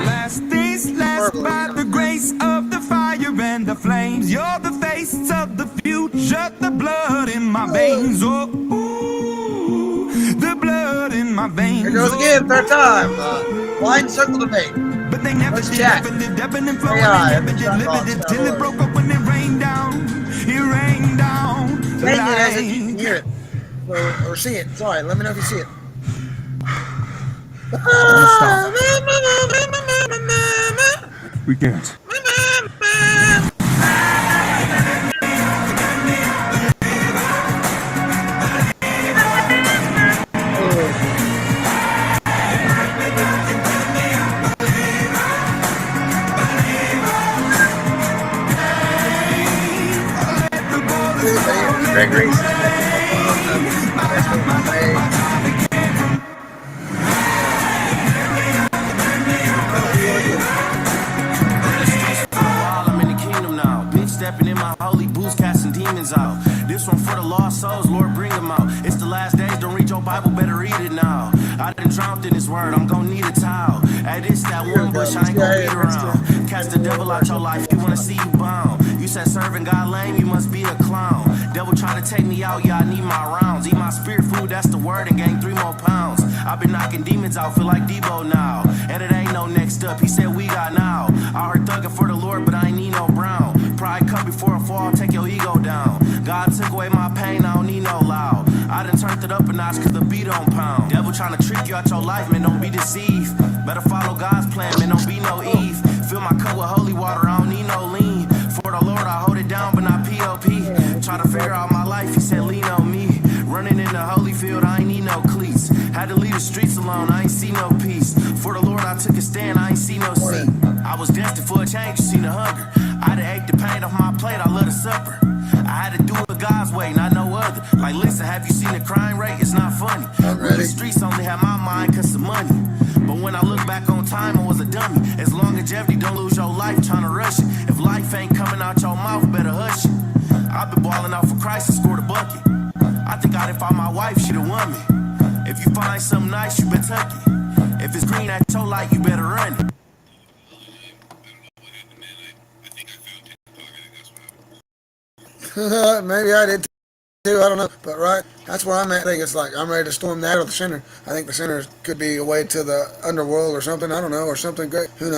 Last things last by the grace of the fire and the flames. You're the face of the future, the blood in my veins. Oh, ooh, the blood in my veins. Here goes again, third time. Blind circle debate. But they never did, never lived, ebbing and flowing, limited, till it broke up when it rained down. It rained down. Make it as if you can hear it or see it. Sorry, let me know if you see it. We can't. I'm in the kingdom now. Big stepping in my holy boots, casting demons out. This one for the lost souls, Lord, bring them out. It's the last days, don't read your Bible, better read it now. I done drowned in this word, I'm gonna need a towel. Hey, this that one bush, I ain't gonna beat around. Cast the devil out your life, he wanna see you bound. You said serving God lame, you must be a clown. Devil trying to take me out, yeah, I need my rounds. Eat my spirit food, that's the word, and gain 3 more pounds. I've been knocking demons out, feel like Debo now. And it ain't no next up, he said we got now. I heard thugging for the Lord, but I ain't need no brown. Pride come before a fall, take your ego down. God took away my pain, I don't need no loud. I done turned it up a notch cause the beat on pound. Devil trying to trick you out your life, man, don't be deceived. Better follow God's plan, man, don't be no Eve. Fill my cup with holy water, I don't need no lean. For the Lord, I hold it down, but not P.O.P. Try to figure out my life, he said lean on me. Running in the holy field, I ain't need no cleats. Had to leave the streets alone, I ain't see no peace. For the Lord, I took a stand, I ain't see no seat. I was destined for a change, you seen the hunger. I done ate the pain off my plate, I love the supper. I had to do it God's way, not no other. Like, listen, have you seen the crime rate? It's not funny. The streets only have my mind cause of money. But when I look back on time, I was a dummy. As long as longevity, don't lose your life trying to rush it. If life ain't coming out your mouth, better hush it. I've been balling out for Christ and scored a bucket. I think I'd find my wife, she the woman. If you find something nice, you better tuck it. If it's green at your light, you better run it. Maybe I did too, I don't know. But right, that's where I'm at. I think it's like I'm ready to storm that or the center. I think the center could be a way to the underworld or something, I don't know, or something great. Who knows?